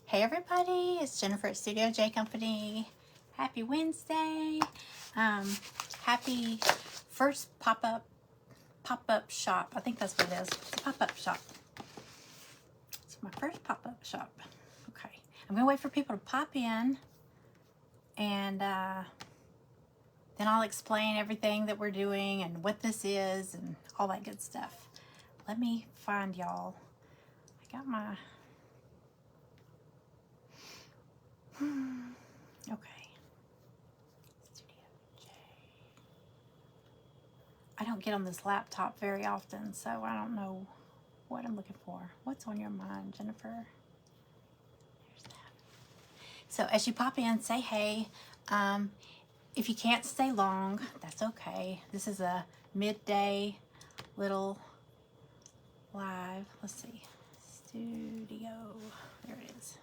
Hey everybody, it's Jennifer at Studio J Company. Happy Wednesday. Happy first pop-up shop. I think that's what it is. It's a pop-up shop. It's my first pop-up shop. Okay. I'm gonna wait for people to pop in and then I'll explain everything that we're doing and what this is and all that good stuff. Let me find y'all. I got my okay. Studio J. I don't get on this laptop very often, so I don't know what I'm looking for. What's on your mind, Jennifer? There's that. So as you pop in, say hey. If you can't stay long, that's okay. This is a midday little live. Let's see. Studio. There it is.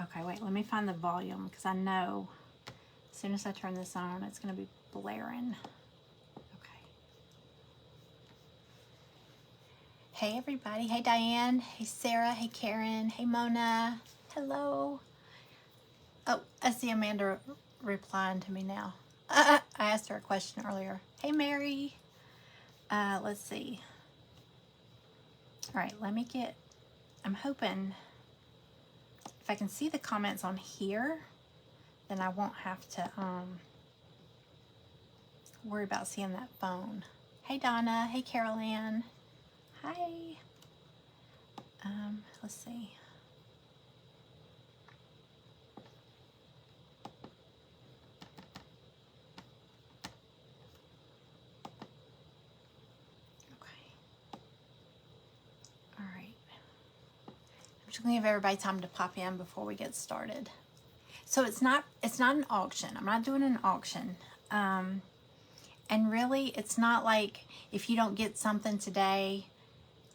Okay, wait, let me find the volume because I know as soon as I turn this on, it's going to be blaring. Okay. Hey, everybody. Hey, Diane. Hey, Sarah. Hey, Karen. Hey, Mona. Hello. Oh, I see Amanda replying to me now. I asked her a question earlier. Hey, Mary. Let's see. All right, let me get, I'm hoping if I can see the comments on here, then I won't have to worry about seeing that phone. Hey Donna, hey Carol Ann, hi. Let's see. Okay. All right. I'm just gonna give everybody time to pop in before we get started. So it's not an auction. I'm not doing an auction. And really, it's not like if you don't get something today,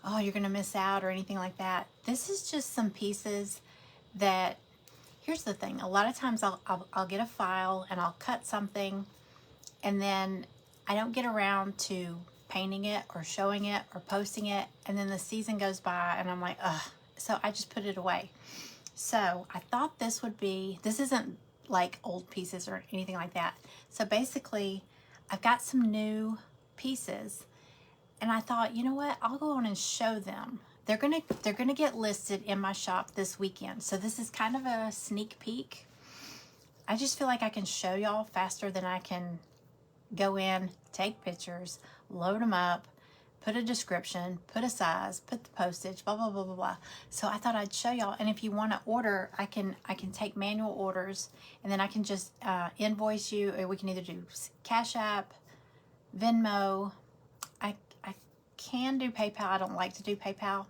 oh, you're gonna miss out or anything like that. This is just some pieces that, here's the thing. A lot of times I'll get a file and I'll cut something and then I don't get around to painting it or showing it or posting it. And then the season goes by and I'm like, ugh. So I just put it away. So I thought this isn't like old pieces or anything like that. So basically I've got some new pieces and I thought, you know what, I'll go on and show them. They're gonna get listed in my shop this weekend. So this is kind of a sneak peek. I just feel like I can show y'all faster than I can go in, take pictures, load them up, put a description, put a size, put the postage, blah, blah, blah, blah, blah. So I thought I'd show y'all. And if you want to order, I can take manual orders and then I can just invoice you, or we can either do Cash App, Venmo. I can do PayPal. I don't like to do PayPal,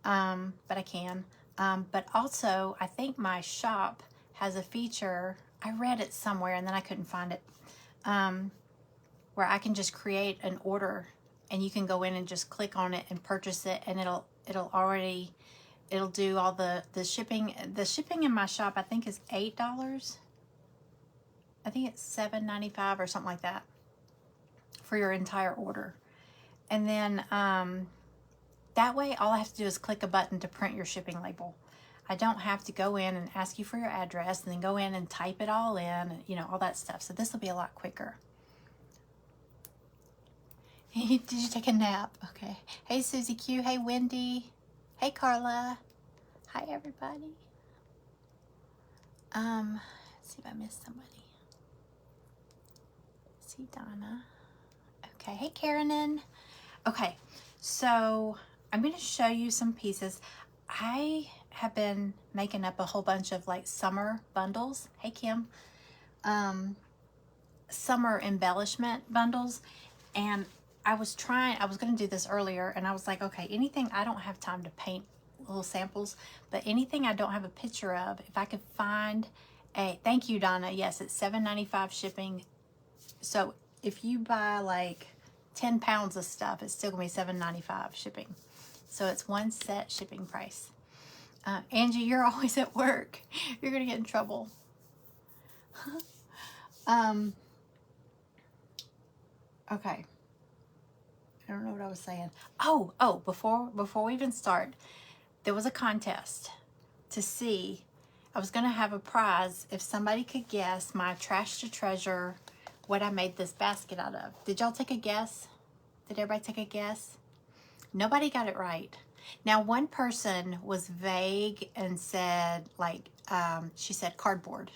but I can. But also, I think my shop has a feature. I read it somewhere and then I couldn't find it, where I can just create an order and you can go in and just click on it and purchase it, and it'll do all the shipping. The shipping in my shop, I think, is $8. I think it's $7.95 or something like that for your entire order. And then that way, all I have to do is click a button to print your shipping label. I don't have to go in and ask you for your address and then go in and type it all in, you know, all that stuff. So this will be a lot quicker. Did you take a nap? Okay. Hey, Susie Q. Hey, Wendy. Hey, Carla. Hi, everybody. Let's see if I missed somebody. See Donna. Okay. Hey, Karen. Okay. So I'm going to show you some pieces. I have been making up a whole bunch of like summer bundles. Hey, Kim. Summer embellishment bundles. And I was going to do this earlier, and I was like, okay, anything I don't have time to paint little samples, but anything I don't have a picture of, if I could find thank you, Donna. Yes, it's $7.95 shipping. So if you buy like 10 pounds of stuff, it's still gonna be $7.95 shipping. So it's one set shipping price. Angie, you're always at work. You're gonna get in trouble. Okay. I don't know what I was saying. Oh, before we even start, there was a contest to see. I was going to have a prize if somebody could guess my trash to treasure, what I made this basket out of. Did y'all take a guess? Did everybody take a guess? Nobody got it right. Now, one person was vague and said, like, she said cardboard,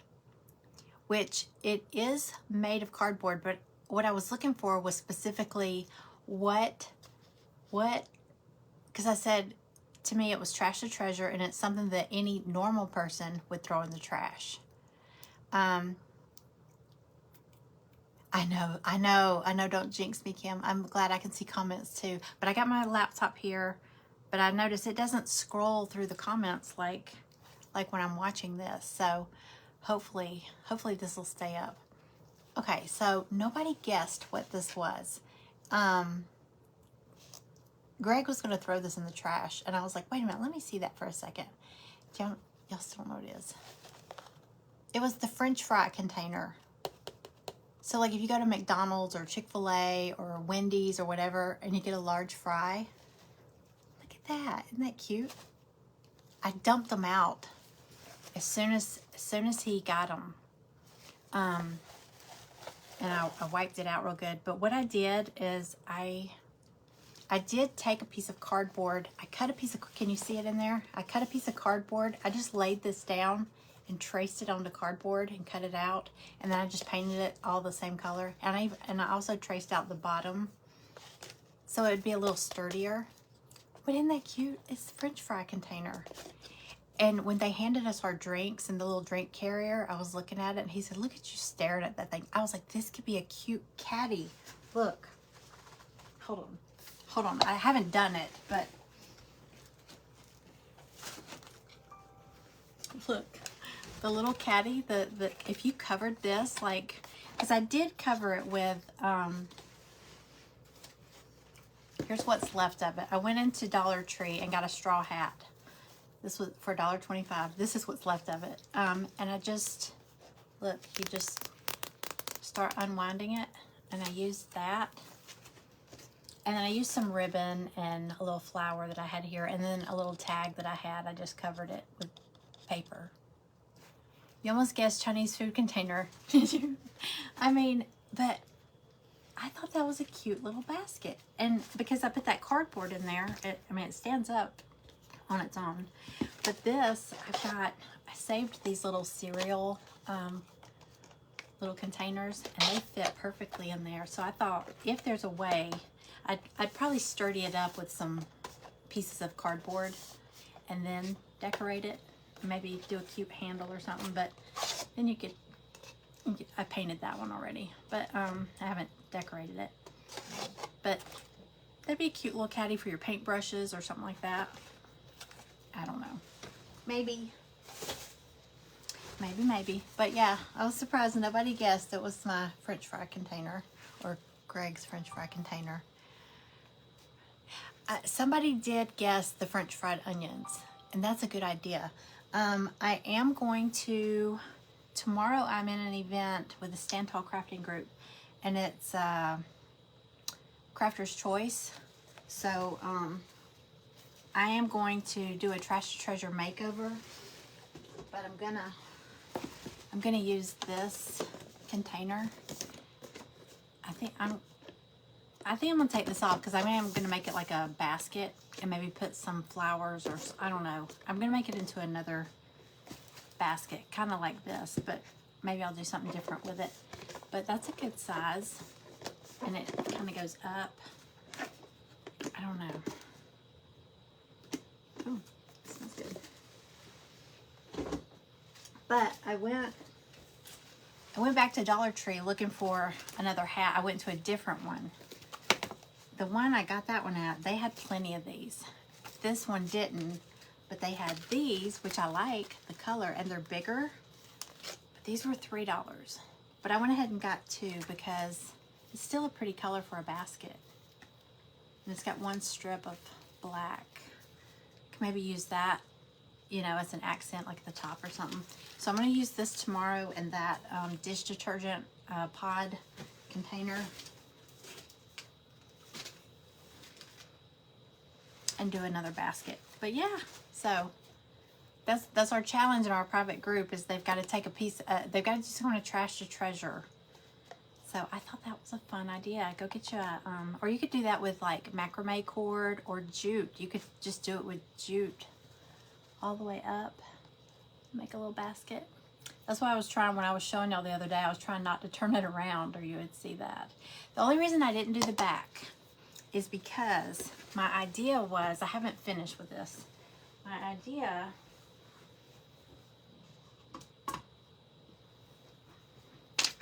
which it is made of cardboard, but what I was looking for was specifically what, because I said, to me, it was trash to treasure, and it's something that any normal person would throw in the trash. I know, don't jinx me, Kim. I'm glad I can see comments too. But I got my laptop here, but I noticed it doesn't scroll through the comments like when I'm watching this. So hopefully this will stay up. Okay, so nobody guessed what this was. Greg was going to throw this in the trash, and I was like, wait a minute, let me see that for a second. Y'all still don't know what it is. It was the French fry container. So like if you go to McDonald's or Chick-fil-A or Wendy's or whatever, and you get a large fry, look at that. Isn't that cute? I dumped them out as soon as he got them. And I wiped it out real good. But what I did is I did take a piece of cardboard. I cut a piece of, can you see it in there? I cut a piece of cardboard. I just laid this down and traced it onto cardboard and cut it out. And then I just painted it all the same color. And I also traced out the bottom so it would be a little sturdier. But isn't that cute? It's the French fry container. And when they handed us our drinks in the little drink carrier, I was looking at it and he said, look at you staring at that thing. I was like, this could be a cute caddy. Look. Hold on. I haven't done it, but look. The little caddy, the if you covered this, like, because I did cover it with, here's what's left of it. I went into Dollar Tree and got a straw hat. This was for $1.25. This is what's left of it. And I just, look, you just start unwinding it, and I used that. And then I used some ribbon and a little flower that I had here, and then a little tag that I had. I just covered it with paper. You almost guessed Chinese food container, did you? I mean, but I thought that was a cute little basket. And because I put that cardboard in there, it stands up on its own. But this, I saved these little cereal little containers, and they fit perfectly in there. So I thought if there's a way, I'd probably sturdy it up with some pieces of cardboard and then decorate it. Maybe do a cute handle or something, but then you could, I painted that one already, but I haven't decorated it. But that'd be a cute little caddy for your paintbrushes or something like that. I don't know. Maybe. But yeah, I was surprised nobody guessed it was my French fry container, or Greg's French fry container. Somebody did guess the French fried onions, and that's a good idea. I am going to, tomorrow I'm in an event with the Stand Tall Crafting Group, and it's Crafter's Choice. So I am going to do a trash to treasure makeover, but I'm gonna use this container. I think I'm gonna take this off because I'm gonna make it like a basket and maybe put some flowers, or I don't know. I'm gonna make it into another basket, kind of like this, but maybe I'll do something different with it. But that's a good size, and it kind of goes up. I don't know. Oh, smells good. But I went back to Dollar Tree looking for another hat. I went to a different one. The one I got that one at, they had plenty of these. This one didn't, but they had these, which I like the color, and they're bigger. But these were $3. But I went ahead and got two because it's still a pretty color for a basket. And it's got one strip of black. Can maybe use that, you know, as an accent, like at the top or something. So I'm going to use this tomorrow in that dish detergent pod container. and do another basket. But yeah, so that's our challenge in our private group, is they've got to take a piece, they've got to do some kind of trash to treasure. So I thought that was a fun idea. Go get you a, or you could do that with like macrame cord or jute. You could just do it with jute all the way up. Make a little basket. That's what I was trying when I was showing y'all the other day. I was trying not to turn it around or you would see that. The only reason I didn't do the back is because my idea was, I haven't finished with this. My idea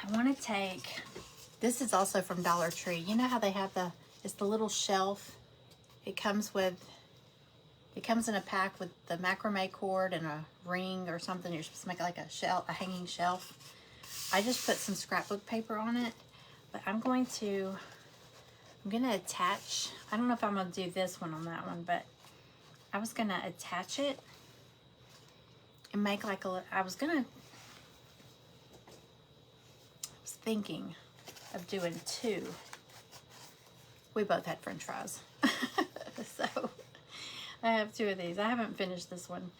I want to take, this is also from Dollar Tree. You know how they have it's the little shelf. It comes in a pack with the macrame cord and a ring or something. You're supposed to make it like a hanging shelf. I just put some scrapbook paper on it, but I'm gonna attach, I don't know if I'm gonna do this one on that one, but I was gonna attach it and make like I was thinking of doing two. We both had French fries. So I have two of these. I haven't finished this one,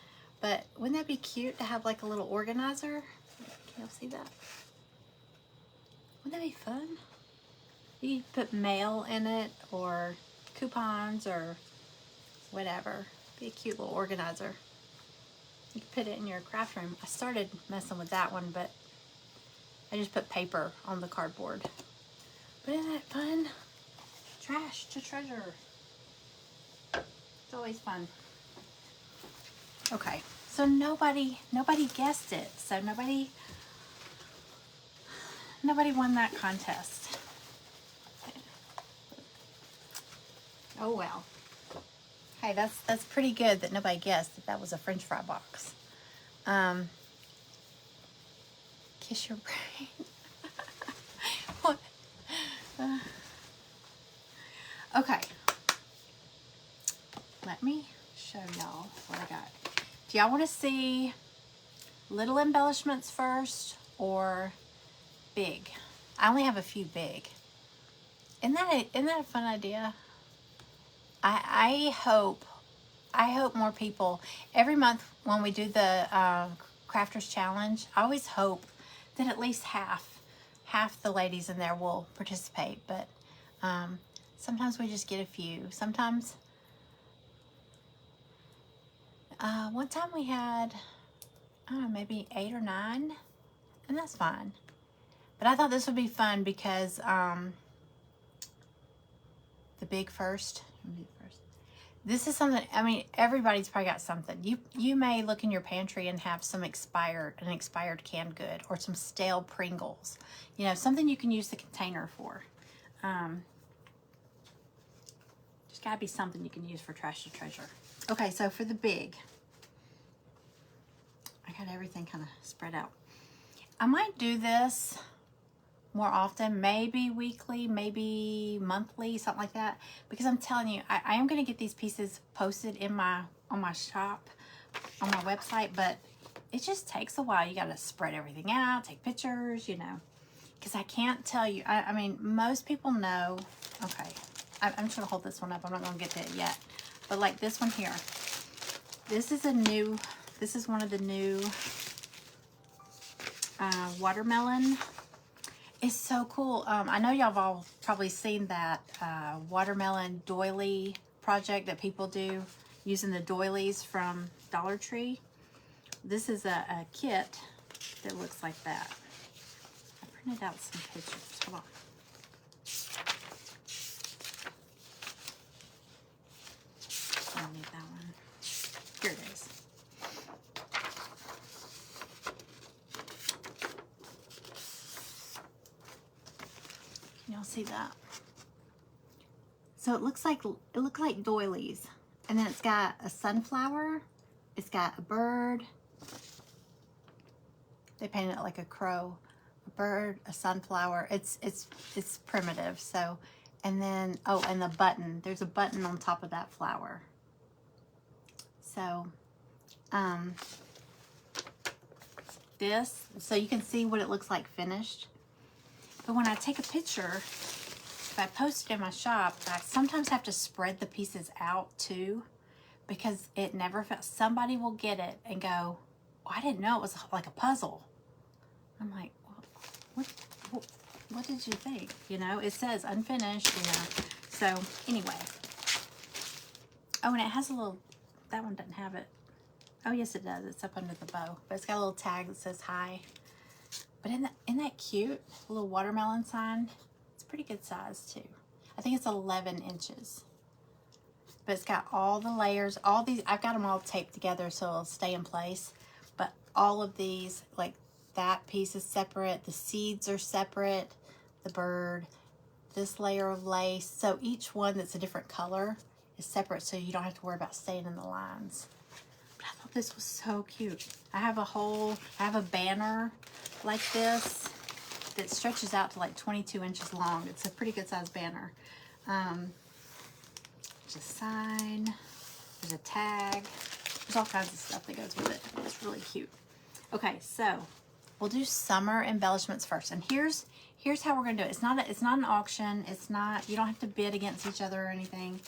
but wouldn't that be cute to have like a little organizer? Can y'all see that? Wouldn't that be fun? You could put mail in it or coupons or whatever. Be a cute little organizer. You could put it in your craft room. I started messing with that one, but I just put paper on the cardboard. But isn't that fun? Trash to treasure. It's always fun. Okay, so nobody guessed it. So nobody won that contest. Oh well. Hey, that's pretty good that nobody guessed that was a French fry box. Kiss your brain. What? Okay. Let me show y'all what I got. Do y'all want to see little embellishments first or big? I only have a few big. Isn't that a fun idea? I hope more people, every month when we do the Crafters Challenge, I always hope that at least half the ladies in there will participate, but sometimes we just get a few. Sometimes, one time we had, I don't know, maybe 8 or 9, and that's fine. But I thought this would be fun because the big first. This is something, I mean, everybody's probably got something. You may look in your pantry and have an expired canned good or some stale Pringles. You know, something you can use the container for. There's gotta be something you can use for trash to treasure. Okay, so for the big, I got everything kind of spread out. I might do this more often, maybe weekly, maybe monthly, something like that, because I'm telling you, I am going to get these pieces posted on my shop, on my website, but it just takes a while. You got to spread everything out, take pictures, you know, because I can't tell you, I mean, most people know. Okay, I'm just going to hold this one up. I'm not going to get to it yet, but like this one here, this is one of the new watermelon. It's so cool. I know y'all have all probably seen that watermelon doily project that people do using the doilies from Dollar Tree. This is a kit that looks like that. I printed out some pictures. Hold on. I need that one. Here it is. Y'all see that? So it looks like doilies, and then it's got a sunflower, it's got a bird. They painted it like a crow, a bird, a sunflower. It's primitive. So, and then and the button. There's a button on top of that flower. So, so you can see what it looks like finished. But when I take a picture, if I post it in my shop, I sometimes have to spread the pieces out too, because it never felt, somebody will get it and go, oh, I didn't know it was like a puzzle. I'm like, well, what did you think? You know, it says unfinished, you know. So anyway. Oh, and it has a little, that one doesn't have it. Oh, yes, it does. It's up under the bow. But it's got a little tag that says hi. But isn't that cute? A little watermelon sign. It's pretty good size, too. I think it's 11 inches. But it's got all the layers. All these, I've got them all taped together so it'll stay in place. But all of these, like that piece is separate. The seeds are separate. The bird. This layer of lace. So each one that's a different color is separate, so you don't have to worry about staying in the lines. But I thought this was so cute. I have a banner like this that stretches out to like 22 inches long. It's a pretty good sized banner. There's a sign, there's a tag, there's all kinds of stuff that goes with it. It's really cute. Okay, so we'll do summer embellishments first. And here's how we're gonna do it. It's not an auction. It's not, you don't have to bid against each other or anything.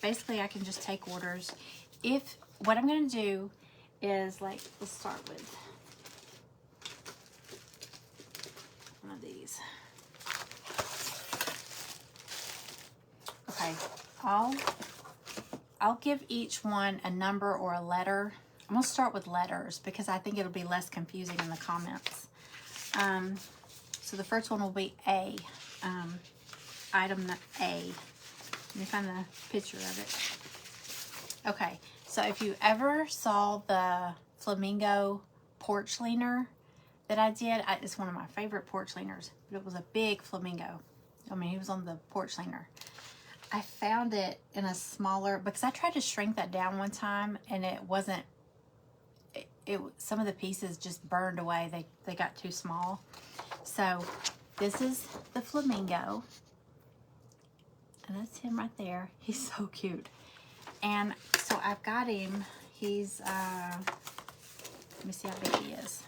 Basically I can just take orders. What I'm going to do is, like, let's start with one of these. Okay, I'll give each one a number or a letter. I'm going to start with letters because I think it'll be less confusing in the comments. So the first one will be A, item A. Let me find the picture of it. Okay, so if you ever saw the flamingo porch leaner that I did, it's one of my favorite porch leaners, but it was a big flamingo. I mean, he was on the porch leaner. I found it in a smaller, because I tried to shrink that down one time and it wasn't, some of the pieces just burned away. They got too small. So this is the flamingo. And that's him right there. He's so cute. And so I've got him. He's, let me see how big he is.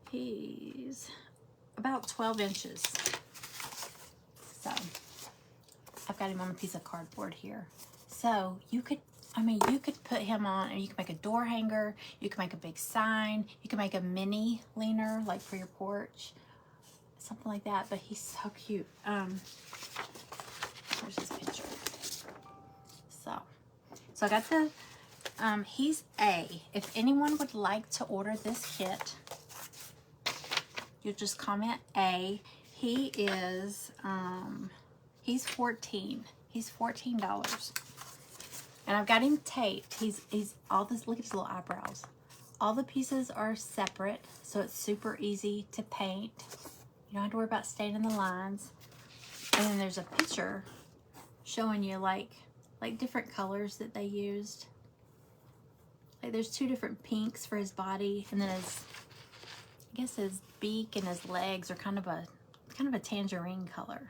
He's about 12 inches. So I've got him on a piece of cardboard here. So you could put him on, and you can make a door hanger. You can make a big sign. You can make a mini leaner, like for your porch. Something like that, but he's so cute. Here's his picture. So I got the, he's A. If anyone would like to order this kit, you'll just comment A. He is, he's 14. He's $14. And I've got him taped. He's all this, look at his little eyebrows. All the pieces are separate, so it's super easy to paint. You don't have to worry about staying in the lines. And then there's a picture showing you like different colors that they used. Like there's 2 different pinks for his body, and then I guess his beak and his legs are kind of a tangerine color.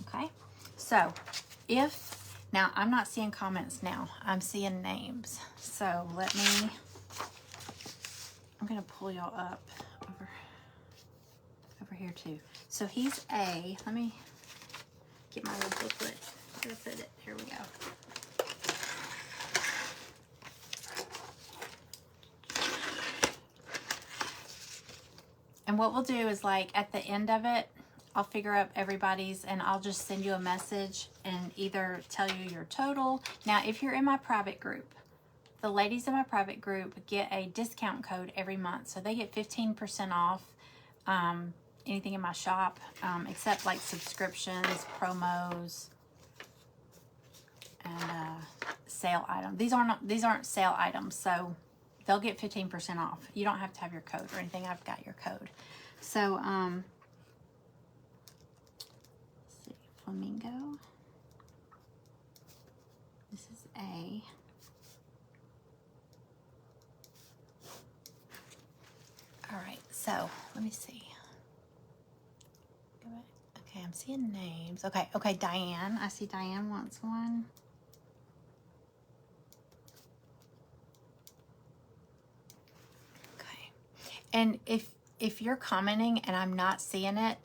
Okay, so now I'm not seeing comments now. I'm seeing names. So I'm gonna pull y'all up over here too. So he's A. Let me get my little booklet. Where to put it? Here we go. And what we'll do is, like, at the end of it, I'll figure up everybody's and I'll just send you a message and either tell you your total. Now, if you're in my private group, the ladies in my private group get a discount code every month. So they get 15% off anything in my shop, except like subscriptions, promos, and sale items. These aren't sale items, so they'll get 15% off. You don't have to have your code or anything. I've got your code. So, let's see, flamingo. This is A. All right, so let me see. Go back. Okay, I'm seeing names. Okay, Diane. I see Diane wants one. And if you're commenting and I'm not seeing it,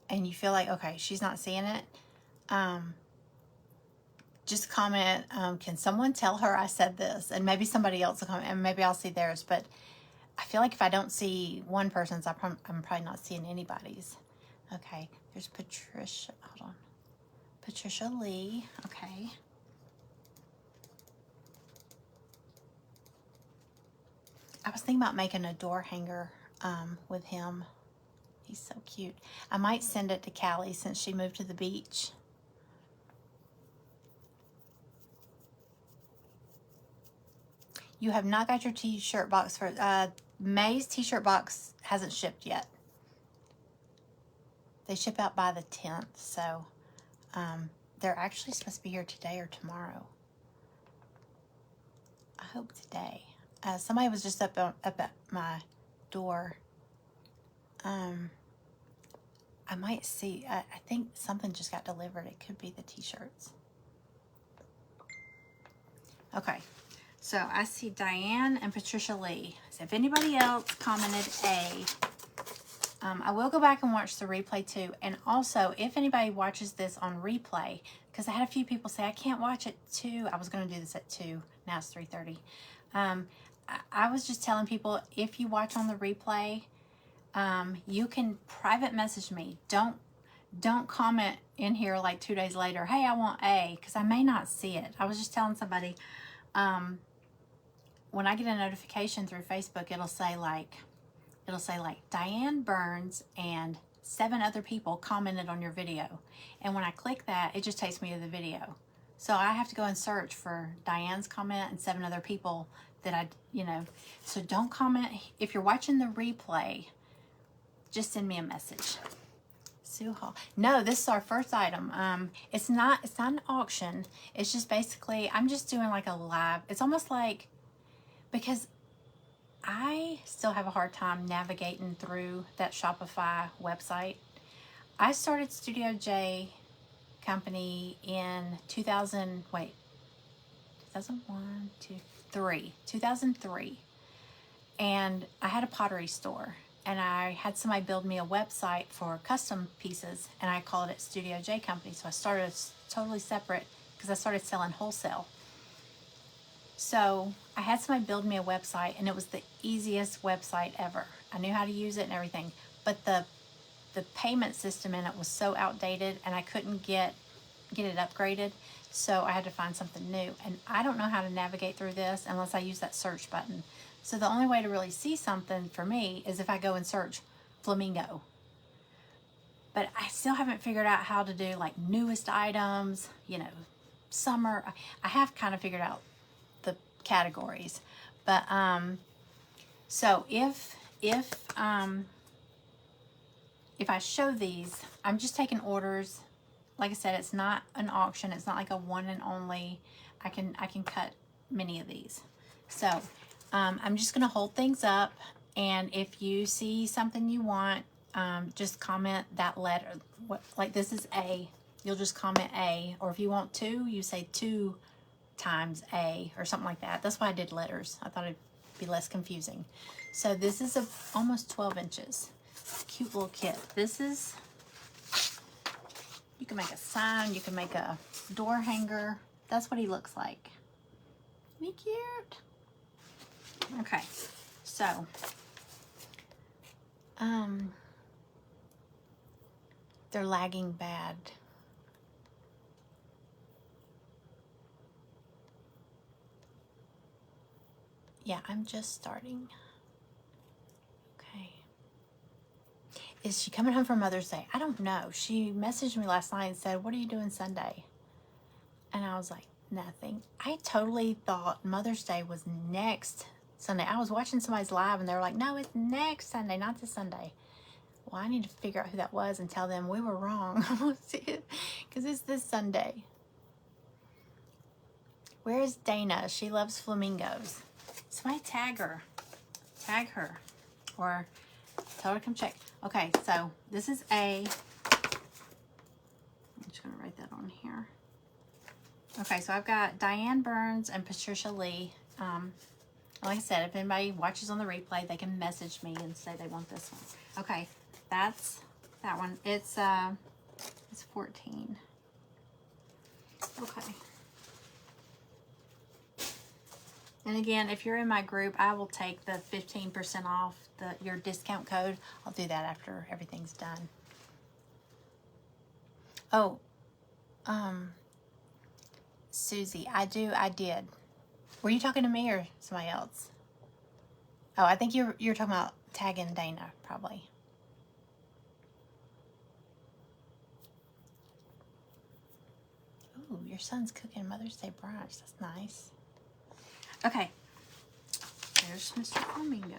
and you feel like, okay, she's not seeing it, just comment, can someone tell her I said this? And maybe somebody else will comment, and maybe I'll see theirs. But I feel like if I don't see one person's, I'm probably not seeing anybody's. Okay, there's Patricia. Hold on. Patricia Lee. Okay. I was thinking about making a door hanger with him. He's so cute. I might send it to Callie since she moved to the beach. You have not got your t-shirt box for May's t-shirt box hasn't shipped yet. They ship out by the 10th, so they're actually supposed to be here today or tomorrow. I hope today. Somebody was just up at my door. I might see. I think something just got delivered. It could be the t-shirts. Okay. So I see Diane and Patricia Lee. So if anybody else commented A, I will go back and watch the replay too. And also, if anybody watches this on replay, because I had a few people say, I can't watch it 2. I was going to do this at 2. Now it's 3:30. I was just telling people, if you watch on the replay, you can private message me. Don't comment in here like 2 days later, hey, I want A, because I may not see it. I was just telling somebody, when I get a notification through Facebook, it'll say like Diane Burns and 7 other people commented on your video. And when I click that, it just takes me to the video. So I have to go and search for Diane's comment and 7 other people that so don't comment. If you're watching the replay, just send me a message. Sue Hall. No, this is our first item. It's not an auction. It's just basically, I'm just doing like a live. It's almost like, because I still have a hard time navigating through that Shopify website. I started Studio J company in 2001, 2, 3, 2003. And I had a pottery store. And I had somebody build me a website for custom pieces, and I called it Studio J Company. So I started totally separate because I started selling wholesale. So I had somebody build me a website, and it was the easiest website ever. I knew how to use it and everything, but the payment system in it was so outdated, and I couldn't get it upgraded. So I had to find something new, and I don't know how to navigate through this unless I use that search button. So the only way to really see something for me is if I go and search flamingo. But I still haven't figured out how to do like newest items, summer. I have kind of figured out the categories. But so if I show these, I'm just taking orders. Like I said, it's not an auction. It's not like a one and only. I can cut many of these. So I'm just going to hold things up, and if you see something you want, just comment that letter. Like this is A, you'll just comment A, or if you want 2, you say 2 times A or something like that. That's why I did letters. I thought it'd be less confusing. So this is almost 12 inches. Cute little kit. This is, you can make a sign, you can make a door hanger. That's what he looks like. Be cute. Okay, so they're lagging bad. Yeah, I'm just starting. Okay. Is she coming home for Mother's Day? I don't know. She messaged me last night and said, what are you doing Sunday? And I was like, nothing. I totally thought Mother's Day was next Sunday. I was watching somebody's live and they were like, no, it's next Sunday, not this Sunday. Well, I need to figure out who that was and tell them we were wrong. Because it's this Sunday. Where is Dana? She loves flamingos. Somebody tag her. Tag her. Or tell her to come check. Okay, so this is A. I'm just going to write that on here. Okay, so I've got Diane Burns and Patricia Lee. Like I said, if anybody watches on the replay, they can message me and say they want this one. Okay, that's that one. It's 14. Okay. And again, if you're in my group, I will take the 15% off your discount code. I'll do that after everything's done. Oh, Susie, I did. Were you talking to me or somebody else? Oh, I think you're talking about tagging Dana, probably. Ooh, your son's cooking Mother's Day brunch. That's nice. Okay. There's Mr. Flamingo.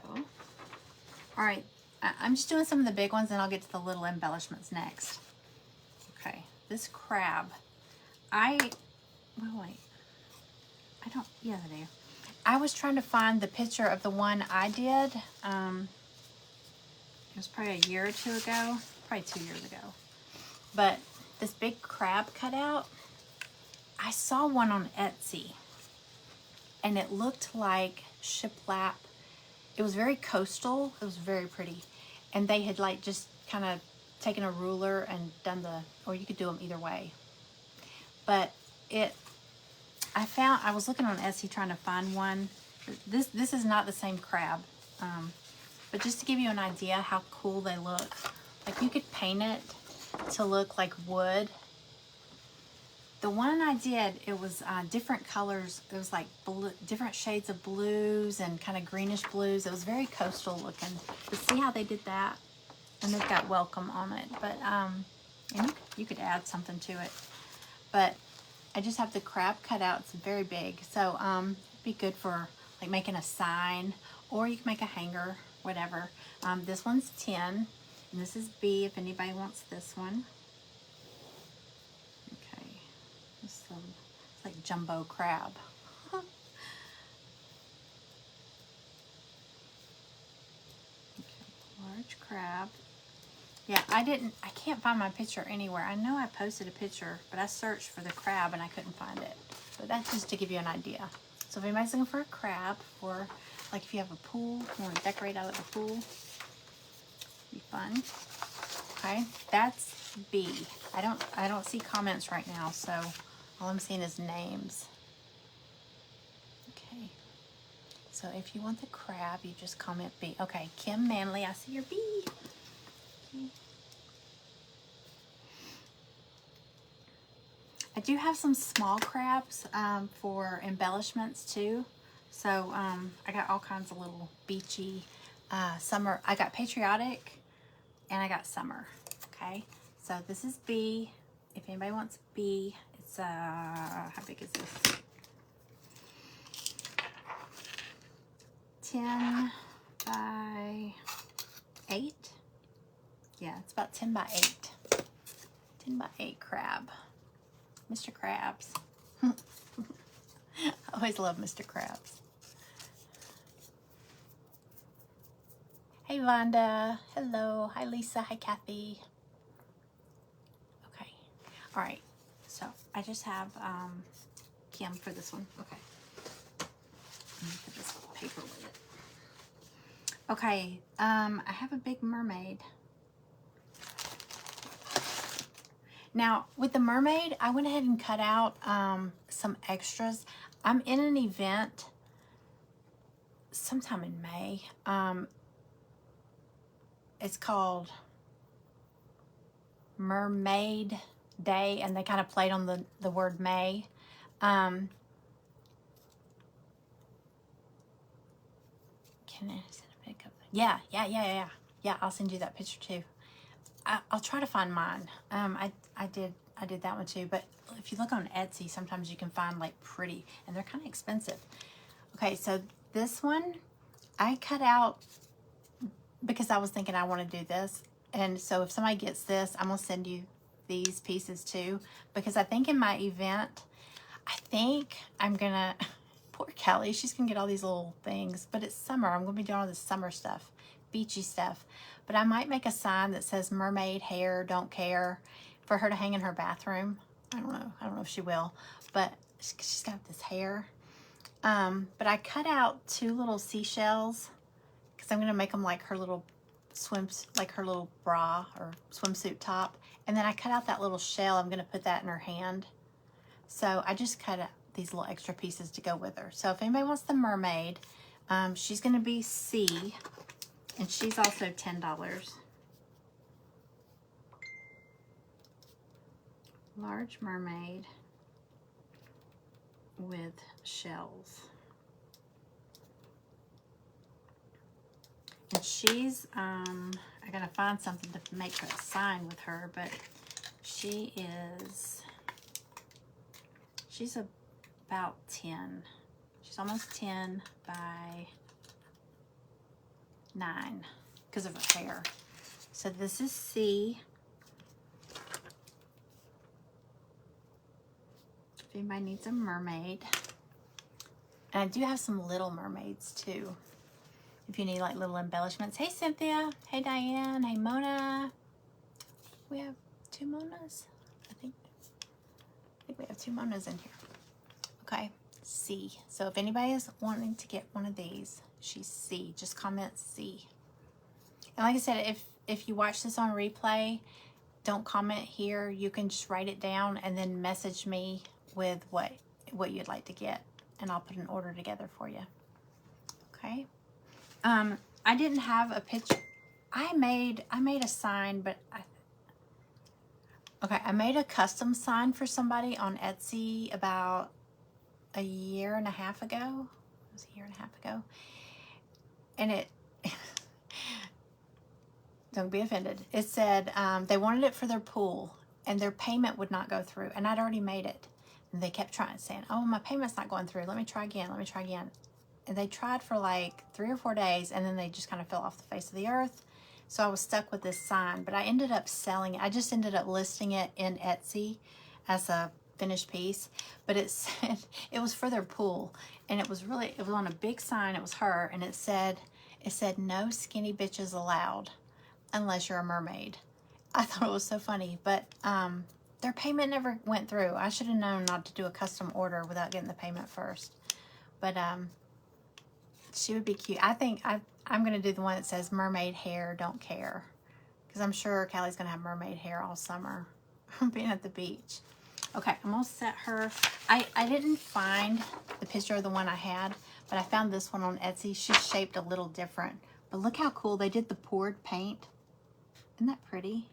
All right. I'm just doing some of the big ones, and I'll get to the little embellishments next. Okay. This crab. Well, wait. I don't... Yes, I do. I was trying to find the picture of the one I did. It was probably a year or two ago. Probably 2 years ago. But this big crab cutout, I saw one on Etsy. And it looked like shiplap. It was very coastal. It was very pretty. And they had like just kind of taken a ruler and done or you could do them either way. But I was looking on Etsy trying to find one. This is not the same crab. But just to give you an idea how cool they look. Like you could paint it to look like wood. The one I did, it was different colors. It was like different shades of blues and kind of greenish blues. It was very coastal looking. But see how they did that? And they've got welcome on it. But and you could add something to it. But I just have the crab cut out. It's very big. So it'd be good for like making a sign, or you can make a hanger, whatever. This one's 10, and this is B if anybody wants this one. It's like jumbo crab. Okay, large crab. Yeah, I can't find my picture anywhere. I know I posted a picture, but I searched for the crab and I couldn't find it. But that's just to give you an idea. So if anybody's looking for a crab, or like if you have a pool, you want to decorate out of the pool, be fun. Okay, that's B. I don't see comments right now, so all I'm seeing is names. Okay. So if you want the crab, you just comment B. Okay, Kim Manley, I see your B. Okay. I do have some small crabs for embellishments too. So I got all kinds of little beachy summer. I got patriotic and I got summer. Okay, so this is B. If anybody wants B, it's how big is this? 10 by 8. Yeah, it's about 10 by 8. 10 by 8 crab. Mr. Krabs. I always love Mr. Krabs. Hey, Vonda. Hello. Hi, Lisa. Hi, Kathy. Okay. All right. So I just have Kim for this one. Okay. Let me put this paper with it. Okay. I have a big mermaid. Now, with the mermaid, I went ahead and cut out some extras. I'm in an event sometime in May. It's called Mermaid Day, and they kind of played on the word May. Can I send a pic of it? Yeah, I'll send you that picture too. I'll try to find mine. I did that one too, but if you look on Etsy, sometimes you can find like pretty, and they're kind of expensive. Okay, so this one I cut out because I was thinking I want to do this, and so if somebody gets this, I'm gonna send you these pieces too, because I think in my event, I think I'm gonna poor Kelly, she's gonna get all these little things, but it's summer. I'm gonna be doing all this summer stuff, beachy stuff. But I might make a sign that says mermaid hair, don't care, for her to hang in her bathroom. I don't know if she will, but she's got this hair. But I cut out 2 little seashells because I'm going to make them like her little like her little bra or swimsuit top. And then I cut out that little shell. I'm going to put that in her hand. So I just cut out these little extra pieces to go with her. So if anybody wants the mermaid, she's going to be C, and she's also $10. Large mermaid with shells. And she's, I gotta find something to make her a sign with her, but she's about 10. She's almost 10 by 9 because of her hair. So this is C. If anybody needs a mermaid. And I do have some little mermaids too. If you need like little embellishments. Hey Cynthia. Hey Diane. Hey Mona. We have 2 Monas, I think we have 2 Monas in here. Okay, C. So if anybody is wanting to get one of these, she's C. Just comment C. And like I said, if you watch this on replay, don't comment here. You can just write it down and then message me with what you'd like to get, and I'll put an order together for you. Okay. I didn't have a picture. I made a sign, but I made a custom sign for somebody on Etsy about a year and a half ago. It was a year and a half ago. And it, don't be offended. It said they wanted it for their pool and their payment would not go through. And I'd already made it. And they kept trying, saying, oh, my payment's not going through. Let me try again. Let me try again. And they tried for like 3 or 4 days, and then they just kind of fell off the face of the earth. So I was stuck with this sign, but I ended up selling it. I just ended up listing it in Etsy as a finished piece, but it said it was for their pool, and it was on a big sign. It was her, and it said no skinny bitches allowed unless you're a mermaid. I thought it was so funny, but their payment never went through. I should have known not to do a custom order without getting the payment first. But she would be cute. I think I'm going to do the one that says mermaid hair, don't care. Because I'm sure Callie's going to have mermaid hair all summer being at the beach. Okay, I'm going to set her. I didn't find the picture of the one I had, but I found this one on Etsy. She's shaped a little different. But look how cool. They did the poured paint. Isn't that pretty?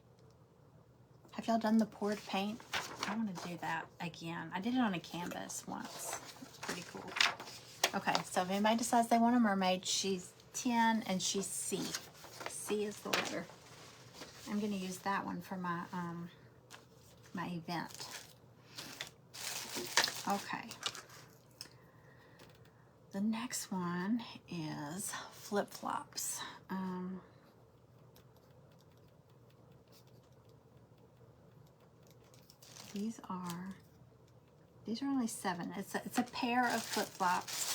Have y'all done the poured paint? I want to do that again. I did it on a canvas once. It's pretty cool. Okay, so if anybody decides they want a mermaid, she's 10 and she's C. C is the letter. I'm going to use that one for my my event. Okay. The next one is flip-flops. These are only 7. It's a pair of flip-flops.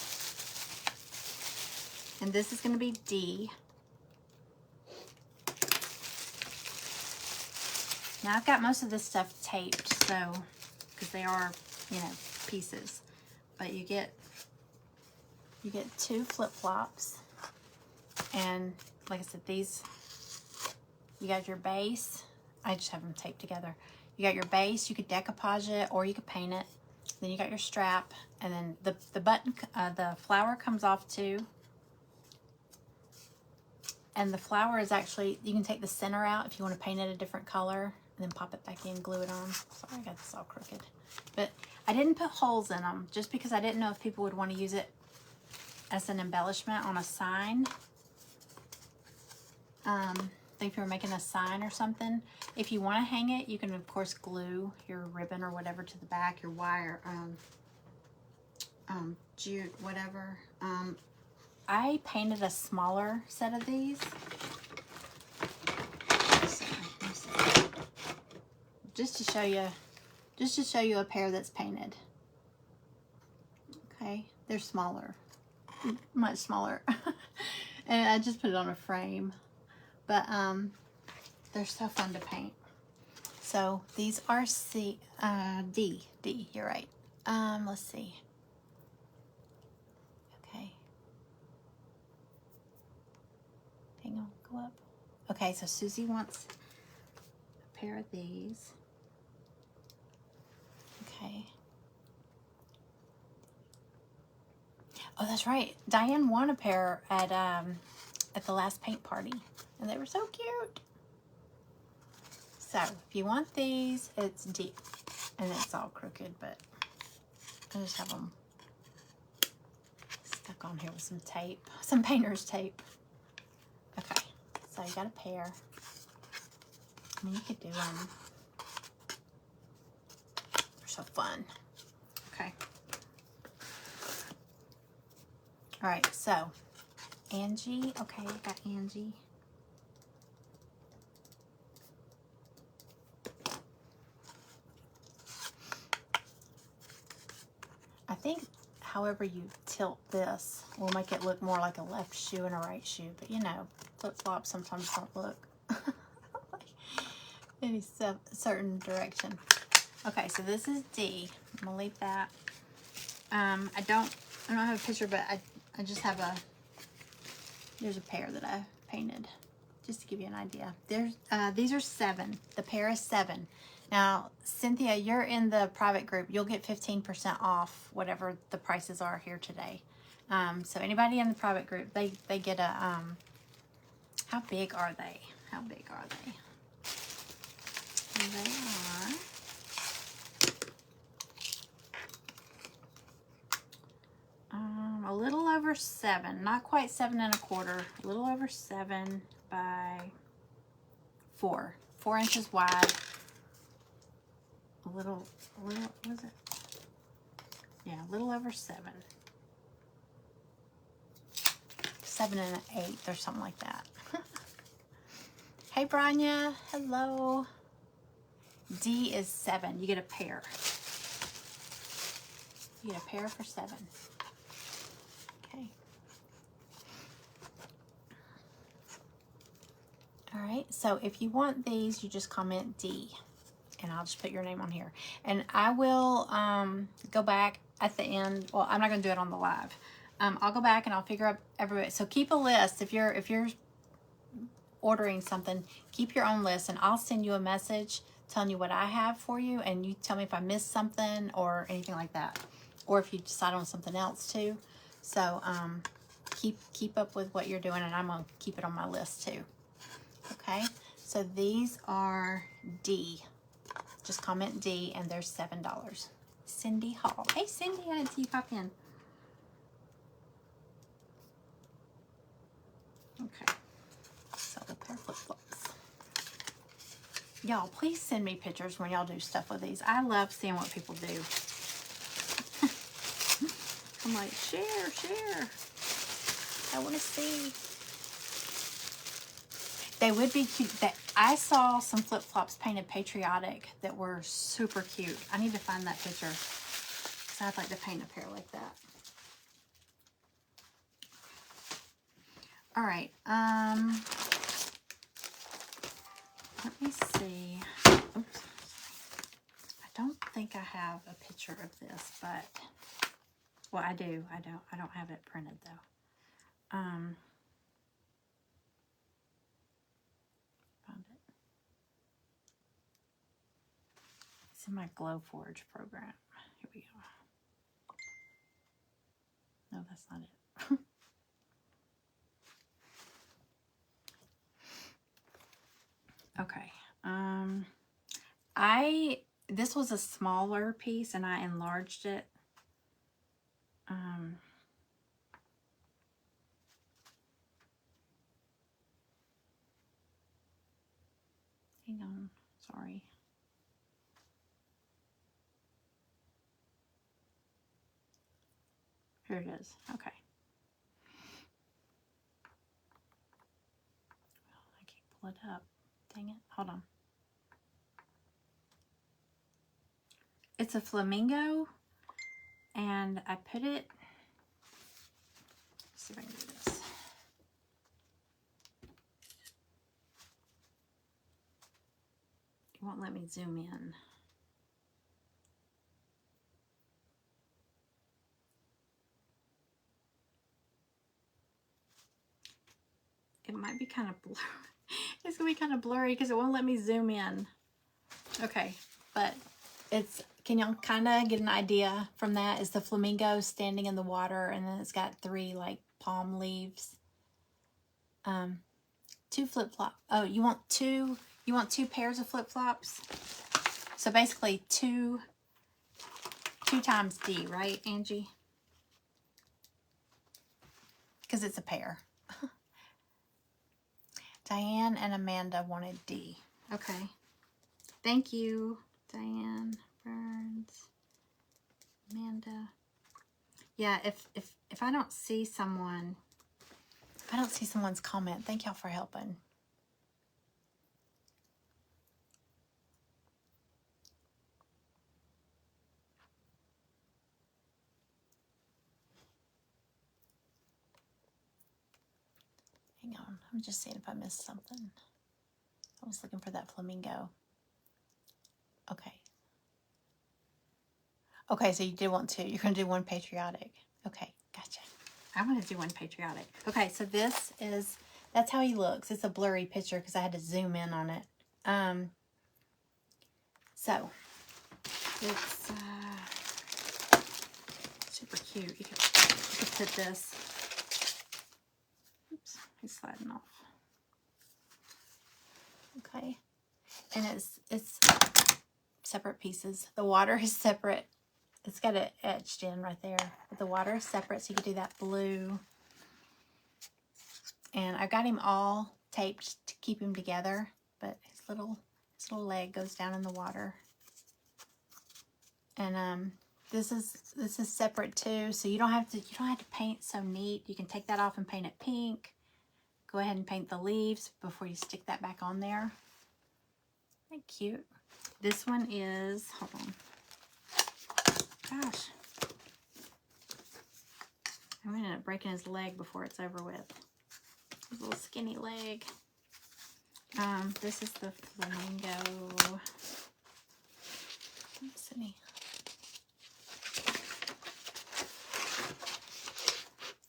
And this is going to be D. Now I've got most of this stuff taped, so, because they are, pieces. But you get 2 flip-flops. And like I said, these, you got your base. I just have them taped together. You got your base, you could decoupage it or you could paint it. Then you got your strap, and then the button, the flower comes off too. And the flower is actually, you can take the center out if you want to paint it a different color, and then pop it back in, glue it on. Sorry, I got this all crooked. But I didn't put holes in them just because I didn't know if people would want to use it as an embellishment on a sign. If you're making a sign or something. If you want to hang it, you can of course glue your ribbon or whatever to the back, your wire, jute, whatever. I painted a smaller set of these. Just to show you a pair that's painted. Okay, they're smaller, much smaller. And I just put it on a frame. But they're so fun to paint. So these are D, you're right. Let's see. Okay, so Susie wants a pair of these. Okay. Oh, that's right. Diane won a pair at the last paint party, and they were so cute. So if you want these, it's deep, and it's all crooked, but I just have them stuck on here with some tape, some painter's tape. Okay, so you got a pair. I mean, you could do them. They're so fun. Okay. All right, so Angie. Okay, I got Angie. I think however you tilt this will make it look more like a left shoe and a right shoe. But you know, flip-flops sometimes don't look like any certain direction. Okay, so this is D. I'm gonna leave that. I don't have a picture, but I just have there's a pair that I painted just to give you an idea. These are 7. The pair is 7. Now, Cynthia, you're in the private group. You'll get 15% off whatever the prices are here today. So anybody in the private group, they get a, how big are they? How big are they? They are a little over 7, not quite 7 1/4, a little over 7 by 4 inches wide. A little, what is it? Yeah, a little over 7. 7 1/8 or something like that. Hey, Branya. Hello. D is 7. You get a pair. You get a pair for 7. Okay. All right. So if you want these, you just comment D. And I'll just put your name on here. And I will go back at the end. Well, I'm not going to do it on the live. I'll go back and I'll figure out everybody. So keep a list. If you're ordering something, keep your own list. And I'll send you a message telling you what I have for you. And you tell me if I missed something or anything like that. Or if you decide on something else too. So keep up with what you're doing. And I'm going to keep it on my list too. Okay. So these are D. Just comment D, and there's $7. Cindy Hall. Hey, Cindy, I didn't see you pop in. Okay. So a pair of flip-flops. Y'all, please send me pictures when y'all do stuff with these. I love seeing what people do. I'm like, share. I want to see. They would be cute. I saw some flip-flops painted patriotic that were super cute. I need to find that picture. So I'd like to paint a pair like that. All right. Let me see. Oops. I don't think I have a picture of this, but well, I do. I don't have it printed though. Found it. It's in my Glowforge program. Here we go. No, that's not it. Okay. This was a smaller piece and I enlarged it. Hang on, sorry. Here it is. Okay. I can't pull it up. Dang it. Hold on. It's a flamingo, and I put it. Let's see if I can do this. It won't let me zoom in. It might be kind of blurry. It's gonna be kind of blurry because it won't let me zoom in. Okay, but it's, can y'all kind of get an idea from that? Is the flamingo standing in the water, and then it's got 3 like palm leaves. 2 flip-flop. Oh, you want 2 pairs of flip-flops? So basically 2 times D, right, Angie? Because it's a pair. Diane and Amanda wanted D. Okay. Thank you, Diane Burns. Amanda. Yeah, if I don't see someone, if I don't see someone's comment, thank y'all for helping. Hang on, I'm just seeing if I missed something. I was looking for that flamingo. Okay. Okay, so you did want 2. You're going to do 1 patriotic. Okay, gotcha. I want to do 1 patriotic. Okay, so this is, that's how he looks. It's a blurry picture because I had to zoom in on it. So, it's super cute. You could put this. Oops, he's sliding off. Okay, and it's separate pieces. The water is separate. It's got it etched in right there. But the water is separate, so you can do that blue. And I got him all taped to keep him together, but his little leg goes down in the water. And this is separate too, so you don't have to paint so neat. You can take that off and paint it pink. Go ahead and paint the leaves before you stick that back on there. Isn't that cute? This one is, hold on. Gosh. I'm gonna end up breaking his leg before it's over with. His little skinny leg. This is the flamingo. Let's see.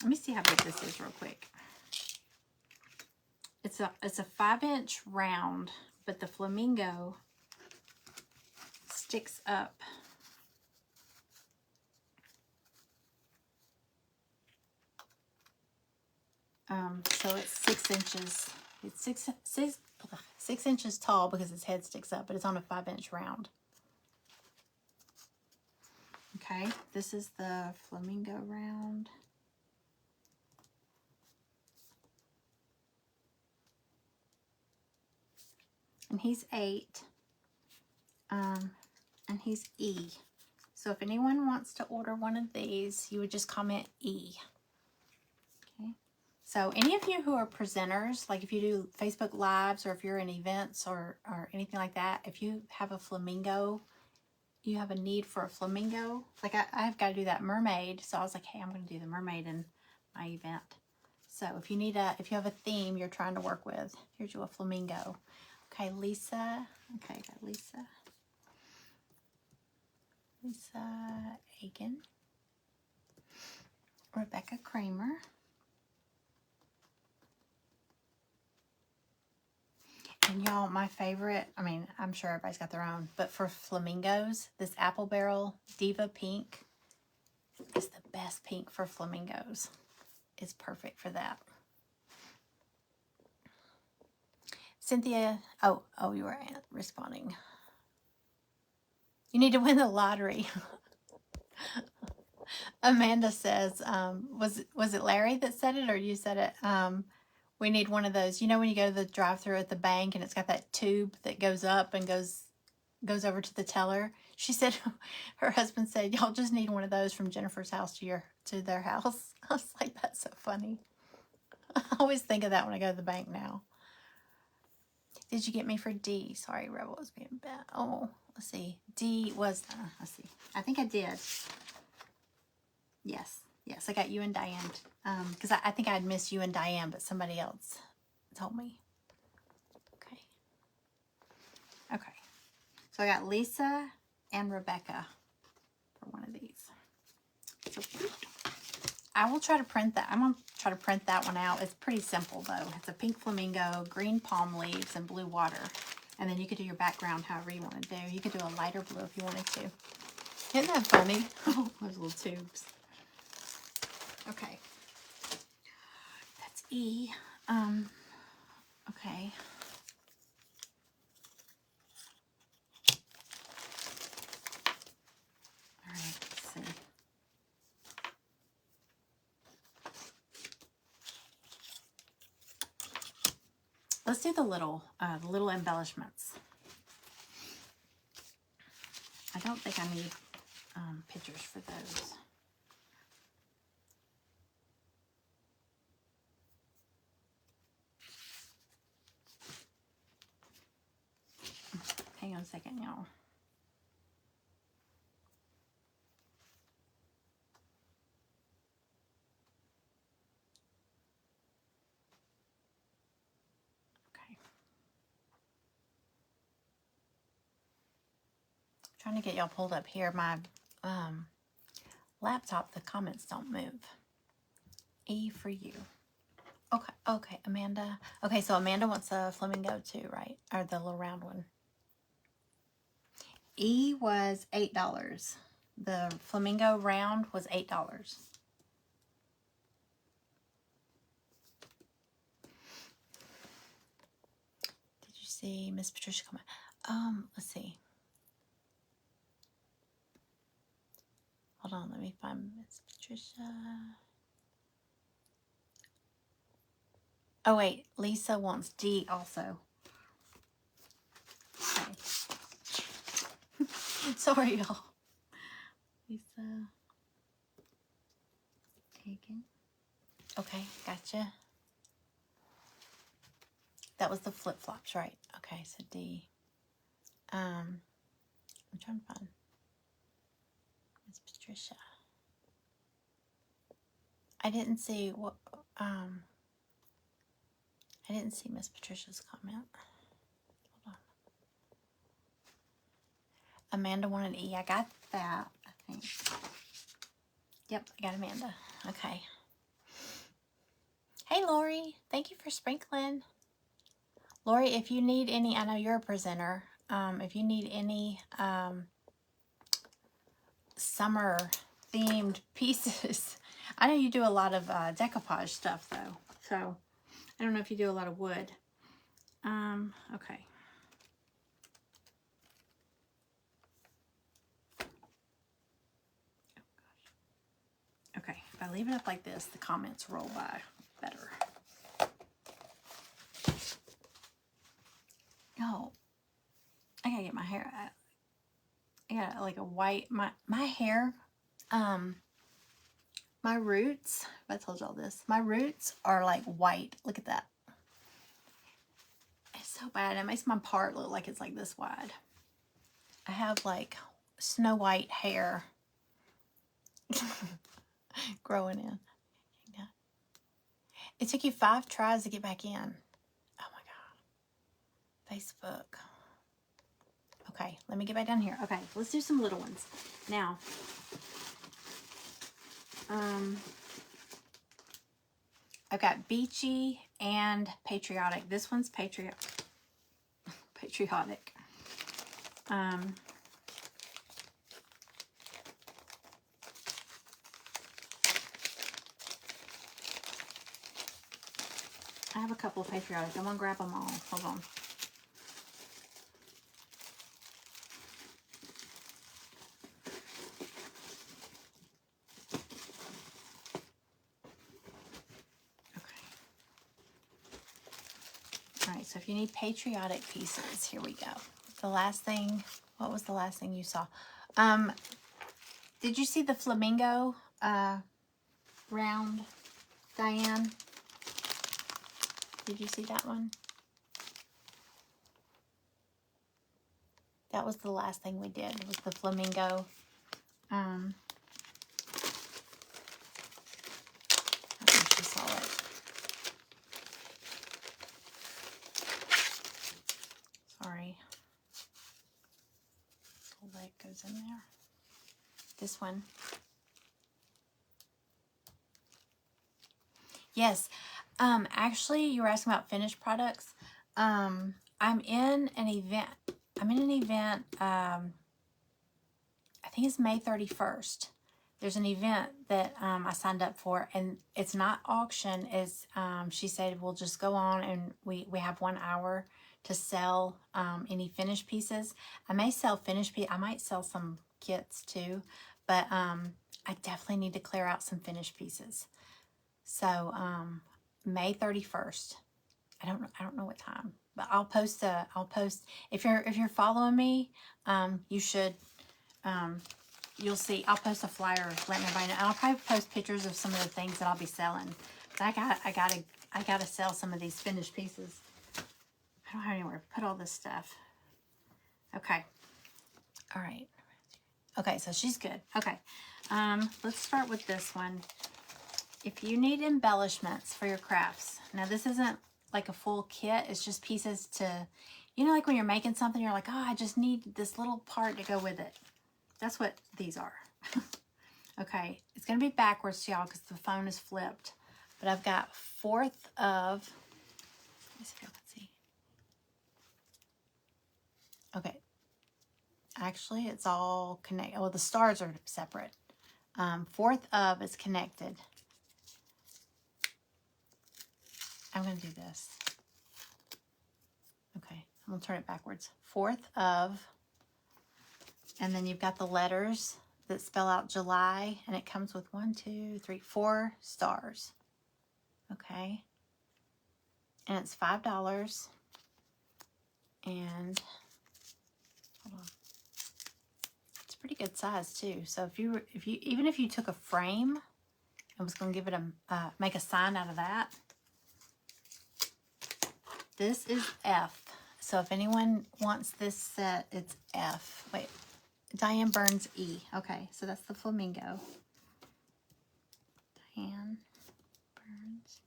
Let me see how big this is real quick. It's a 5-inch round, but the flamingo sticks up. So it's 6 inches. It's six inches tall because its head sticks up, but it's on a 5-inch round. Okay, this is the flamingo round. And he's 8. And he's E. So if anyone wants to order one of these, you would just comment E. Okay. So any of you who are presenters, like if you do Facebook Lives or if you're in events or anything like that, if you have a flamingo, you have a need for a flamingo. Like I've got to do that mermaid. So I was like, hey, I'm going to do the mermaid in my event. So if you have a theme you're trying to work with, here's you a flamingo. Okay, Lisa. Okay, I got Lisa. Lisa Aiken. Rebecca Kramer. And y'all, my favorite, I mean, I'm sure everybody's got their own, but for flamingos, this Apple Barrel Diva Pink is the best pink for flamingos. It's perfect for that. Cynthia, oh, you were responding. You need to win the lottery. Amanda says, was it Larry that said it or you said it? We need one of those. You know when you go to the drive-thru at the bank and it's got that tube that goes up and goes over to the teller? She said, her husband said, y'all just need one of those from Jennifer's house to their house. I was like, that's so funny. I always think of that when I go to the bank now. Did you get me for D? Sorry, Rebel was being bad. Oh, let's see. D was, let's see. I think I did. Yes, I got you and Diane. Because I think I'd miss you and Diane, but somebody else told me. Okay. So I got Lisa and Rebecca for one of these. So cute. I will try to print that. I'm going to try to print that one out. It's pretty simple, though. It's a pink flamingo, green palm leaves, and blue water. And then you could do your background however you want to do. You could do a lighter blue if you wanted to. Isn't that funny? Oh, those little tubes. Okay. That's E. Okay. All right, let's see. Let's do the little embellishments. I don't think I need pictures for those. Hang on a second, y'all. Okay. Trying to get y'all pulled up here. My laptop, the comments don't move. E for you. Okay, okay, Amanda. Okay, so Amanda wants a flamingo too, right? Or the little round one. E was $8. The flamingo round was $8. Did you see Miss Patricia comment? Let's see. Hold on, let me find Miss Patricia. Oh wait, Lisa wants D also. Okay. Sorry, y'all. Lisa. Taken. Okay, gotcha. That was the flip-flops, right? Okay, so D. I'm trying to find Miss Patricia. I didn't see what I didn't see Miss Patricia's comment. Hold on. Amanda wanted E. I got that, I think. Yep, I got Amanda. Okay. Hey, Lori. Thank you for sprinkling. Lori, if you need any, I know you're a presenter. If you need any summer-themed pieces, I know you do a lot of decoupage stuff, though. So, I don't know if you do a lot of wood. Okay. Okay, if I leave it up like this, the comments roll by better. Oh, I gotta get my hair. I got like a white, my hair, my roots, if I told y'all this, my roots are like white. Look at that. It's so bad. It makes my part look like it's like this wide. I have like snow white hair growing in. Yeah. It took you 5 tries to get back in. Oh my God. Facebook. Okay, let me get back down here. Okay, let's do some little ones. Now, I've got beachy and patriotic. This one's patriotic. I have a couple of patriotic. I'm gonna grab them all. Hold on. So if you need patriotic pieces, here we go. The last thing, what was the last thing you saw? Did you see the flamingo round, Diane? Did you see that one? That was the last thing we did, was the flamingo. I think she saw it. Sorry. So leg goes in there. This one. Yes. Actually, you were asking about finished products. I'm in an event. I think it's May 31st. There's an event that I signed up for, and it's not auction. It's she said we'll just go on and we have 1 hour to sell any finished pieces. I may sell finished pieces. I might sell some kits too, but I definitely need to clear out some finished pieces. So May 31st. I don't know what time, but I'll post if you're following me, you should you'll see. I'll post a flyer letting everybody know. And I'll probably post pictures of some of the things that I'll be selling. But I gotta sell some of these finished pieces. I don't have anywhere to put all this stuff. Okay. All right. Okay, so she's good. Okay. Let's start with this one. If you need embellishments for your crafts, now this isn't like a full kit. It's just pieces to, you know, like when you're making something, you're like, oh, I just need this little part to go with it. That's what these are. Okay, it's going to be backwards to y'all because the phone is flipped. But I've got 4th of, let me see if y'all can see. Okay, actually it's all connected. Well, the stars are separate. 4th of is connected. I'm going to do this. Okay, I'm going to turn it backwards. 4th of, and then you've got the letters that spell out July, and it comes with 1, 2, 3, 4 stars. Okay, and it's $5. And hold on, it's a pretty good size too. So even if you took a frame and was going to give it make a sign out of that, this is F. So if anyone wants this set, it's F. Wait, Diane Burns E. Okay, so that's the flamingo. Diane Burns.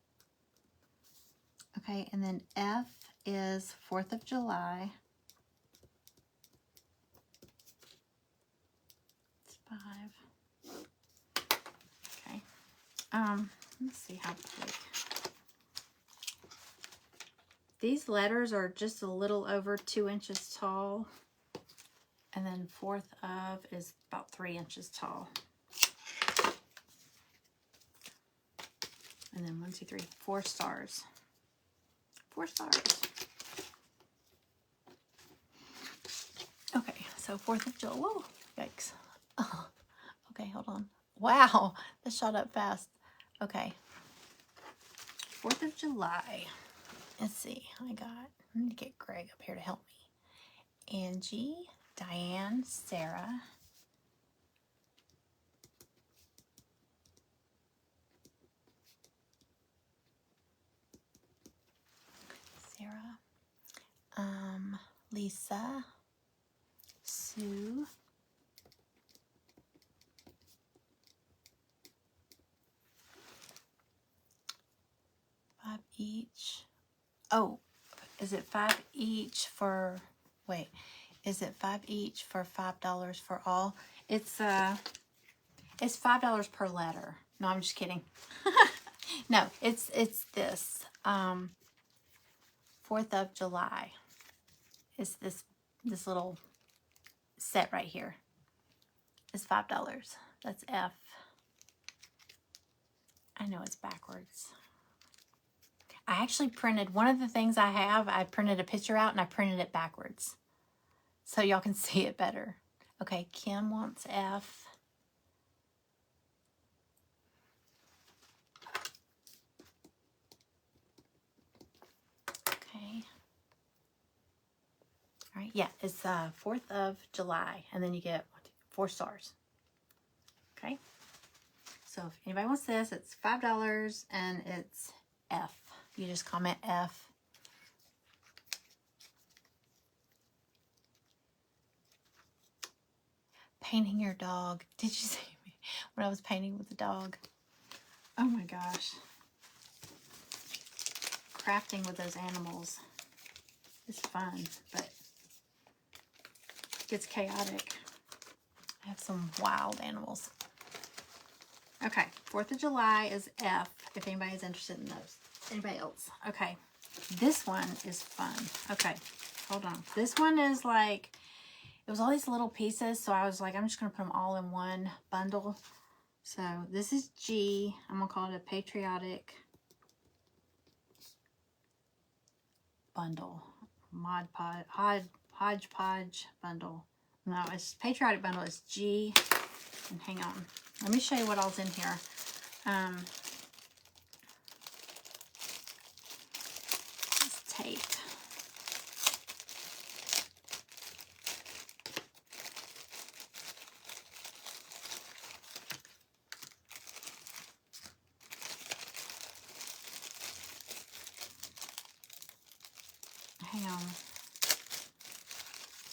Okay, and then F is 4th of July. It's 5. Okay. Let's see how big. These letters are just a little over 2 inches tall. And then 4th of is about 3 inches tall. And then 1, 2, 3, 4 stars. 4 stars. Okay, so 4th of July. Whoa, yikes. Oh, okay, hold on. Wow, this shot up fast. Okay. 4th of July. Let's see. I need to get Greg up here to help me. Angie, Diane, Sarah. Lisa, Sue, $5 each. Oh, is it 5 each for, wait, is it 5 each for $5 for all? It's $5 per letter. No, I'm just kidding. No, it's this. 4th of July is this little set right here. It's $5. That's F. I know it's backwards. I actually printed, one of the things I printed a picture out and I printed it backwards. So y'all can see it better. Okay, Kim wants F. Okay. All right, yeah, it's 4th of July, and then you get 4 stars. Okay. So if anybody wants this, it's $5 and it's F. You just comment F. Painting your dog. Did you see me when I was painting with the dog? Oh my gosh. Crafting with those animals is fun, but it gets chaotic. I have some wild animals. Okay, 4th of July is F. if anybody's interested in those. Anybody else? Okay. This one is fun. Okay. Hold on. This one is like, it was all these little pieces. So I was like, I'm just going to put them all in one bundle. So this is G. I'm going to call it a patriotic bundle. Mod Podge, hodgepodge bundle. No, it's patriotic bundle. It's G. And hang on. Let me show you what all's in here. It's taped. Hang on.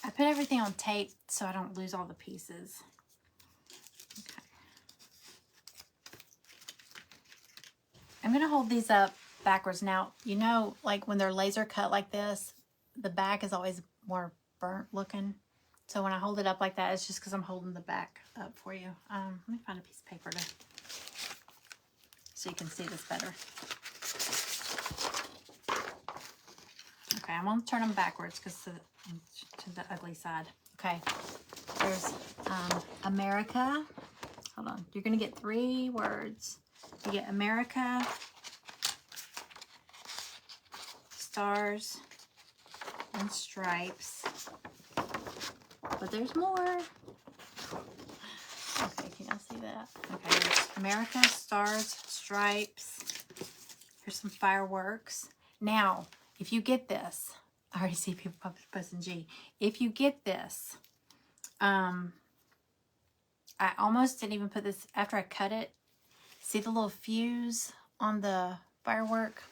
I put everything on tape so I don't lose all the pieces. Okay. I'm going to hold these up backwards. Now, you know, like when they're laser cut like this, the back is always more burnt looking. So when I hold it up like that, it's just because I'm holding the back up for you. Let me find a piece of paper so you can see this better. Okay, I'm going to turn them backwards because to the ugly side. Okay, there's America. Hold on. You're going to get 3 words. You get America, stars, and stripes. But there's more. Okay, can y'all see that? Okay, there's America, stars, stripes. Here's some fireworks. Now, if you get this, I already see people posting G. If you get this, I almost didn't even put this after I cut it. See the little fuse on the firework?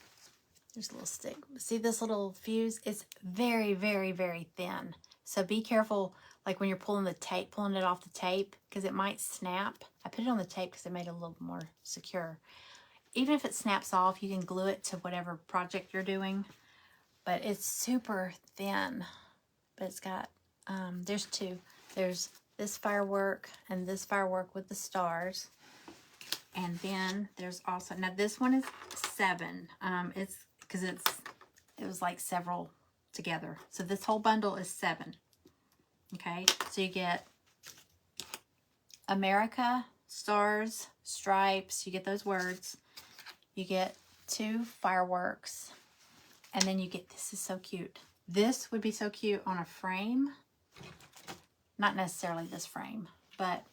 There's a little stick. See this little fuse? It's very, very, very thin. So be careful, like when you're pulling the tape, pulling it off the tape, because it might snap. I put it on the tape because it made it a little more secure. Even if it snaps off, you can glue it to whatever project you're doing. But it's super thin. But it's got, there's 2. There's this firework and this firework with the stars. And then there's also, now this one is 7. It's because it was like several together. So this whole bundle is 7. Okay, so you get America, stars, stripes. You get those words. You get 2 fireworks. And then you get, this is so cute. This would be so cute on a frame. Not necessarily this frame, but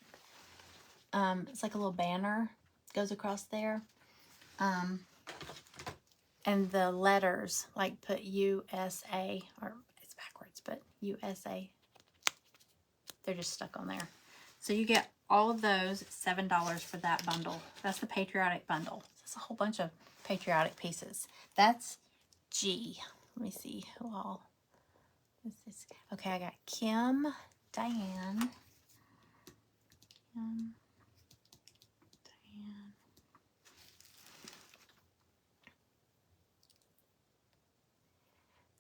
it's like a little banner goes across there. And the letters, like put USA, or it's backwards, but USA. They're just stuck on there. So you get all of those at $7 for that bundle. That's the patriotic bundle. That's a whole bunch of patriotic pieces. That's G. Let me see who all is this. Okay, I got Kim, Diane, Diane,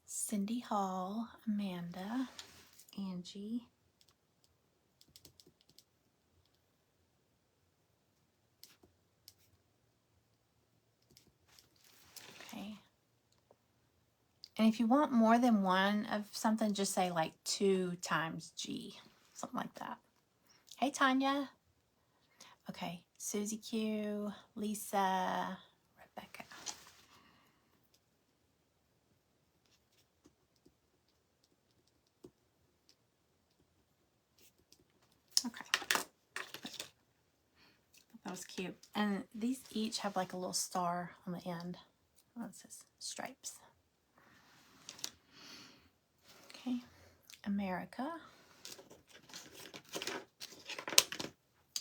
Cindy Hall, Amanda, Angie, okay. And if you want more than one of something, just say like 2 times G, something like that. Hey, Tanya. Okay, Susie Q, Lisa, Rebecca. Okay. That was cute. And these each have like a little star on the end. Oh, it says stripes. Okay, America.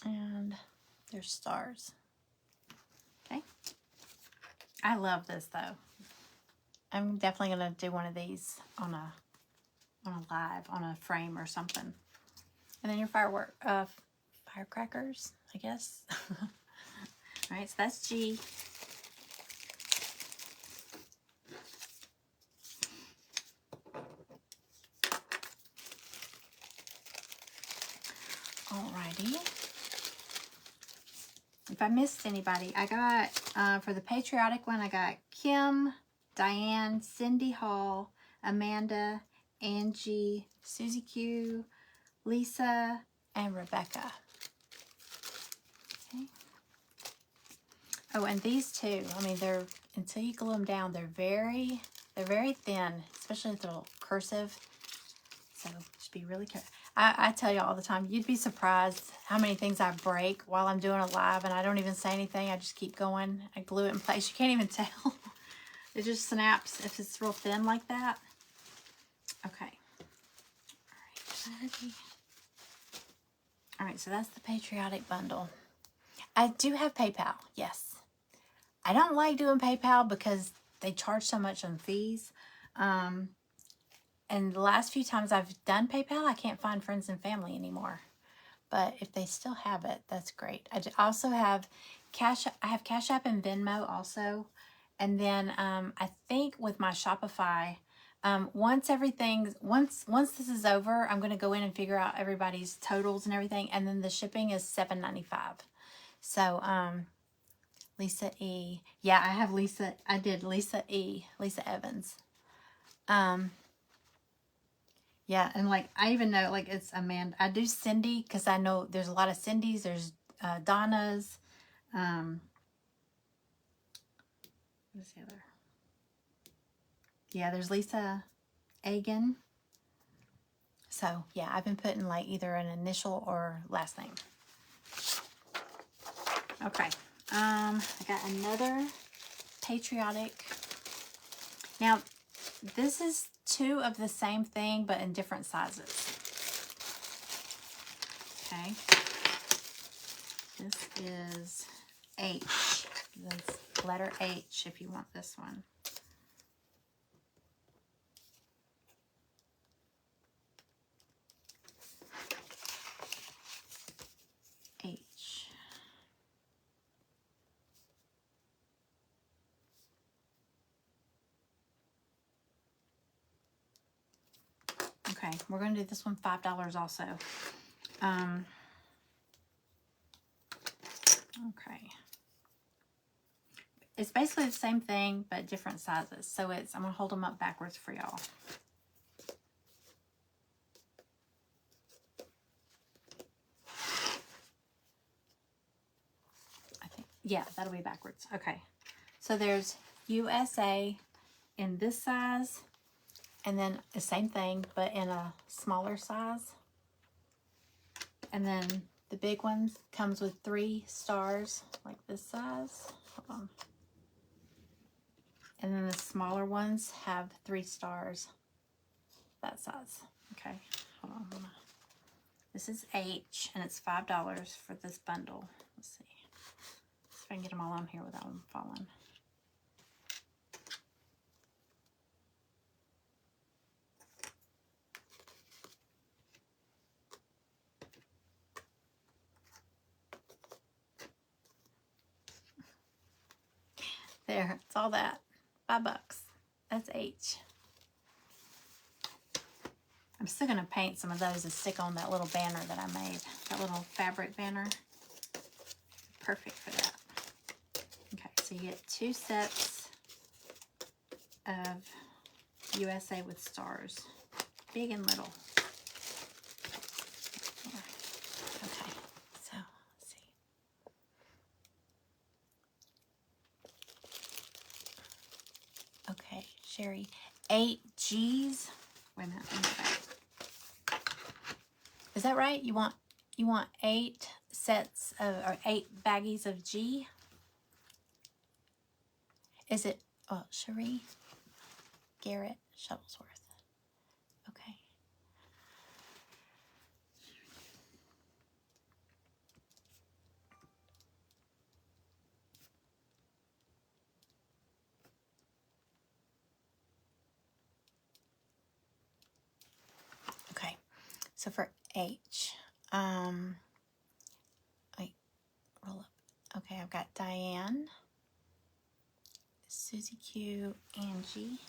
And there's stars. Okay. I love this though. I'm definitely gonna do one of these on a live, on a frame or something. And then your firecrackers, I guess. All right, so that's G. Alrighty. if I missed anybody, I got, for the patriotic one, I got Kim, Diane, Cindy Hall, Amanda, Angie, Susie Q, Lisa, and Rebecca. Okay. Oh, and these two, I mean, they're, until you glue them down, they're very thin, especially if they're cursive. So just be really careful. I tell you all the time, you'd be surprised how many things I break while I'm doing a live, and I don't even say anything. I just keep going. I glue it in place. You can't even tell. It just snaps if it's real thin like that. Okay. All right, so that's the patriotic bundle. I do have PayPal, yes. I don't like doing PayPal because they charge so much on fees. And the last few times I've done PayPal, I can't find friends and family anymore. But if they still have it, that's great. I also have Cash App and Venmo also. And then I think with my Shopify, once this is over, I'm going to go in and figure out everybody's totals and everything. And then the shipping is $7.95. So, Lisa E. Yeah, I have Lisa. I did Lisa E. Lisa Evans. Yeah, and like I even know like it's Amanda. I do Cindy because I know there's a lot of Cindy's. There's Donna's. What's the other? Yeah, there's Lisa Agan. So yeah, I've been putting like either an initial or last name. Okay. I got another patriotic. Now, this is two of the same thing, but in different sizes. Okay. This is H. That's letter H if you want this one. H. Okay, we're going to do this one $5 also. Okay. It's basically the same thing, but different sizes. So I'm going to hold them up backwards for y'all. I think, yeah, that'll be backwards. Okay. So there's USA in this size, and then the same thing, but in a smaller size. And then the big one comes with 3 stars, like this size. Hold on. And then the smaller ones have 3 stars, that size. Okay, hold on. This is H, and it's $5 for this bundle. Let's see. If I can get them all on here without them falling. There, it's all that. $5. That's H. I'm still going to paint some of those to stick on that little banner that I made. That little fabric banner. Perfect for that. Okay, so you get 2 sets of USA with stars. Big and little. Okay, so let's see. Okay, Sherry. 8 G's. Wait a minute. Let me go back. Is that right? You want 8 sets of, or 8 baggies of G? Is it, oh, Cherie Garrett Shuttlesworth. Okay. Okay. So for H, wait, roll up. Okay, I've got Diane, Susie Q, Angie.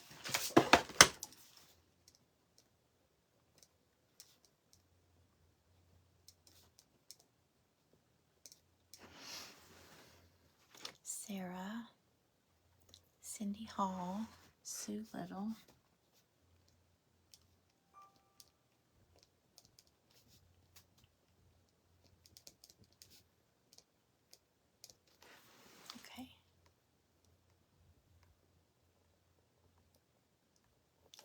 Cindy Hall, Sue Little. Okay.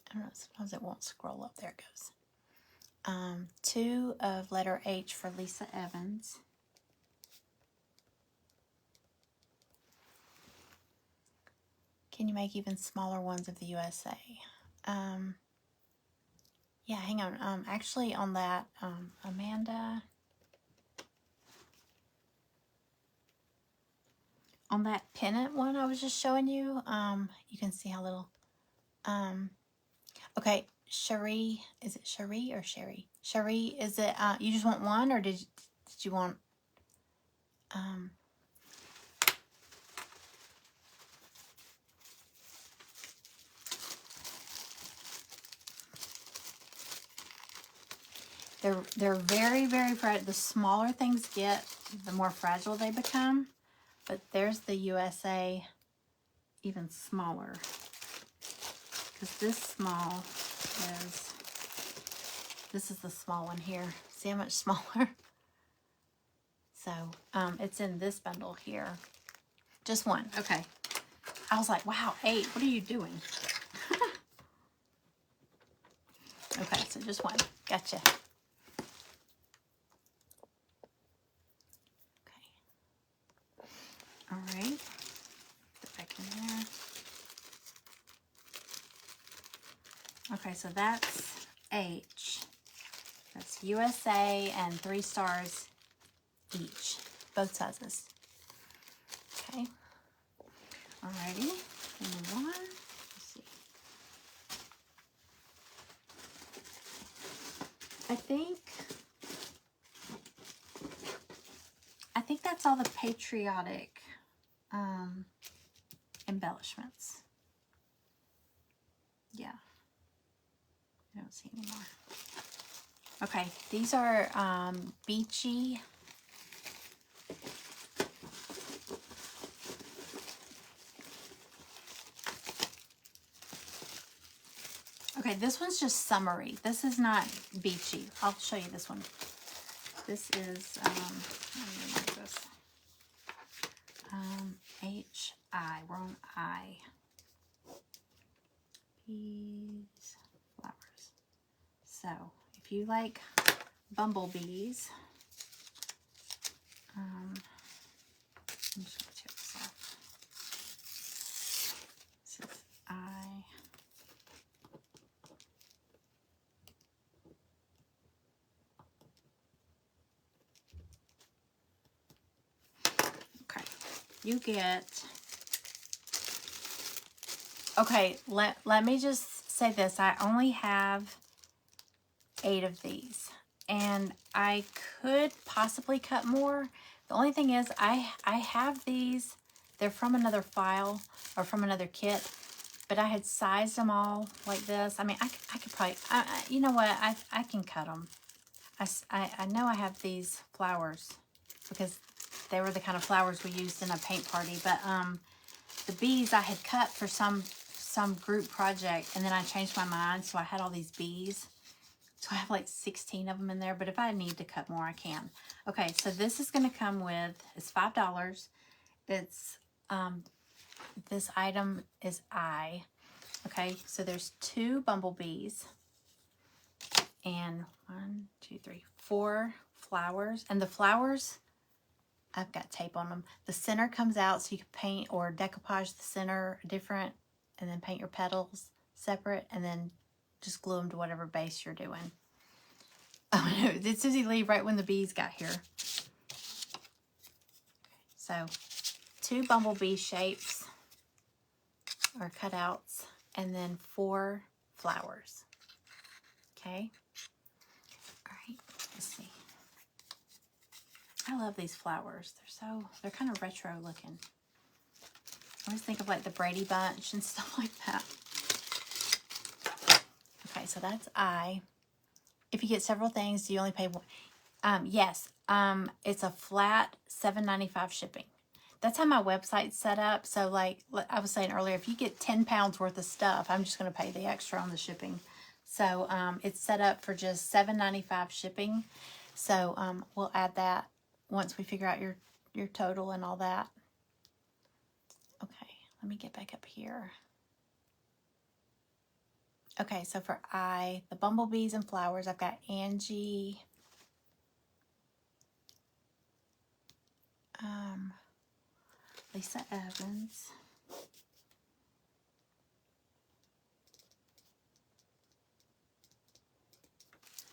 I don't know, sometimes it won't scroll up. There it goes. 2 of letter H for Lisa Evans. Can you make even smaller ones of the USA? Yeah, hang on. Actually, on that, Amanda, on that pennant one I was just showing you, you can see how little. Okay, Cherie, is it Cherie or Sherry? Cherie, is it? You just want one, or did you want? They're very, very fragile. The smaller things get, the more fragile they become. But there's the USA, even smaller. Because this is the small one here. See how much smaller? So it's in this bundle here. Just one. Okay. I was like, wow, 8. What are you doing? Okay, so just one. Gotcha. All right, put back in there. Okay, so that's H. That's USA and 3 stars each, both sizes. Okay. Alrighty, move on. Let's see. I think that's all the patriotic embellishments. Yeah. I don't see any more. Okay, these are beachy. Okay, this one's just summery. This is not beachy. I'll show you this one. This is let me remove this. H-I. We're on I. Bees, flowers. So, if you like bumblebees, I'm just going to tear this off. This is I. Okay, you get. Okay, let me just say this. I only have 8 of these, and I could possibly cut more. The only thing is I have these. They're from another file or from another kit, but I had sized them all like this. I mean, I could probably, you know what, I can cut them. I know I have these flowers because they were the kind of flowers we used in a paint party, but the bees I had cut for some group project, and then I changed my mind, so I had all these bees. So I have like 16 of them in there, but if I need to cut more, I can. Okay, so this is going to come with, it's $5. It's, this item is I. Okay, so there's 2 bumblebees and 1, 2, 3, 4 flowers. And the flowers, I've got tape on them. The center comes out, so you can paint or decoupage the center different, and then paint your petals separate, and then just glue them to whatever base you're doing. Oh no, did Susie leave right when the bees got here? So 2 bumblebee shapes or cutouts, and then 4 flowers. Okay. All right, let's see. I love these flowers. They're kind of retro looking. I always think of like the Brady Bunch and stuff like that. Okay, so that's I. If you get several things, you only pay one. Yes, it's a flat $7.95 shipping. that's how my website's set up. So like I was saying earlier, if you get 10 pounds worth of stuff, I'm just going to pay the extra on the shipping. So it's set up for just $7.95 shipping. So we'll add that once we figure out your total and all that. Okay, let me get back up here. Okay, so for the bumblebees and flowers, I've got Angie, Lisa Evans,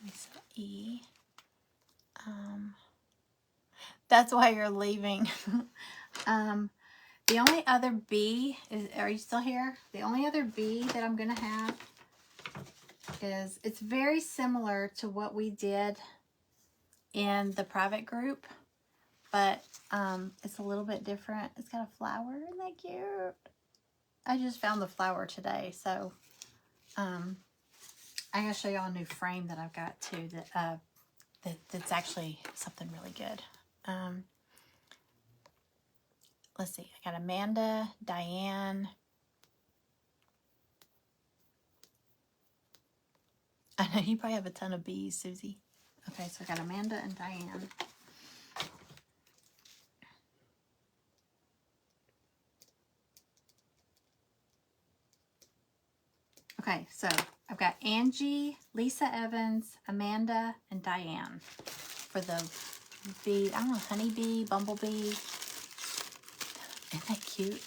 Lisa E. That's why you're leaving. The only other bee is, are you still here? The only other bee that I'm going to have is, it's very similar to what we did in the private group, but it's a little bit different. It's got a flower. Isn't that cute? I just found the flower today, so I'm going to show y'all a new frame that I've got too that's actually something really good. Let's see. I got Amanda, Diane. I know you probably have a ton of bees, Susie. Okay, so I got Amanda and Diane. Okay, so I've got Angie, Lisa Evans, Amanda, and Diane for the bee. I don't know, honeybee, bumblebee. Isn't that cute?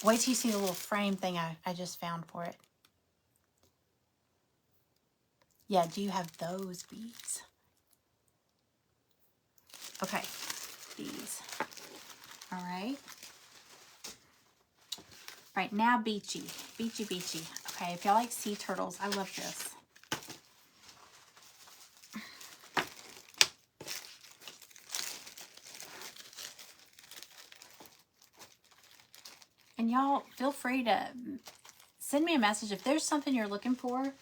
Wait till you see the little frame thing I just found for it. Yeah, do you have those bees? Okay, bees. All right. Right, now Beachy. Beachy. Okay, if y'all like sea turtles, I love this. And y'all, feel free to send me a message if there's something you're looking for.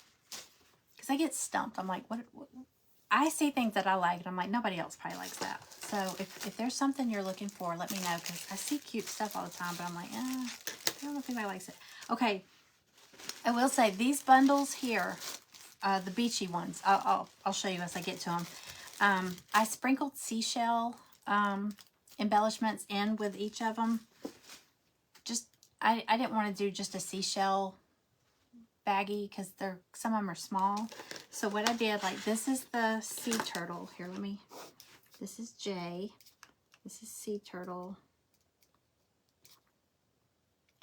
Because I get stumped. I'm like, what? I see things that I like, and I'm like, nobody else probably likes that. So if there's something you're looking for, let me know. Because I see cute stuff all the time, but I'm like, I don't know if anybody likes it. Okay, I will say these bundles here, the beachy ones, I'll show you as I get to them. I sprinkled seashell embellishments in with each of them. Just I didn't want to do just a seashell baggie because some of them are small. So what I did, like, this is the sea turtle. Here, this is J. This is sea turtle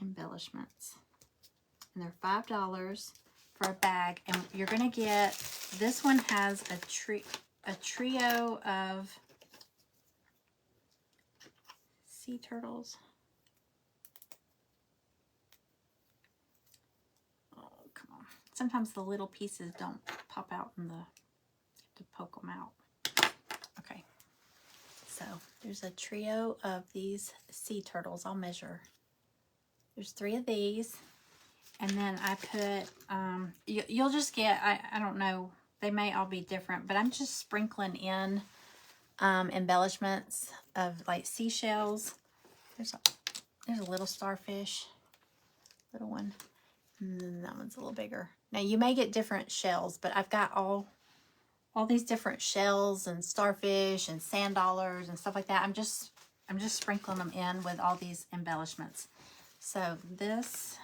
embellishments. And they're $5 for a bag. And you're going to get, this one has a trio of sea turtles. Oh, come on. Sometimes the little pieces don't pop out in the, you have to poke them out. Okay. So there's a trio of these sea turtles. I'll measure. There's 3 of these. And then I put, you'll just get, I don't know, they may all be different, but I'm just sprinkling in embellishments of like seashells. There's a little starfish, little one, and then that one's a little bigger. Now you may get different shells, but I've got all these different shells and starfish and sand dollars and stuff like that. I'm just sprinkling them in with all these embellishments. So this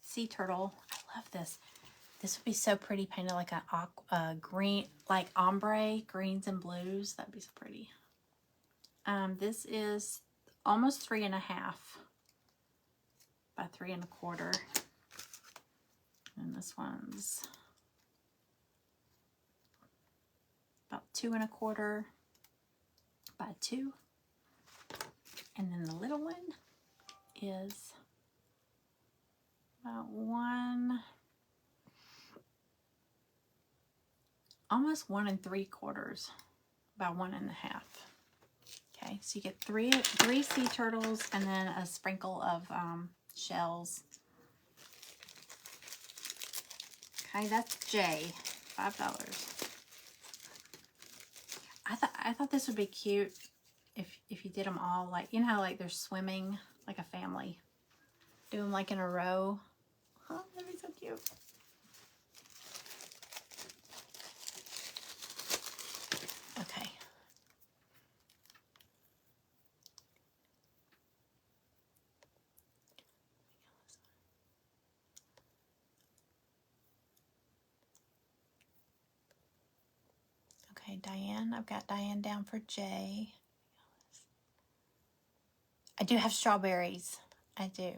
sea turtle, I love this. This would be so pretty painted like a green, like ombre greens and blues. That'd be so pretty. This is almost 3.5 by 3.25. And this one's about 2.25 by 2. And then the little one is about almost 1 3/4 by 1.5. Okay, so you get three sea turtles and then a sprinkle of shells. Okay, that's J, $5. I thought this would be cute if you did them all, like, you know how like they're swimming like a family. Do them like in a row. Oh, that'd be so cute. Okay. Okay, Diane. I've got Diane down for J. I do have strawberries. I do.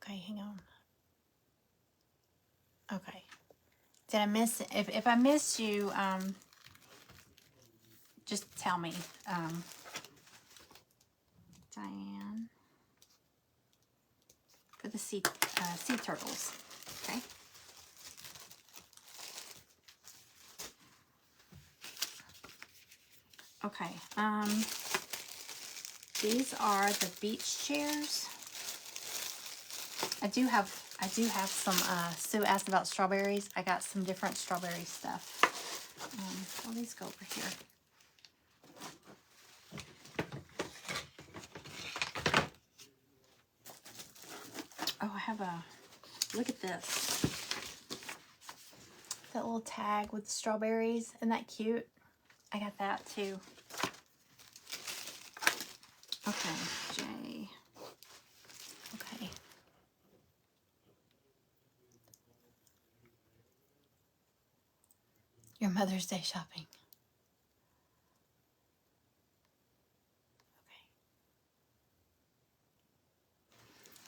Okay, hang on. Okay. Did I miss it? If I missed you, just tell me. Diane. For the sea turtles. Okay. Okay. These are the beach chairs. I do have some, Sue asked about strawberries. I got some different strawberry stuff. Let me go over here. Oh, I have a, look at this. That little tag with strawberries. Isn't that cute? I got that too. Okay, J. Okay. Your Mother's Day shopping.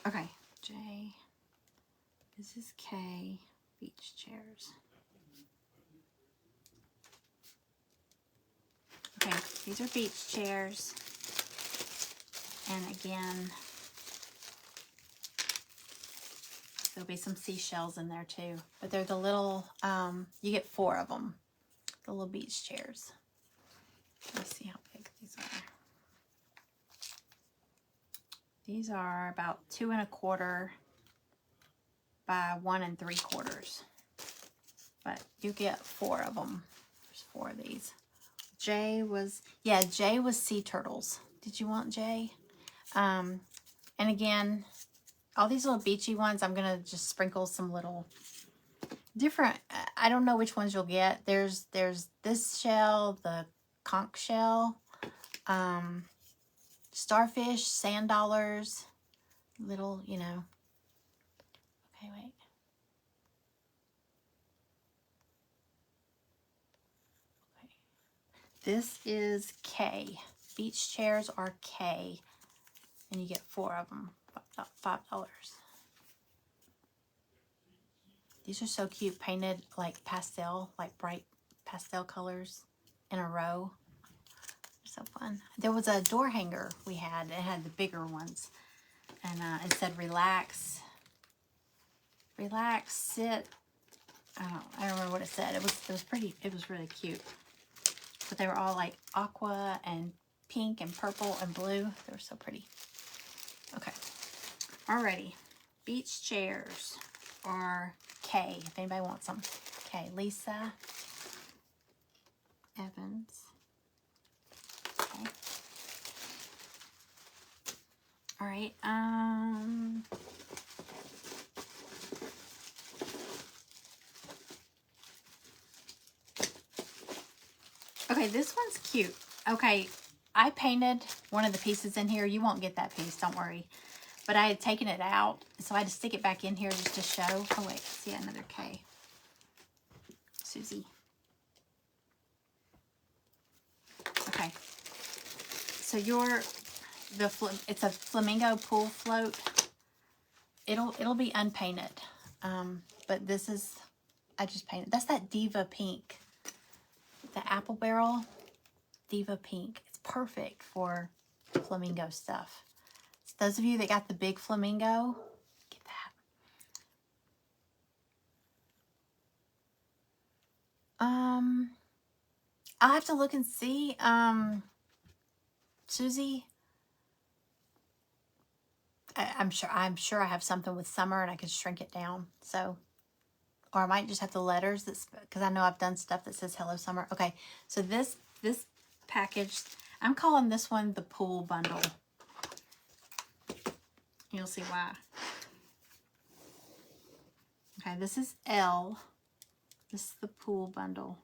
Okay. Okay, J. This is K. Beach chairs. Okay, these are beach chairs. And again, there'll be some seashells in there too. But they're the little, you get 4 of them. The little beach chairs. Let's see how big these are. These are about 2 1/4 by 1 3/4. But you get 4 of them. There's 4 of these. J was sea turtles. Did you want J? And again, all these little beachy ones, I'm going to just sprinkle some little different, I don't know which ones you'll get. There's this shell, the conch shell, starfish, sand dollars, little, you know. Okay, wait. Okay. This is K. Beach chairs are K. And you get 4 of them, $5. These are so cute, painted like pastel, like bright pastel colors in a row. So fun. There was a door hanger we had. It had the bigger ones. And it said relax, sit. I don't remember what it said. It was pretty, it was really cute. But they were all like aqua and pink and purple and blue. They were so pretty. Okay. Alrighty. Beach chairs are K, if anybody wants them. Okay, Lisa Evans. Okay. All right. Okay, this one's cute. Okay, I painted one of the pieces in here. You won't get that piece, don't worry. But I had taken it out, so I had to stick it back in here just to show. Oh, wait. See, another K. Susie. Okay. So it's a flamingo pool float. It'll be unpainted. But this is, I just painted. That's that Diva Pink. The apple barrel Diva Pink. It's perfect for flamingo stuff. So those of you that got the big flamingo, get that. I'll have to look and see. Susie, I'm sure I have something with summer and I can shrink it down. So or I might just have the letters, because I know I've done stuff that says Hello Summer. Okay, so this package, I'm calling this one the Pool Bundle. You'll see why. Okay, this is L. This is the Pool Bundle.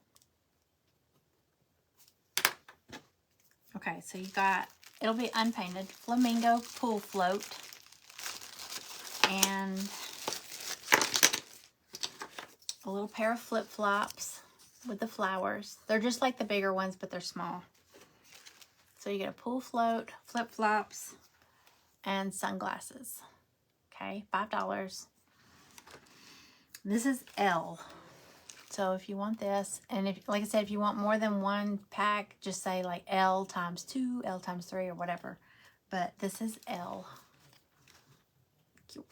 Okay, so you got, it'll be unpainted, flamingo pool float, and a little pair of flip-flops with the flowers. They're just like the bigger ones, but they're small. So you get a pool float, flip-flops, and sunglasses. Okay, $5. This is L. So if you want this, and if, like I said, if you want more than one pack, just say like L times 2, L times 3, or whatever. But this is L. Cute.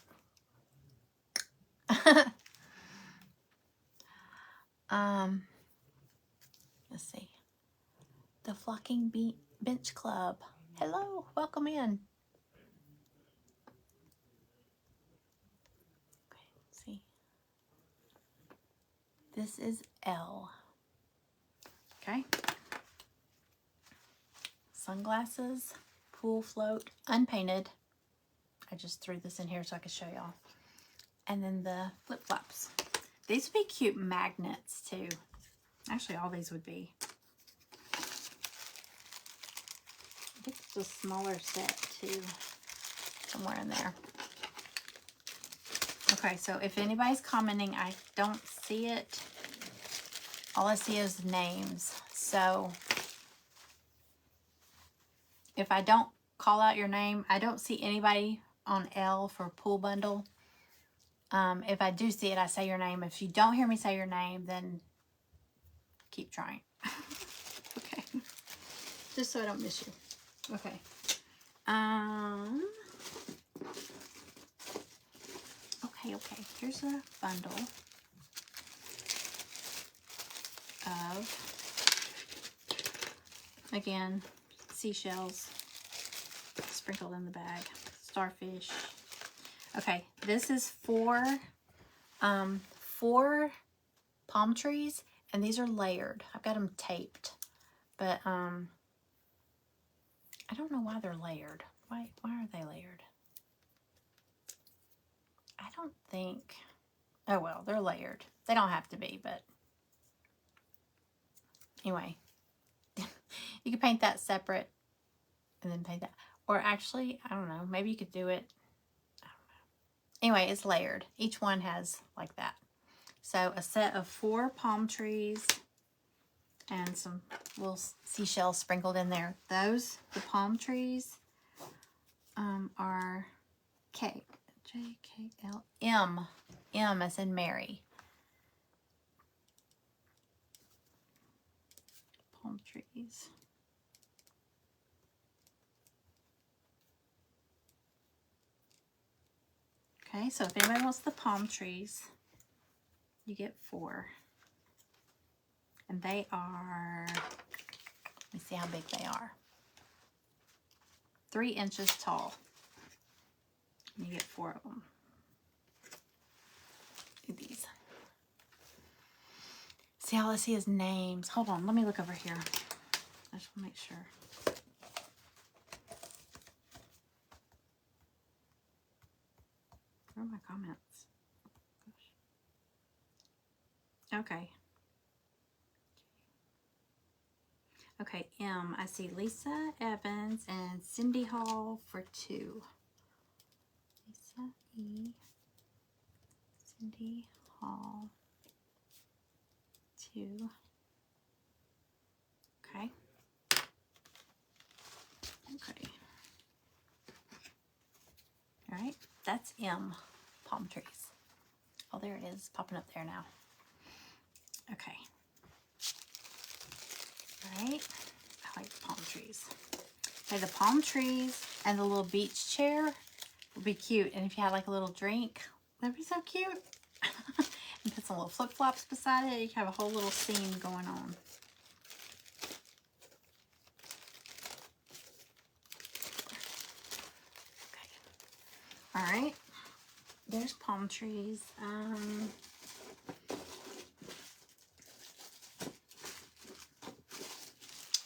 Let's see. The Flocking Bench Club. Hello, welcome in. Okay, let's see. This is L. Okay. Sunglasses, pool float, unpainted. I just threw this in here so I could show y'all. And then the flip-flops. These would be cute magnets too. Actually, all these would be. I think it's a smaller set too. Somewhere in there. Okay, so if anybody's commenting, I don't see it. All I see is names. So if I don't call out your name, I don't see anybody on L for Pool Bundle. If I do see it, I say your name. If you don't hear me say your name, then keep trying. Okay. Just so I don't miss you. Okay. Okay. Here's a bundle of, again, seashells sprinkled in the bag. Starfish. Okay, this is four palm trees, and these are layered. I've got them taped, but I don't know why they're layered. Why are they layered? I don't think. Oh well, they're layered. They don't have to be, but anyway, you could paint that separate and then paint that. Or actually, I don't know. Maybe you could do it. I don't know. Anyway, it's layered. Each one has like that. So a set of 4 palm trees and some little seashells sprinkled in there. Those, the palm trees, are K, J, K, L, M. M as in Mary. Palm trees. Okay, so if anybody wants the palm trees, you get 4. And they are, let me see how big they are. 3 inches tall. And you get 4 of them. Do these. See, all I see is names. Hold on, let me look over here. I just want to make sure. Where are my comments? Gosh. Okay. Okay, M. I see Lisa Evans and Cindy Hall for 2. Lisa E. Cindy Hall. 2. Okay. Okay. All right. That's M. Palm trees. Oh, there it is. Popping up there now. Okay. All right. I like palm trees. Okay, the palm trees and the little beach chair would be cute. And if you had like a little drink, that'd be so cute. And put some little flip-flops beside it. You can have a whole little scene going on. Okay. All right. There's palm trees.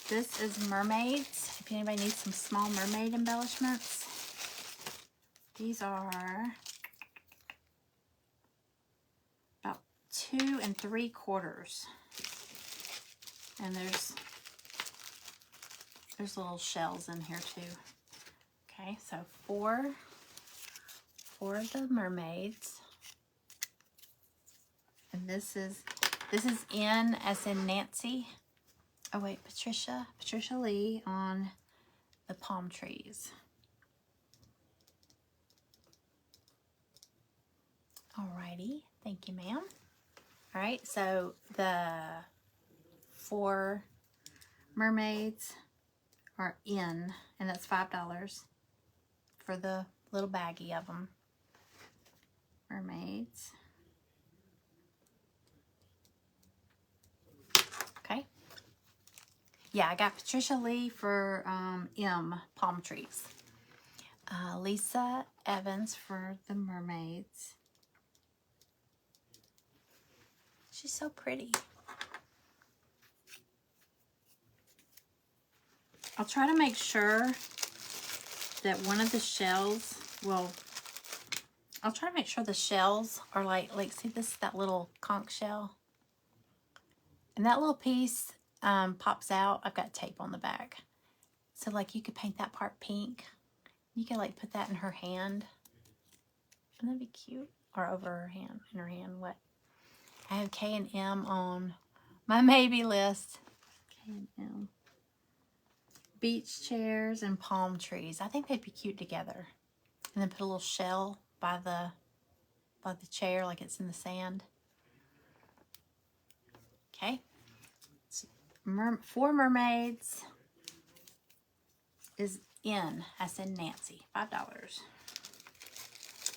This is mermaids. If anybody needs some small mermaid embellishments. These are about 2 3/4. And there's little shells in here too. Okay, so four of the mermaids. And this is N as in Nancy. Oh wait, Patricia Lee on the palm trees. Alrighty, thank you, ma'am. All right, so the 4 mermaids are in, and that's $5 for the little baggie of them. Mermaids. Okay. Yeah, I got Patricia Lee for M, palm trees. Lisa Evans for the mermaids. She's so pretty. I'll try to make sure that one of the shells will, I'll try to make sure the shells are like see this, that little conch shell? And that little piece pops out. I've got tape on the back. So like you could paint that part pink. You could like put that in her hand. Wouldn't that be cute? Or over her hand, in her hand, what? I have K and M on my maybe list. K and M. Beach chairs and palm trees. I think they'd be cute together. And then put a little shell by the chair like it's in the sand. Okay. 4 mermaids is in, as in Nancy. $5.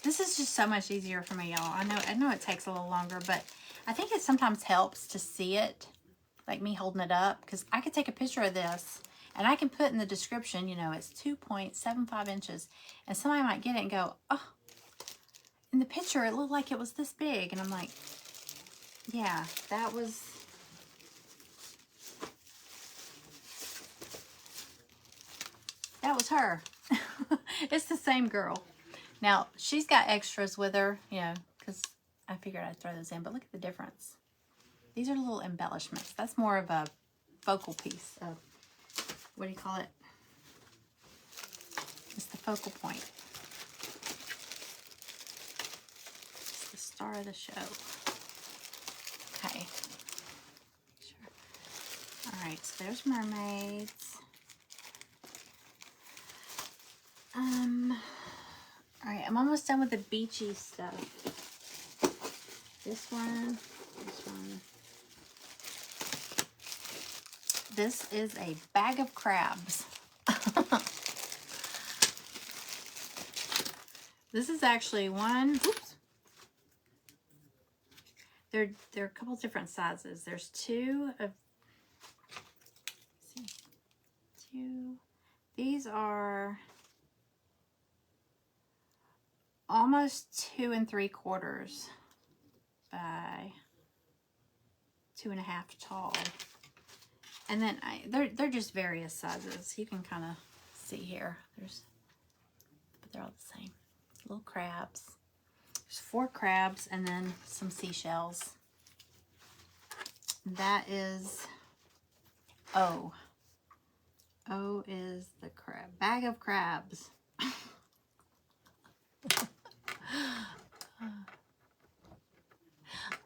This is just so much easier for me, y'all. I know it takes a little longer, but I think it sometimes helps to see it, like me holding it up, because I could take a picture of this and I can put in the description, you know, it's 2.75 inches, and somebody might get it and go, oh, in the picture it looked like it was this big, and I'm like, yeah, that was her. It's the same girl. Now, she's got extras with her, you know, because I figured I'd throw those in, but look at the difference. These are little embellishments. That's more of a focal piece of, what do you call it? It's the focal point. It's the star of the show. Okay. Sure. All right, so there's mermaids. All right, I'm almost done with the beachy stuff. This one. This is a bag of crabs. This is actually one. Oops. There are a couple different sizes. There's 2 of. Let's see, 2. These are almost 2 3/4 by 2.5 tall. And then they're just various sizes. You can kind of see here. But they're all the same. Little crabs. There's 4 crabs and then some seashells. That is O. O is the crab. Bag of crabs.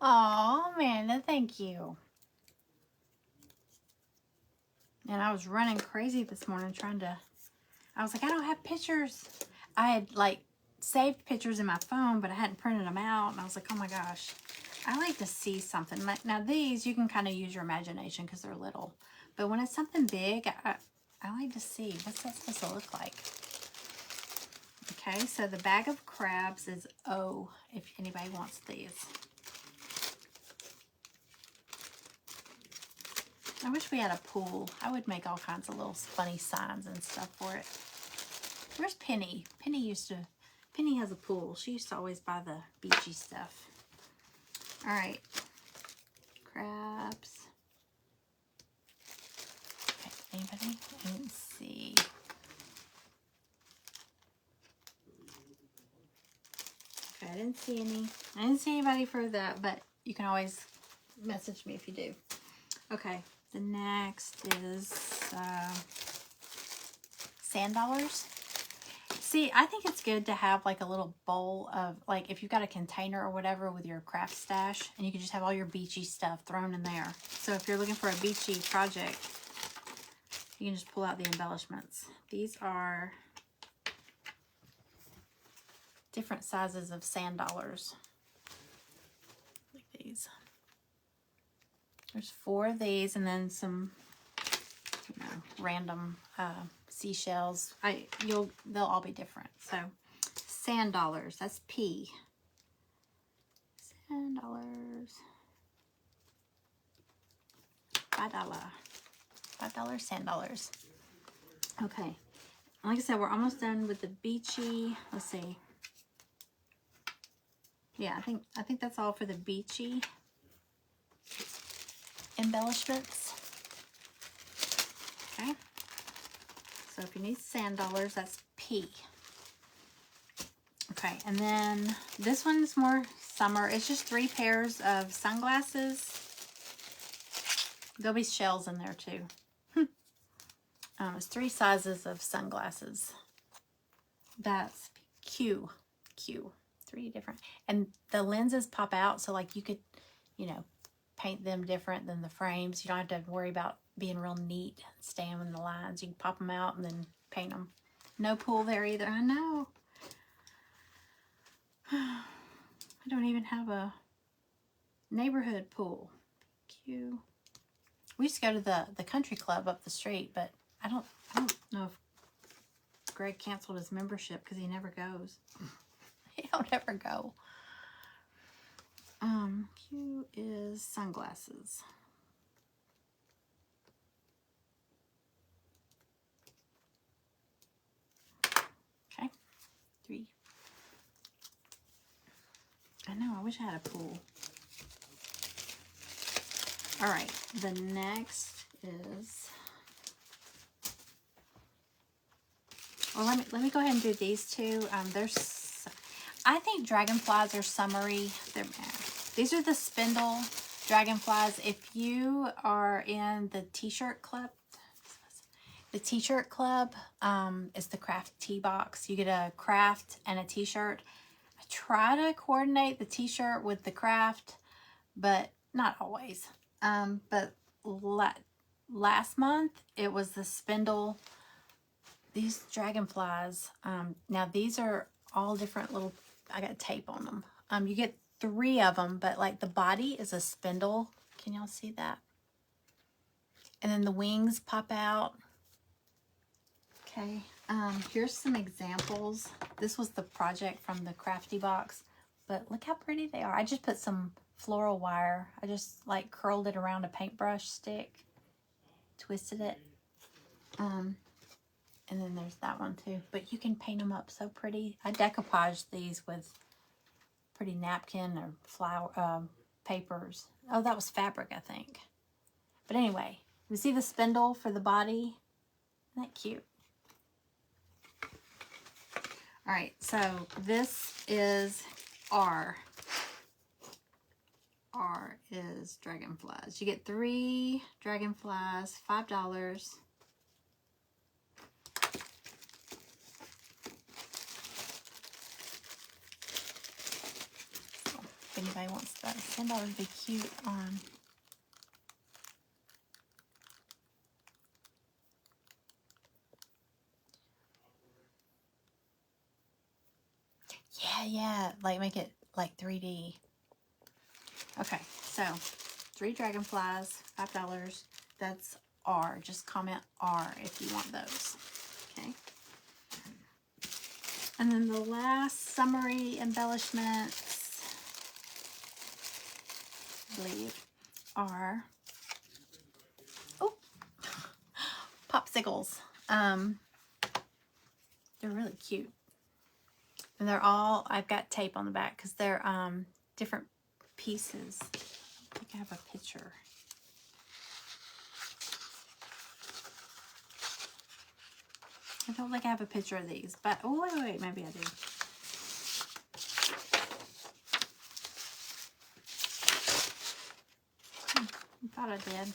Oh, Amanda, thank you. And I was running crazy this morning I was like, I don't have pictures. I had like saved pictures in my phone, but I hadn't printed them out. And I was like, oh my gosh, I like to see something. Like, now these, you can kind of use your imagination because they're little. But when it's something big, I like to see, what's that supposed to look like? Okay, so the bag of crabs is O, if anybody wants these. I wish we had a pool. I would make all kinds of little funny signs and stuff for it. Where's Penny? Penny has a pool. She used to always buy the beachy stuff. All right. Crabs. Okay. Anybody? Let's see. Okay, I didn't see any. I didn't see anybody for that, but you can always message me if you do. Okay, the next is sand dollars. See, I think it's good to have like a little bowl of, like, if you've got a container or whatever with your craft stash, and you can just have all your beachy stuff thrown in there. So if you're looking for a beachy project, you can just pull out the embellishments. These are different sizes of sand dollars. Like these. There's 4 of these, and then some, you know, random seashells. They'll all be different. So sand dollars, that's P. Sand dollars. $5 sand dollars. Okay. Like I said, we're almost done with the beachy. Let's see. Yeah, I think that's all for the beachy embellishments. Okay. So if you need sand dollars, that's P. Okay, and then this one's more summer. It's just 3 pairs of sunglasses. There'll be shells in there too. It's 3 sizes of sunglasses. That's Q. 3 different. And the lenses pop out, so like you could, you know, paint them different than the frames. You don't have to worry about being real neat, staying in the lines. You can pop them out and then paint them. No pool there either. I know. I don't even have a neighborhood pool. Q. We used to go to the country club up the street, but I don't know if Greg canceled his membership because he never goes. He don't ever go. Q is sunglasses. Okay, 3. I know, I wish I had a pool. All right, the next is, well, let me go ahead and do these 2. I think dragonflies are summery. These are the spindle dragonflies. If you are in the t-shirt club, is the craft tea box. You get a craft and a t-shirt. I try to coordinate the t-shirt with the craft, but not always. But last month it was the spindle. These dragonflies. Now these are all different little. I got tape on them. You get 3 of them, but like the body is a spindle. Can y'all see that? And then the wings pop out. Okay. Here's some examples. This was the project from the crafty box, but look how pretty they are. I just put some floral wire. I just like curled it around a paintbrush stick, twisted it. And then there's that one too. But you can paint them up so pretty. I decoupaged these with pretty napkin or flower papers. Oh, that was fabric, I think. But anyway, you see the spindle for the body? Isn't that cute? All right, so this is R. R is dragonflies. You get 3 dragonflies, $5. If anybody wants that, $10 would be cute on. Yeah, like make it like 3D. Okay, so 3 dragonflies, $5. That's R. Just comment R if you want those. Okay. And then the last summary embellishments, I believe, are popsicles. They're really cute. And they're all, I've got tape on the back because they're different pieces. I think I have a picture. I don't think I have a picture of these, but oh, wait, maybe I do. I thought I did.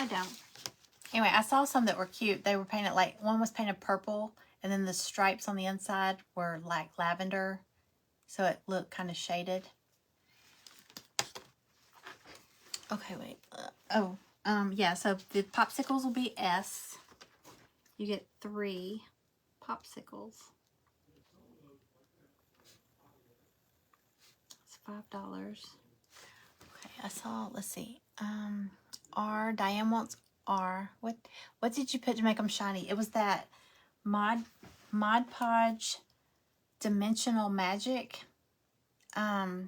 I don't. Anyway, I saw some that were cute. They were painted like, one was painted purple, and then the stripes on the inside were like lavender, so it looked kind of shaded. Okay, wait. Yeah, so the popsicles will be S. You get 3 popsicles. It's $5. Okay, I saw, let's see. R, Diane wants R. What did you put to make them shiny? It was that Mod Podge Dimensional Magic. I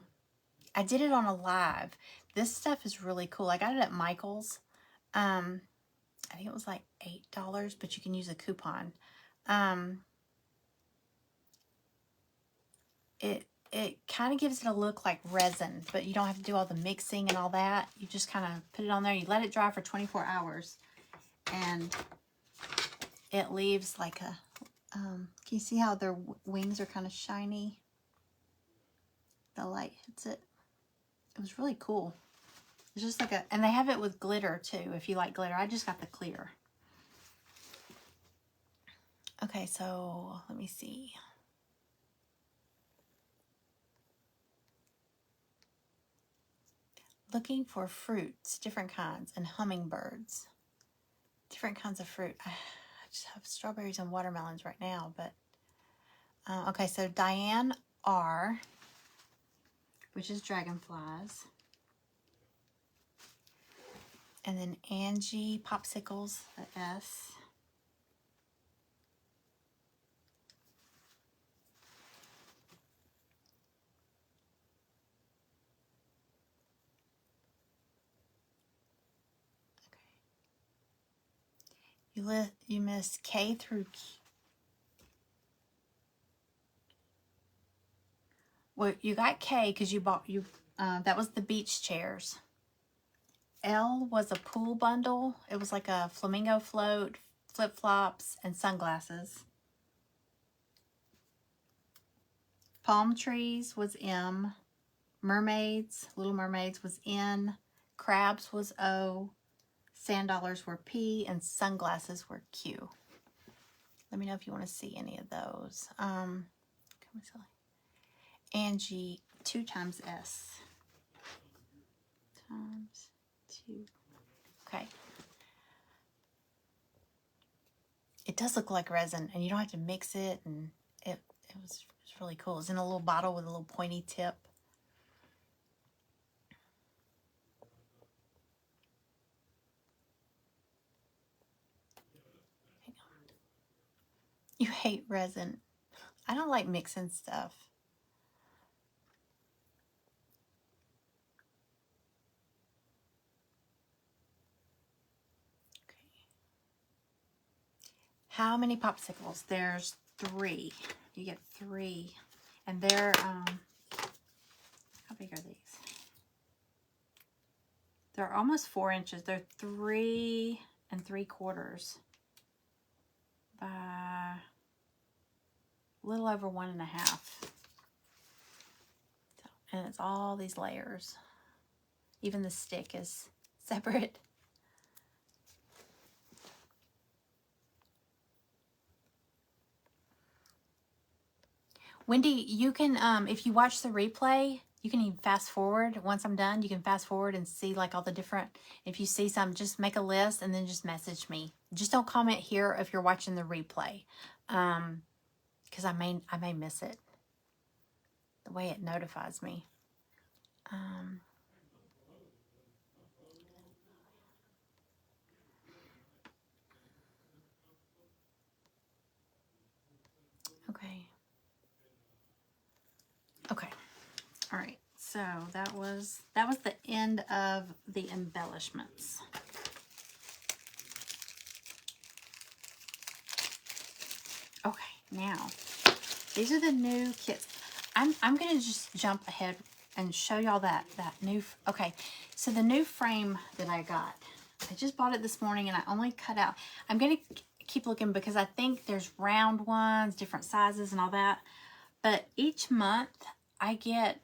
did it on a live. This stuff is really cool. I got it at Michael's. I think it was like $8, but you can use a coupon. It kind of gives it a look like resin, but you don't have to do all the mixing and all that. You just kind of put it on there. You let it dry for 24 hours. And it leaves like a... can you see how their wings are kind of shiny? The light hits it. It was really cool. It's just like a... And they have it with glitter too, if you like glitter. I just got the clear. Okay, so let me see. Looking for fruits, different kinds, and hummingbirds. Different kinds of fruit. I just have strawberries and watermelons right now, but... okay, so Diane R, which is dragonflies. And then Angie popsicles, the S. You missed K through Q. Well, you got K because you bought that was the beach chairs. L was a pool bundle. It was like a flamingo float, flip-flops, and sunglasses. Palm trees was M. Mermaids, Little Mermaids was N. Crabs was O. Sand dollars were P, and sunglasses were Q. Let me know if you want to see any of those. Angie, 2 times S. Times 2. Okay. It does look like resin, and you don't have to mix it, and it was really cool. It's in a little bottle with a little pointy tip. You hate resin. I don't like mixing stuff. Okay. How many popsicles? There's 3. You get 3. And they're, how big are these? They're almost 4 inches. They're 3 3/4 by a little over 1.5. So, and it's all these layers. Even the stick is separate. Wendy, you can, if you watch the replay, you can even fast forward. Once I'm done, you can fast forward and see like all the different, if you see some, just make a list and then just message me. Just don't comment here if you're watching the replay. Because I may miss it. The way it notifies me. Okay. Okay. All right. So that was the end of the embellishments. Okay, now these are the new kits. I'm gonna just jump ahead and show y'all that new. Okay, so the new frame that I got. I just bought it this morning and I only cut out. I'm going to keep looking because I think there's round ones, different sizes and all that. But each month I get,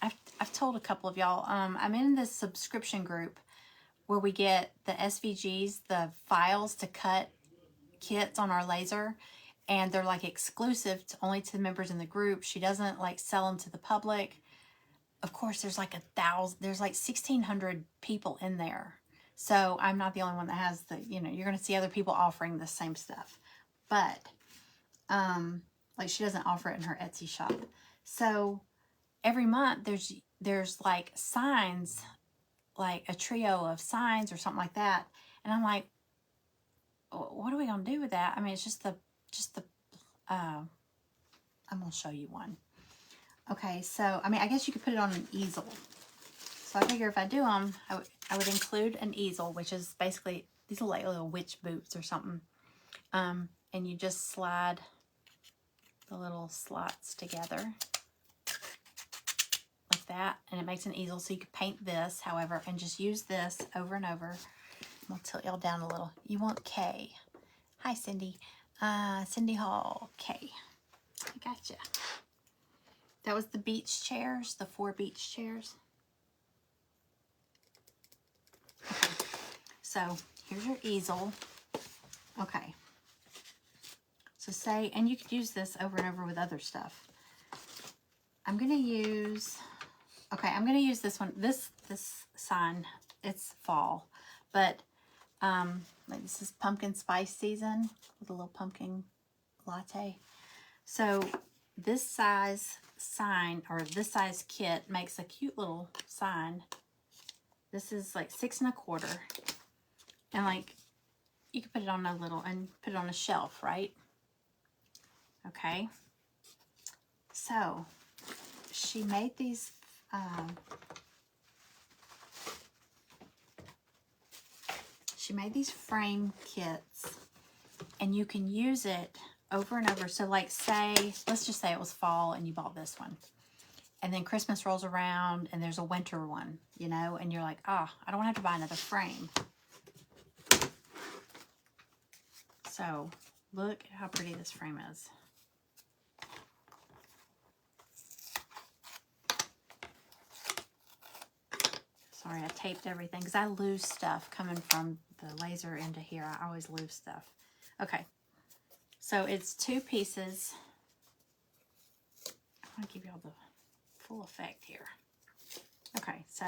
I've told a couple of y'all, I'm in this subscription group where we get the SVGs, the files to cut kits on our laser. And they're like exclusive to only to the members in the group. She doesn't like sell them to the public. Of course, there's like 1,600 people in there. So I'm not the only one that has the, you know, you're going to see other people offering the same stuff. But, like she doesn't offer it in her Etsy shop. So every month there's like signs, like a trio of signs or something like that. And I'm like, what are we going to do with that? I mean, it's just the, I'm going to show you one. Okay, so, I mean, I guess you could put it on an easel. So I figure if I do them, I would include an easel, which is basically, these are like little witch boots or something. And you just slide the little slots together like that. And it makes an easel, so you could paint this, however, and just use this over and over. I'm going to tilt y'all down a little. You want K. Hi, Cindy. Cindy Hall, K. I gotcha. That was the beach chairs, the 4 beach chairs. Okay. So here's your easel. Okay. So say, and you could use this over and over with other stuff. I'm going to use, okay, I'm going to use this one, this sign. It's fall, but like this is pumpkin spice season with a little pumpkin latte. So this size sign, or this size kit, makes a cute little sign. This is like 6 1/4, and like you can put it on a little and put it on a shelf, right? Okay. So she made these frame kits, and you can use it over and over. So like say, let's just say it was fall and you bought this one. And then Christmas rolls around and there's a winter one, you know, and you're like, ah, I don't have to buy another frame. So look at how pretty this frame is. Sorry, I taped everything because I lose stuff coming from the laser into here. I always lose stuff. Okay. So it's 2 pieces. I want to give you all the full effect here. Okay, so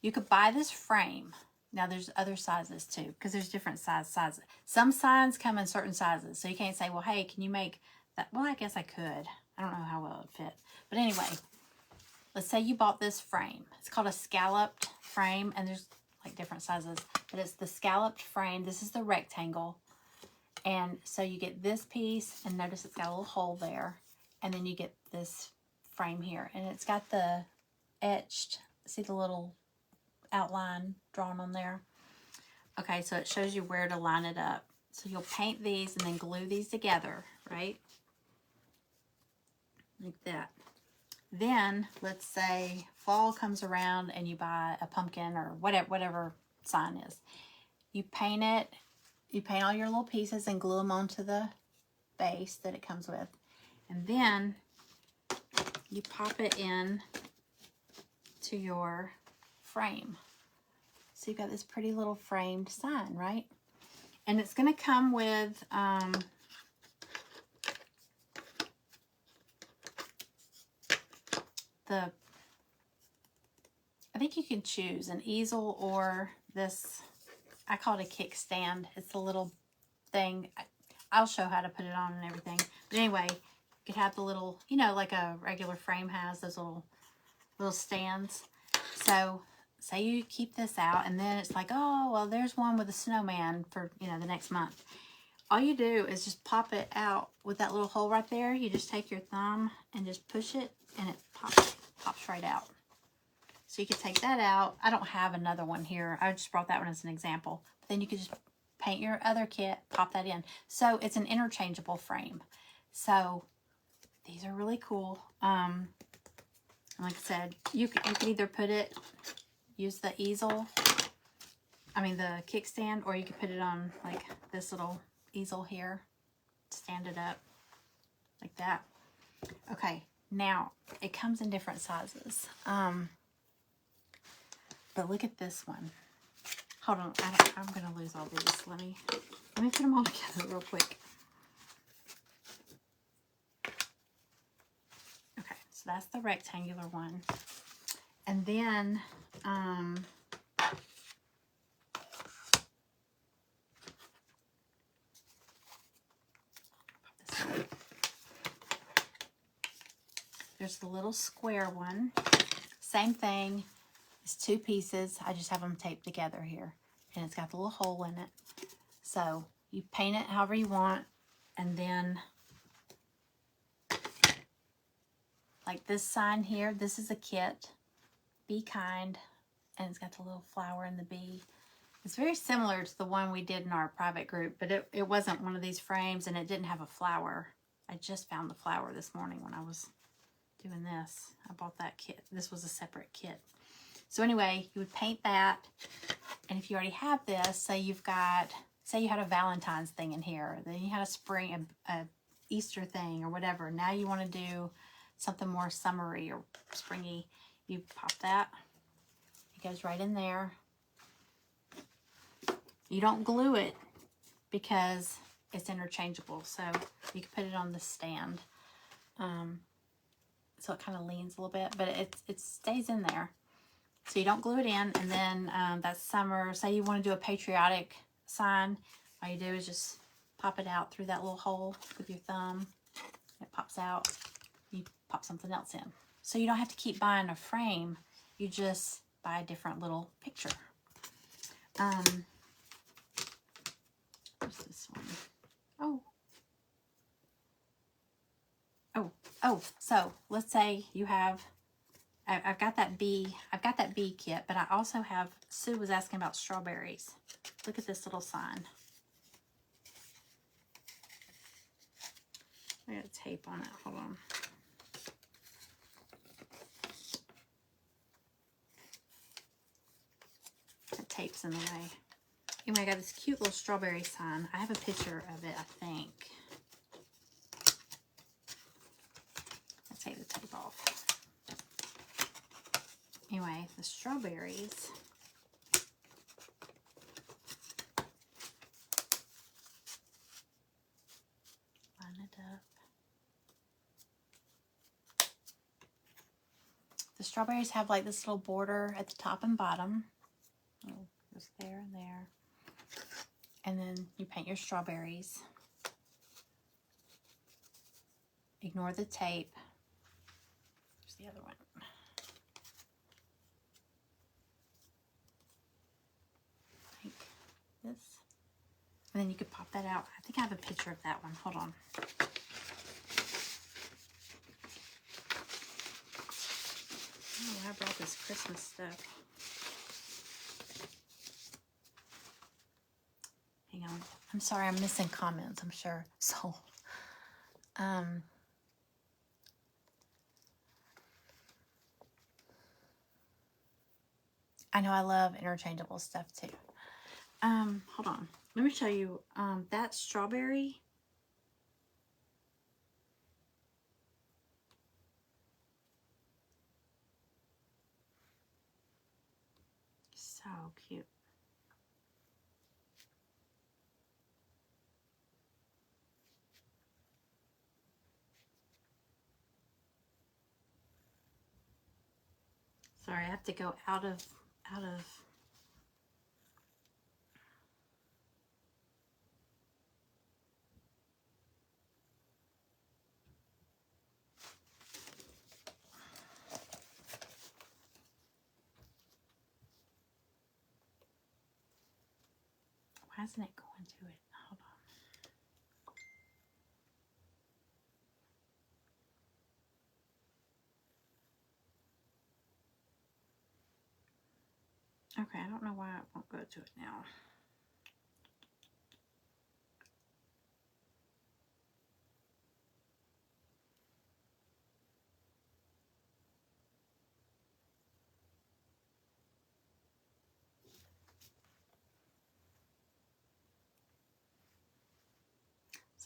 you could buy this frame. Now there's other sizes too, because there's different sizes. Some signs come in certain sizes, so you can't say, well, hey, can you make that? Well, I guess I could. I don't know how well it would fit. But anyway, let's say you bought this frame. It's called a scalloped frame, and there's like different sizes, but it's the scalloped frame. This is the rectangle. And so you get this piece, and notice it's got a little hole there. And then you get this frame here, and it's got the etched, see the little outline drawn on there? Okay, so it shows you where to line it up. So you'll paint these and then glue these together, right? Like that. Then, let's say fall comes around and you buy a pumpkin or whatever sign is. You paint it, you paint all your little pieces and glue them onto the base that it comes with. And then you pop it in to your frame. So you've got this pretty little framed sign, right? And it's going to come with I think you can choose an easel or this, I call it a kickstand. It's a little thing. I'll show how to put it on and everything. But anyway, you could have the little, you know, like a regular frame has, those little stands. So say you keep this out, and then it's like, oh, well, there's one with a snowman for, you know, the next month. All you do is just pop it out with that little hole right there. You just take your thumb and just push it, and it pops right out. So you could take that out. I don't have another one here. I just brought that one as an example. But then you could just paint your other kit, pop that in. So it's an interchangeable frame. So these are really cool. Like I said, you could either put it, use the easel. the kickstand, or you could put it on like this little easel here. Stand it up like that. Okay, now it comes in different sizes. But look at this one. Hold on, I'm gonna lose all these. Let me put them all together real quick. Okay, so that's the rectangular one. And then, there's the little square one. Same thing. It's 2 pieces. I just have them taped together here. And it's got the little hole in it. So you paint it however you want. And then, like this sign here, this is a kit. Be kind. And it's got the little flower and the bee. It's very similar to the one we did in our private group, but it wasn't one of these frames, and it didn't have a flower. I just found the flower this morning when I was doing this. I bought that kit. This was a separate kit. So anyway, you would paint that, and if you already have this, say you had a Valentine's thing in here, then you had a Easter thing or whatever. Now you want to do something more summery or springy. You pop that. It goes right in there. You don't glue it because it's interchangeable, so you can put it on the stand. So it kind of leans a little bit, but it stays in there. So you don't glue it in, and then that's summer. Say you want to do a patriotic sign. All you do is just pop it out through that little hole with your thumb. It pops out. You pop something else in. So you don't have to keep buying a frame. You just buy a different little picture. Where's this one? Oh, so let's say you have, I've got that bee kit, but I also have, Sue was asking about strawberries. Look at this little sign. I got tape on it, hold on. That tape's in the way. Anyway, I got this cute little strawberry sign. I have a picture of it, I think. Let's take the tape off. Anyway, the strawberries. Line it up. The strawberries have like this little border at the top and bottom. Oh, goes there and there. And then you paint your strawberries. Ignore the tape. There's the other one. Like this. And then you could pop that out. I think I have a picture of that one. Hold on. Oh, I brought this Christmas stuff. Hang on. I'm sorry, I'm missing comments, I'm sure. So, I know I love interchangeable stuff too. Hold on. Let me show you that strawberry. So cute. Sorry, I have to go out of why isn't it going to it? Hold on. Okay, I don't know why it won't go to it now.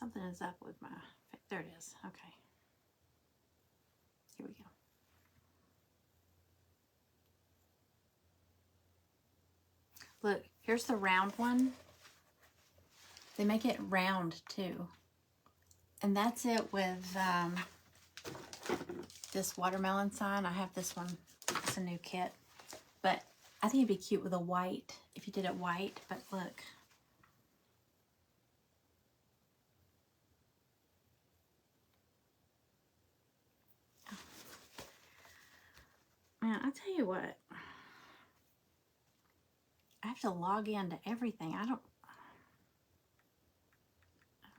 Something is up with my, there it is. Okay. Here we go. Look, here's the round one. They make it round too. And that's it with this watermelon sign. I have this one. It's a new kit. But I think it'd be cute with a white, if you did it white. But look. Man, I tell you what. I have to log into everything. I don't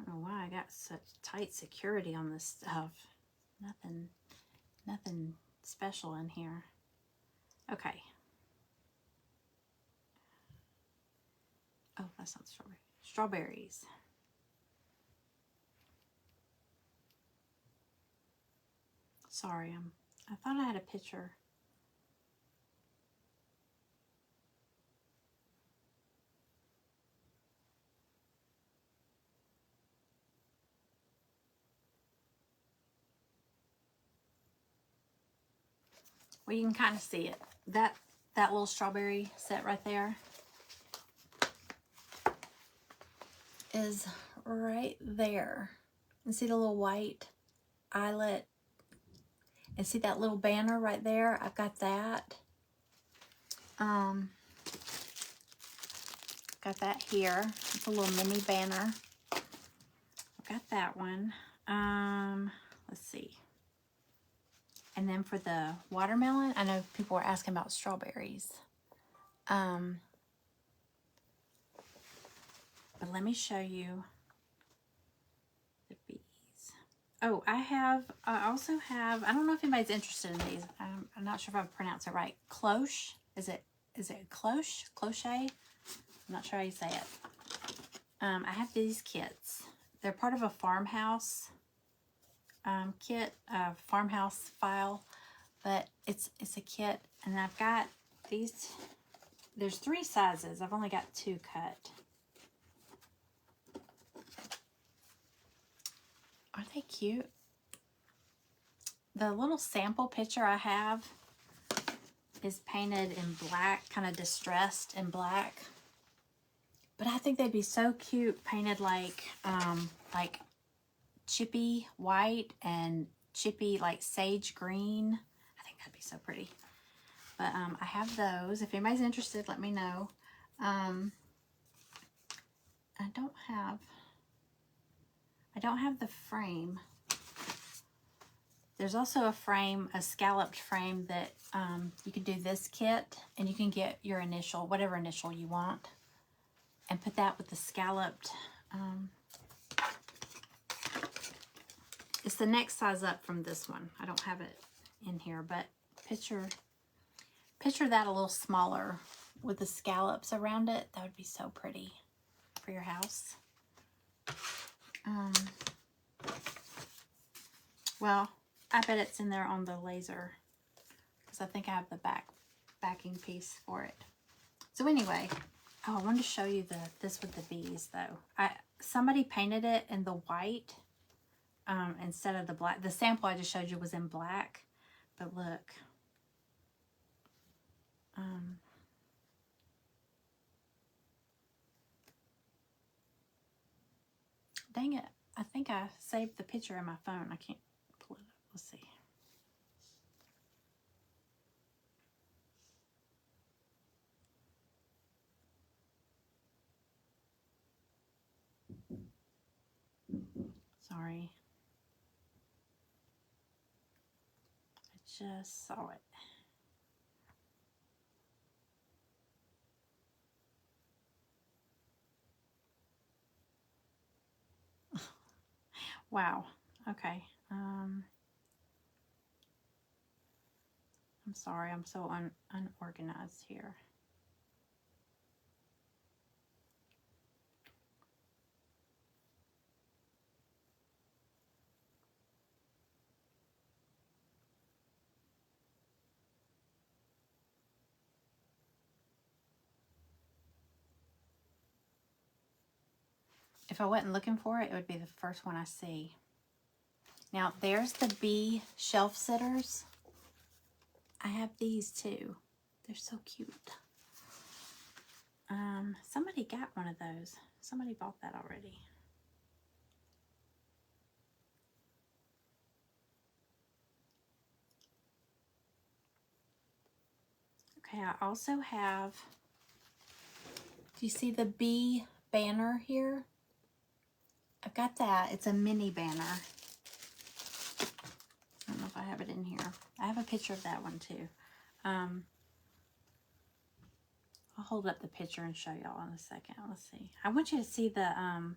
know why I got such tight security on this stuff. Nothing special in here. Okay. Oh, that's not strawberry. Strawberries. Sorry, I thought I had a picture. Well, you can kind of see it. That little strawberry set right there is right there. And see the little white eyelet? And see that little banner right there? I've got that. Got that here. It's a little mini banner. I've got that one. Let's see. And then for the watermelon, I know people were asking about strawberries. But let me show you the bees. Oh, I also have, I don't know if anybody's interested in these. I'm not sure if I pronounced it right. Cloche. Is it cloche? Cloche? I'm not sure how you say it. I have these kits. They're part of a farmhouse kit, farmhouse file, but it's a kit, and I've got these. There's 3 sizes. I've only got 2 cut. Aren't they cute? The little sample picture I have is painted in black, kind of distressed in black. But I think they'd be so cute painted like chippy white and chippy like sage green. I think that'd be so pretty. But I have those. If anybody's interested, let me know. I don't have the frame. There's also a frame, a scalloped frame that you can do this kit, and you can get your initial, whatever initial you want, and put that with the scalloped. It's the next size up from this one. I don't have it in here, but picture that a little smaller with the scallops around it. That would be so pretty for your house. Well, I bet it's in there on the laser, because I think I have the backing piece for it. So anyway, oh, I wanted to show you this with the bees though. Somebody painted it in the white instead of the black. The sample I just showed you was in black, but look. Dang it. I think I saved the picture in my phone. I can't pull it up. Let's see. Sorry. I just saw it. Wow. Okay. I'm sorry. I'm so unorganized here. If I wasn't looking for it, it would be the first one I see. Now, there's the bee shelf sitters. I have these too. They're so cute. Somebody got one of those. Somebody bought that already. Okay, I also have, do you see the bee banner here? I've got that. It's a mini banner. I don't know if I have it in here. I have a picture of that one too. I'll hold up the picture and show y'all in a second. Let's see. I want you to see the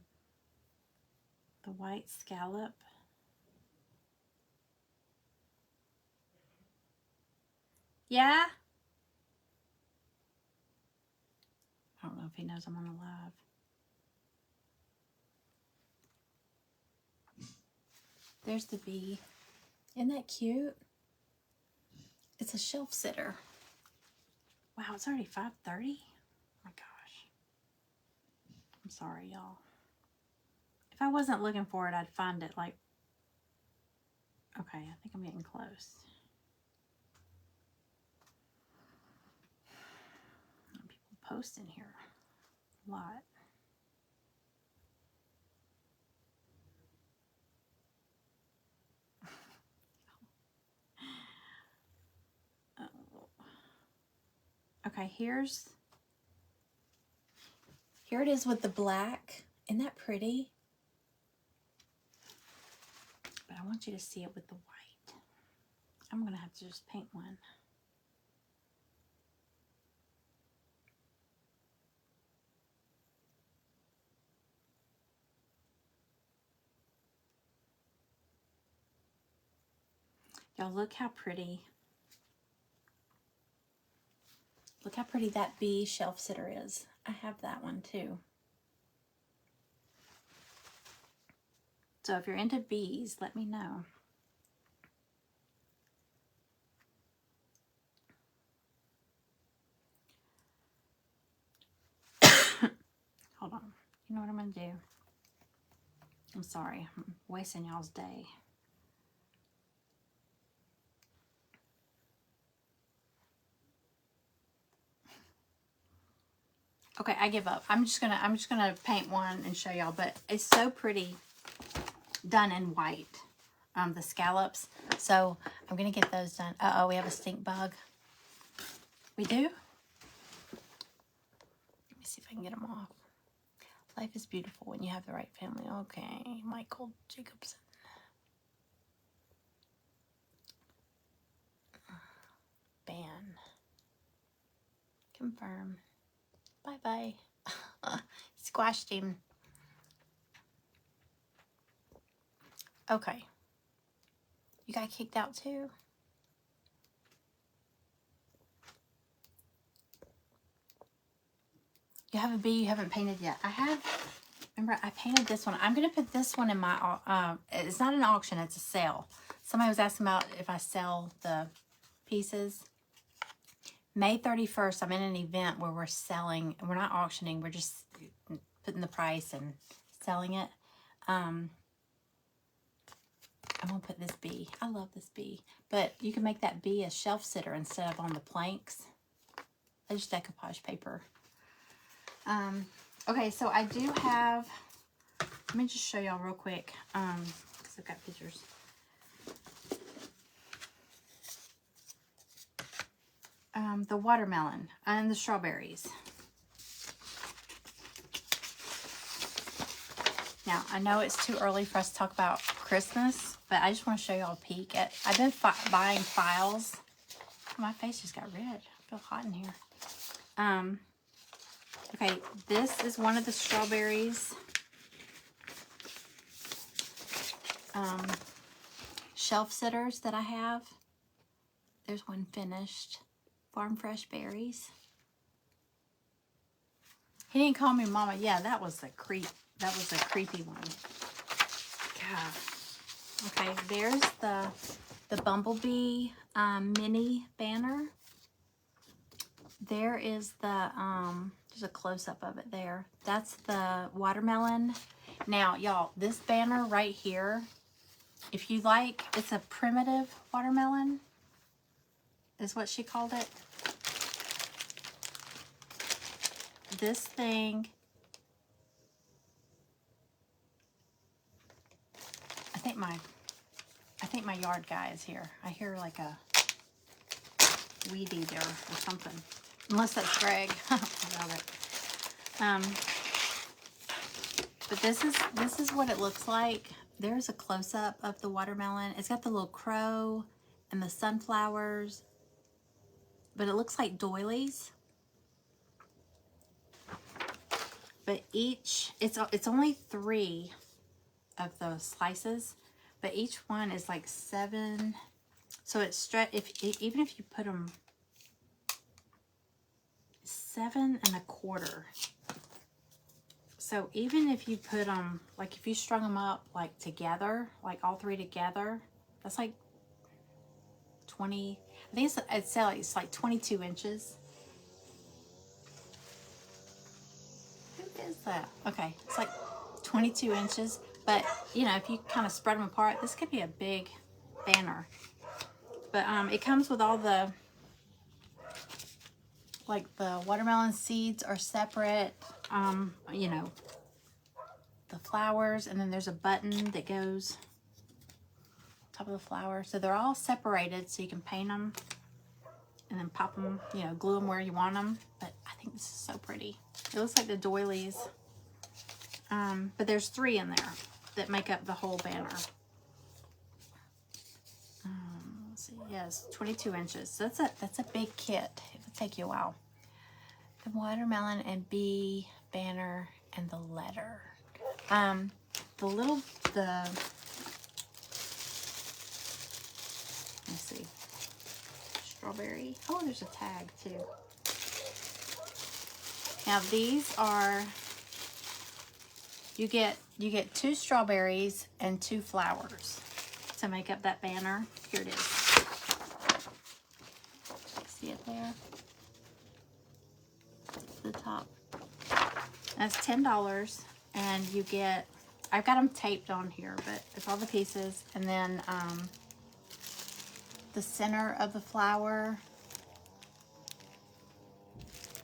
white scallop. Yeah? I don't know if he knows I'm on a live. There's the bee. Isn't that cute? It's a shelf sitter. Wow, it's already 5:30? Oh my gosh. I'm sorry, y'all. If I wasn't looking for it, I'd find it like... Okay, I think I'm getting close. People post in here a lot. Okay, here it is with the black. Isn't that pretty? But I want you to see it with the white. I'm going to have to just paint one. Y'all, look how pretty. Look how pretty that bee shelf sitter is. I have that one too. So if you're into bees, let me know. Hold on. You know what I'm going to do? I'm sorry. I'm wasting y'all's day. Okay, I give up. I'm just gonna paint one and show y'all, but it's so pretty done in white. The scallops. So I'm gonna get those done. Uh-oh, we have a stink bug. We do? Let me see if I can get them off. Life is beautiful when you have the right family. Okay, Michael Jacobson. Ban. Confirm. Bye-bye. Squashed him. Okay. You got kicked out too? You have a bee you haven't painted yet. I have, remember I painted this one. I'm going to put this one in my, it's not an auction, it's a sale. Somebody was asking about if I sell the pieces. May 31st, I'm in an event where we're selling, we're not auctioning, we're just putting the price and selling it. I'm going to put this bee. I love this bee. But you can make that bee a shelf sitter instead of on the planks. I just decoupage paper. Okay, so I do have, let me just show y'all real quick, because I've got pictures. The watermelon and the strawberries. Now, I know it's too early for us to talk about Christmas, but I just want to show y'all a peek at, I've been buying files. My face just got red. I feel hot in here. Okay, this is one of the strawberries. Shelf sitters that I have. There's one finished. Farm Fresh Berries. He didn't call me Mama. Yeah, that was a creep. That was a creepy one. God. Okay, there's the Bumblebee mini banner. There is the There's a close-up of it there. That's the watermelon. Now, y'all, this banner right here, if you like, it's a primitive watermelon, is what she called it. This thing, I think my yard guy is here. I hear like a weed eater or something. Unless that's Greg. I love it. But this is what it looks like. There's a close-up of the watermelon. It's got the little crow and the sunflowers, but it looks like doilies. But each, it's only 3 of those slices, but each one is like 7. So it's even if you put them 7 1/4. So even if you put them, like if you strung them up like together, like all 3 together, that's like 20, I think it's like 22 inches. Who is that? Okay, it's like 22 inches. But, you know, if you kind of spread them apart, this could be a big banner. But it comes with all the, like the watermelon seeds are separate. You know, the flowers, and then there's a button that goes top of the flower. So they're all separated so you can paint them and then pop them, you know, glue them where you want them. But I think this is so pretty. It looks like the doilies. But there's 3 in there that make up the whole banner. Let's see, yes, 22 inches. So that's a big kit. It would take you a while. The watermelon and bee banner and the letter. Let's see, strawberry. Oh, there's a tag too. Now these are, you get 2 strawberries and 2 flowers to make up that banner. Here it is. See it there? The top. That's $10, and you get, I've got them taped on here, but it's all the pieces, and then the center of the flower,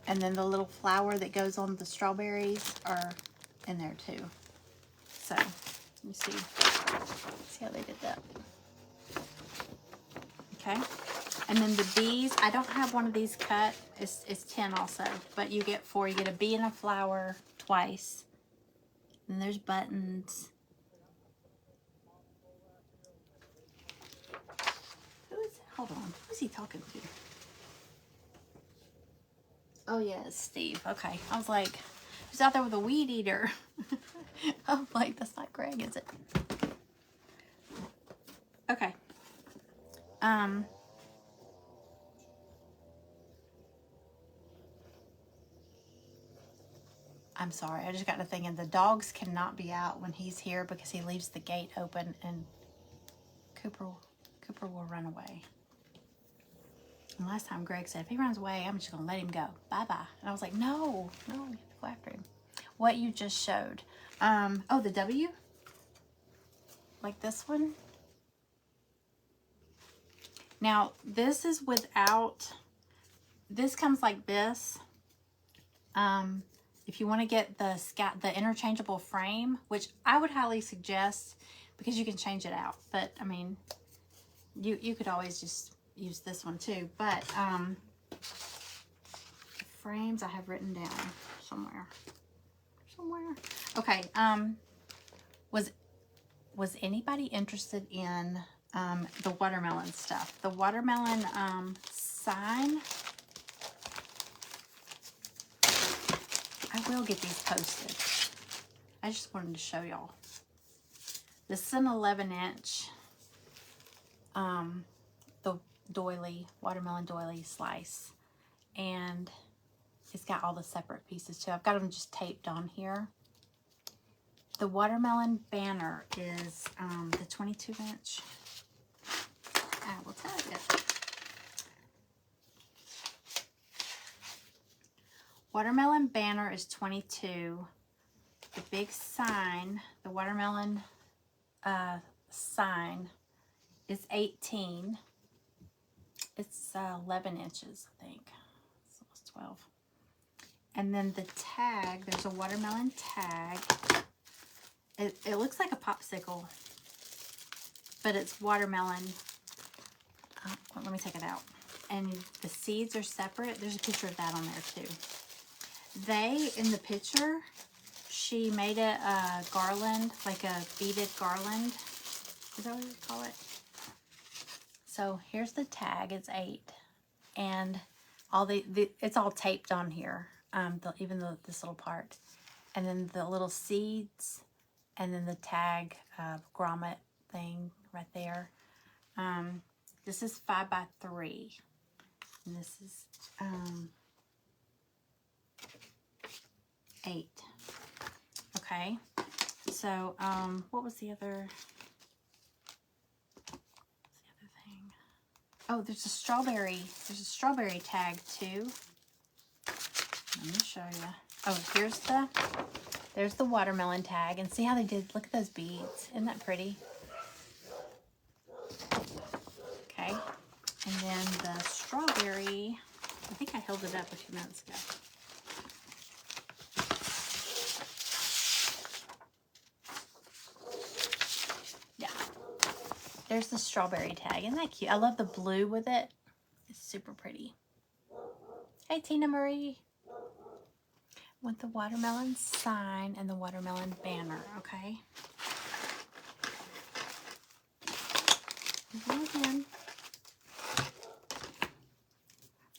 and then the little flower that goes on the strawberries are in there too. So let me see how they did that. Okay. And then the bees, I don't have one of these cut. It's 10 also, but you get 4. You get a bee and a flower twice. And there's buttons. Who is it? Hold on. Who's he talking to? Oh yeah, it's Steve. Okay. I was like, who's out there with a weed eater? I'm like, that's not Greg, is it? Okay. I'm sorry, I just got to thinking the dogs cannot be out when he's here because he leaves the gate open and Cooper will run away. And last time Greg said, if he runs away, I'm just going to let him go. Bye-bye. And I was like, no, you have to go after him. What you just showed. Oh, the W? Like this one? Now, this is without, this comes like this. If you want to get the interchangeable frame, which I would highly suggest because you can change it out. But, I mean, you could always just use this one too. But, the frames I have written down somewhere. Okay, was anybody interested in the watermelon stuff? The watermelon sign. I will get these posted. I just wanted to show y'all. This is an 11-inch the doily, watermelon doily slice. And it's got all the separate pieces too. I've got them just taped on here. The watermelon banner is the 22-inch. I will tell you. watermelon banner is 22. The big sign, the watermelon sign, is 18. It's 11 inches, I think. So it's 12. And then the tag, there's a watermelon tag. It looks like a popsicle, but it's watermelon. Well, let me take it out. And the seeds are separate. There's a picture of that on there too. In the picture, she made it a garland, like a beaded garland. Is that what you call it? So here's the tag. It's 8, and all it's all taped on here. This little part, and then the little seeds, and then the tag grommet thing right there. This is 5 by 3, and this is 8. Okay, so what was the other thing? Oh, there's a strawberry tag too. Let me show you. Oh, there's the watermelon tag, and see how they did, look at those beads. Isn't that pretty? Okay, and then the strawberry, I think I held it up a few minutes ago. Yeah, there's the strawberry tag. Isn't that cute? I love the blue with it. It's super pretty. Hey, Tina Marie. With the watermelon sign and the watermelon banner, okay? Again.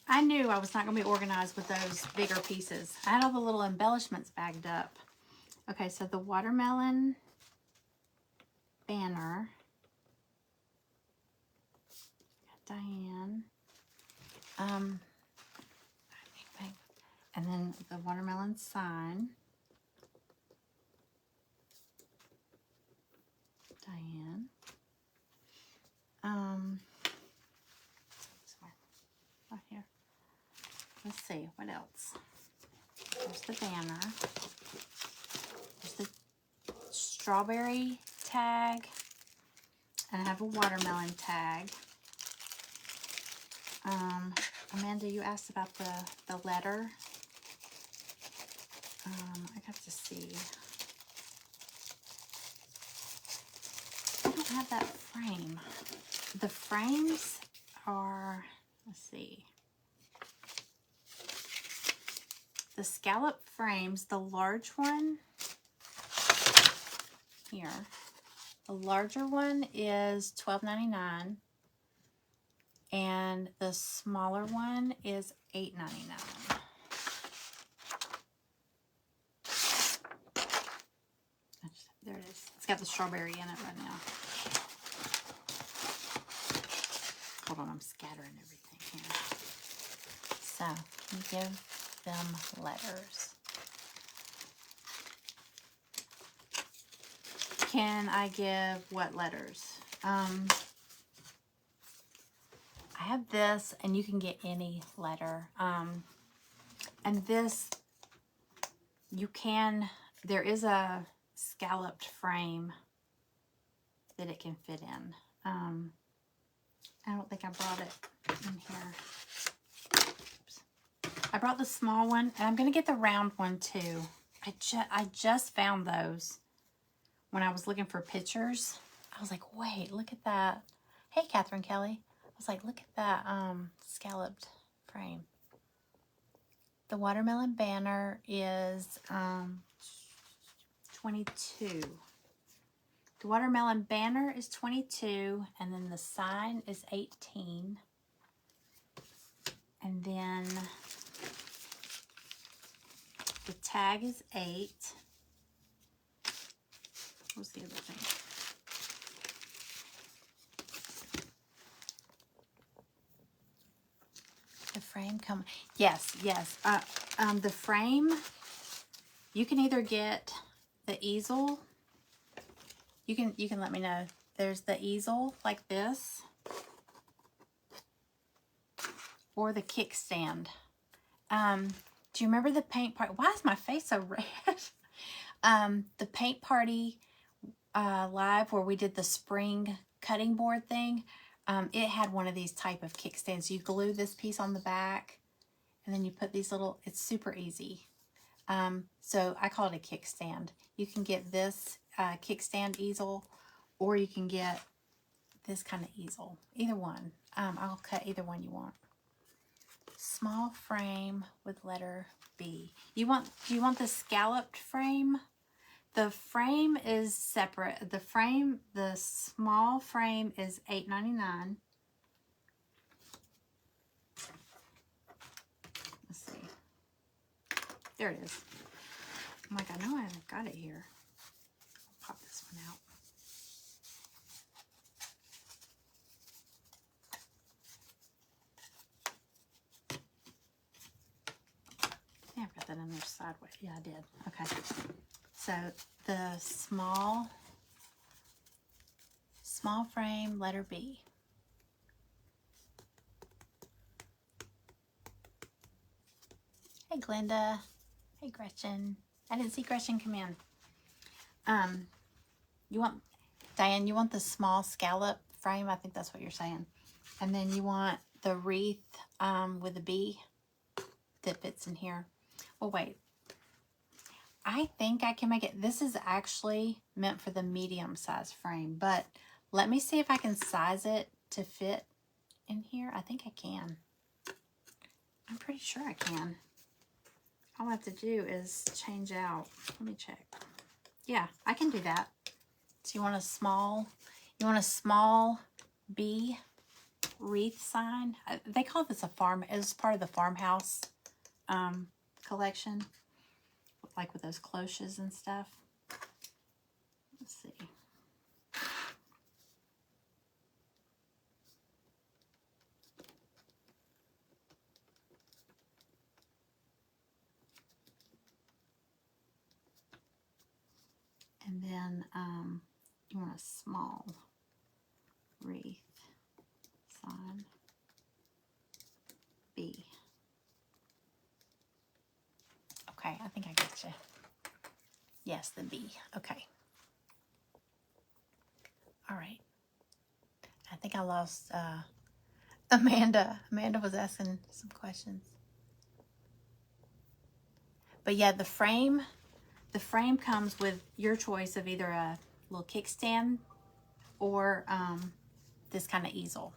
I knew I was not going to be organized with those bigger pieces. I had all the little embellishments bagged up. Okay, so the watermelon banner. Diane. And then the watermelon sign. Diane. Right here. Let's see, what else? There's the banner. There's the strawberry tag. And I have a watermelon tag. Amanda, you asked about the letter. I got to see. I don't have that frame. The frames are, let's see. The scallop frames, the large one here. The larger one is $12.99. And the smaller one is $8.99. There it is. It's got the strawberry in it right now. Hold on, I'm scattering everything here. So, can you give them letters? Can I give what letters? I have this, and you can get any letter. And this, you can, there is a scalloped frame that it can fit in. I don't think I brought it in here. Oops. I brought the small one, and I'm going to get the round one too. I just found those when I was looking for pictures. I was like, wait, look at that. Hey, Catherine Kelly. I was like, look at that scalloped frame. The watermelon banner is $22. The watermelon banner is $22, and then the sign is $18. And then the tag is $8. What was the other thing? The frame come. Yes. The frame. You can either get the easel. You can let me know. There's the easel like this, or the kickstand. Do you remember the paint party? Why is my face so red? The paint party live where we did the spring cutting board thing. It had one of these type of kickstands. You glue this piece on the back and then you put these little, it's super easy. So I call it a kickstand. You can get this kickstand easel, or you can get this kind of easel. Either one. I'll cut either one you want. Small frame with letter B. Do you want the scalloped frame? The frame is separate. The small frame is $8.99. Let's see. There it is. I'm like, I know I've got it here. I'll pop this one out. Yeah, I've got that in there sideways. Yeah, I did. Okay. So the small frame, letter B. Hey, Glenda. Hey, Gretchen. I didn't see Gretchen come in. Diane, you want the small scallop frame? I think that's what you're saying. And then you want the wreath with a B that fits in here. Well, wait. I think I can make it. This is actually meant for the medium size frame, but let me see if I can size it to fit in here. I think I can. I'm pretty sure I can. All I have to do is change out. Let me check. Yeah, I can do that. So you want a small B wreath sign. They call this a farm. It was part of the farmhouse collection, like with those cloches and stuff. Let's see. And then you want a small wreath sign B. Okay, I think I got you. Yes, the B. Okay. All right. I think I lost Amanda. Amanda was asking some questions. But yeah, the frame comes with your choice of either a little kickstand or this kind of easel.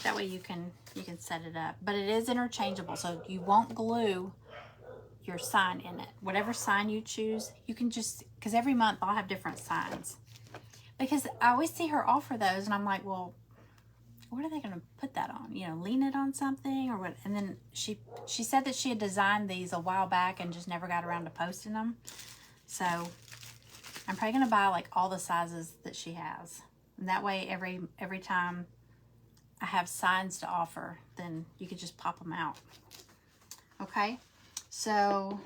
That way you can set it up. But it is interchangeable, so you won't glue your sign in it. Whatever sign you choose, you can just, because every month I'll have different signs. Because I always see her offer those, and I'm like, well, what are they going to put that on? You know, lean it on something or what? And then she said that she had designed these a while back and just never got around to posting them. So I'm probably going to buy like all the sizes that she has. And that way every time I have signs to offer, then you could just pop them out. Okay. So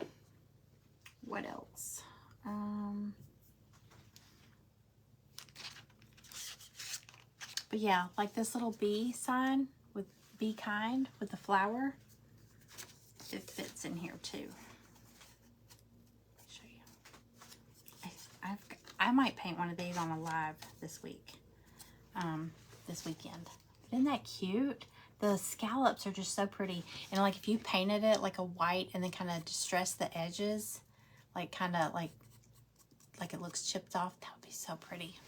what else? But yeah, like this little bee sign with Be Kind with the flower, it fits in here too. Show you. I might paint one of these on a live this week, this weekend. Isn't that cute? The scallops are just so pretty. And like if you painted it like a white and then kind of distress the edges, like kind of like it looks chipped off, that would be so pretty.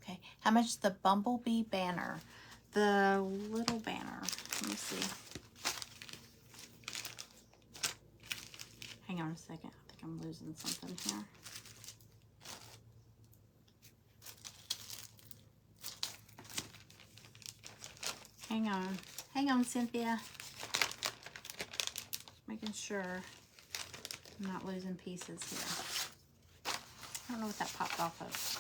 Okay, how much is the bumblebee banner? The little banner, let me see. Hang on a second, I think I'm losing something here. Hang on, Cynthia. Making sure I'm not losing pieces here. I don't know what that popped off of.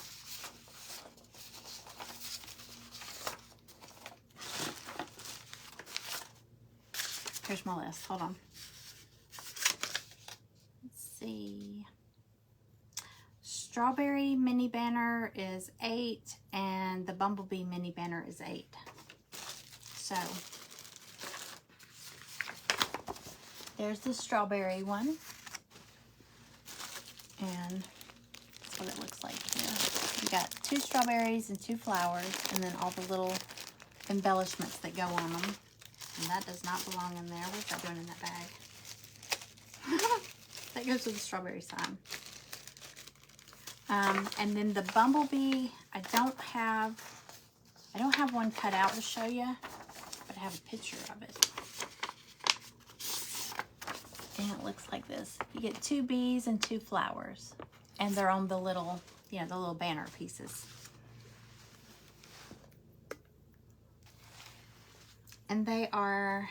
Here's my list. Hold on. Let's see. Strawberry mini banner is $8, and the bumblebee mini banner is $8. So There's the strawberry one. And that's what it looks like here. You got 2 strawberries and 2 flowers, and then all the little embellishments that go on them. And that does not belong in there. What's that doing in that bag? That goes with the strawberry sign. And then the bumblebee, I don't have one cut out to show you, but I have a picture of it. And it looks like this. You get 2 bees and 2 flowers. And they're on the little, the little banner pieces. And they are,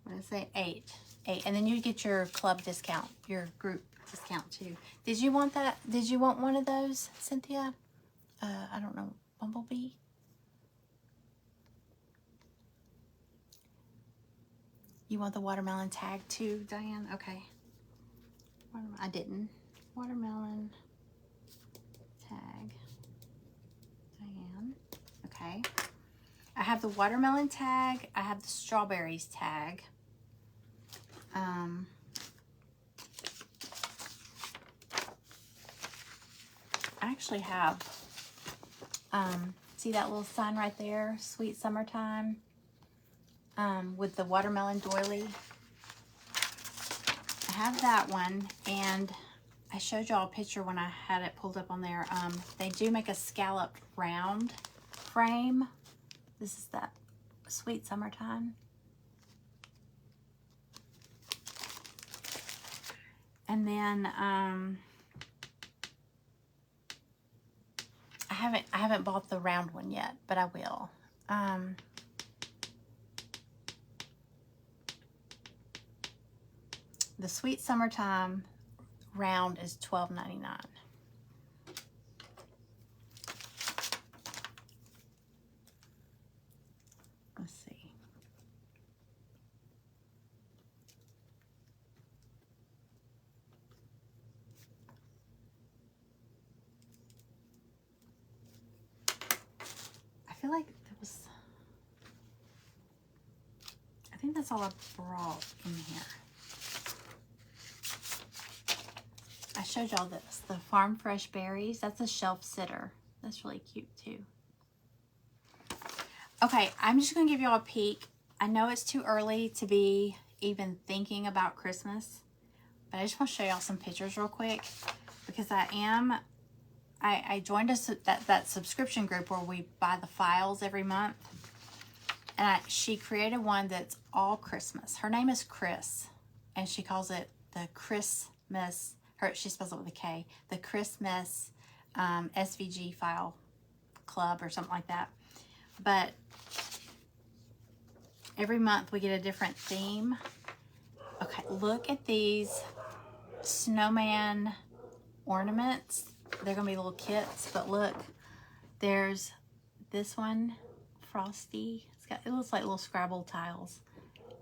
what did I say, 8. And then you get your club discount, your group discount too. Did you want that? Did you want one of those, Cynthia? I don't know, bumblebee? You want the watermelon tag too, Diane? Okay. I didn't. Watermelon tag. Diane. Okay. I have the watermelon tag. I have the strawberries tag. I actually have, see that little sign right there? Sweet Summertime. With the watermelon doily. I have that one, and I showed y'all a picture when I had it pulled up on there. They do make a scalloped round frame. This is that Sweet Summertime. And then I haven't bought the round one yet, but I will. The Sweet Summertime round is $12.99. Let's see. I feel like there was, I think that's all I brought in here. I showed y'all this, the Farm Fresh Berries. That's a shelf sitter. That's really cute too. Okay, I'm just gonna give y'all a peek. I know it's too early to be even thinking about Christmas, but I just want to show y'all some pictures real quick because I joined that subscription group where we buy the files every month, and she created one that's all Christmas. Her name is Chris, and she calls it the Christmas. She spells it with a K. The Christmas SVG file club or something like that. But every month we get a different theme. Okay, look at these snowman ornaments. They're gonna be little kits, but look, there's this one, Frosty. It looks like little Scrabble tiles.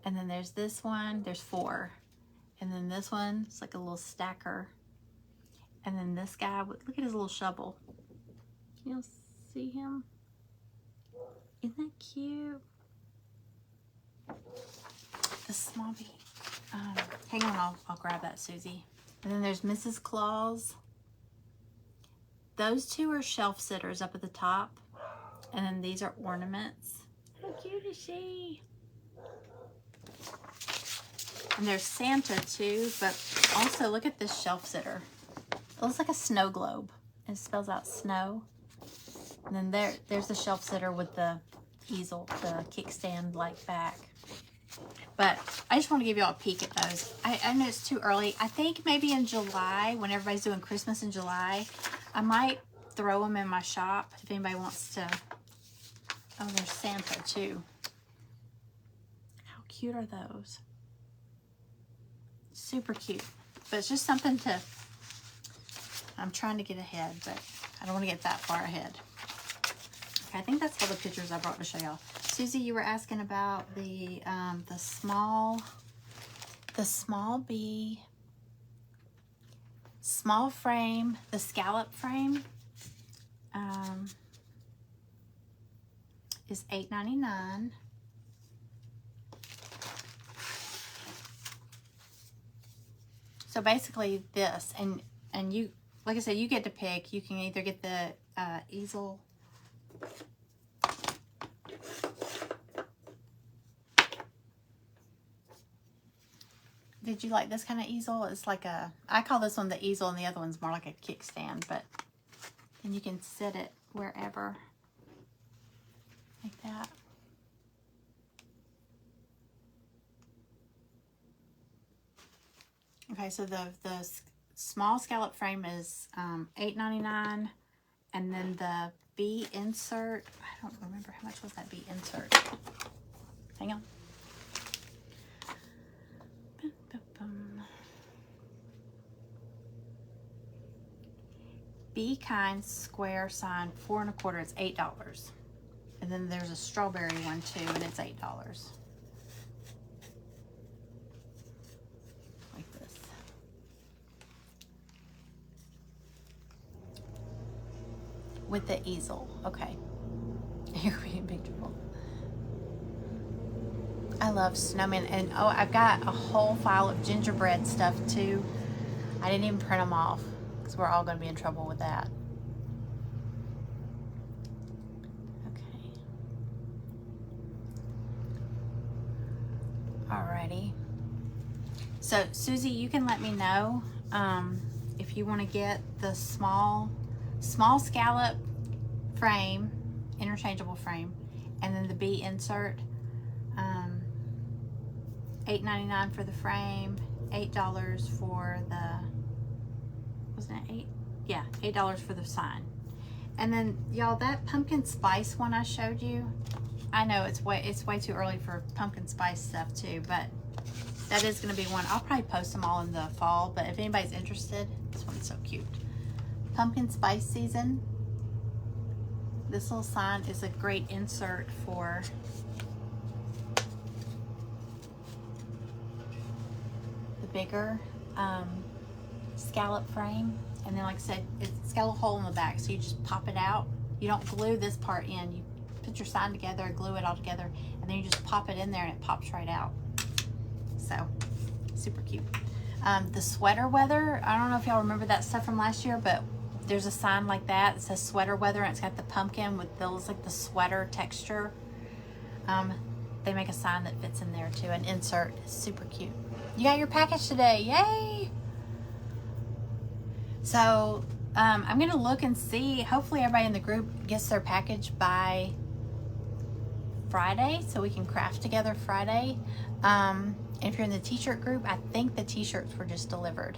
And then there's this one, there's 4. And then this one, it's like a little stacker. And then this guy, look at his little shovel. Can you see him? Isn't that cute? The small bee. Hang on, I'll grab that, Susie. And then there's Mrs. Claus. Those 2 are shelf sitters up at the top. And then these are ornaments. How cute is she? And there's Santa too, but also look at this shelf sitter. It looks like a snow globe. It spells out snow. And then there's the shelf sitter with the easel, the kickstand like back. But I just want to give you all a peek at those. I know it's too early. I think maybe in July, when everybody's doing Christmas in July, I might throw them in my shop if anybody wants to. Oh, there's Santa too. How cute are those? Super cute. But it's just something to, I'm trying to get ahead, but I don't want to get that far ahead. Okay, I think that's all the pictures I brought to show y'all. Susie, you were asking about the small bee, small frame, the scallop frame is $8.99. So basically this, and you, like I said, you get to pick. You can either get the easel. Did you like this kind of easel? It's like a, I call this one the easel and the other one's more like a kickstand, but then you can sit it wherever, like that. Okay, so the small scallop frame is $8.99, and then the B insert, I don't remember how much was that B insert. Hang on. Be Kind square sign 4 1/4. It's $8, and then there's a strawberry one too, and it's $8. Like this. With the easel. Okay. You're in big trouble. I love snowmen, and oh, I've got a whole file of gingerbread stuff too. I didn't even print them off because we're all going to be in trouble with that. Okay. Alrighty. So Susie, you can let me know if you want to get the small scallop frame, interchangeable frame, and then the B insert. $8.99 for the frame, $8 for the, wasn't it $8? Yeah, $8 for the sign. And then y'all, that pumpkin spice one I showed you, I know it's way too early for pumpkin spice stuff too, but that is going to be one. I'll probably post them all in the fall, but if anybody's interested, this one's so cute. Pumpkin spice season. This little sign is a great insert for bigger scallop frame, and then like I said, it's got a hole in the back, so you just pop it out. You don't glue this part in. You put your sign together, glue it all together, and then you just pop it in there and it pops right out. So super cute. The sweater weather, I don't know if y'all remember that stuff from last year, but there's a sign like that. It says sweater weather, and it's got the pumpkin with those like the sweater texture. They make a sign that fits in there too, an insert. It's super cute. You got your package today, yay! So I'm gonna look and see, hopefully everybody in the group gets their package by Friday, so we can craft together Friday. If you're in the t-shirt group, I think the t-shirts were just delivered.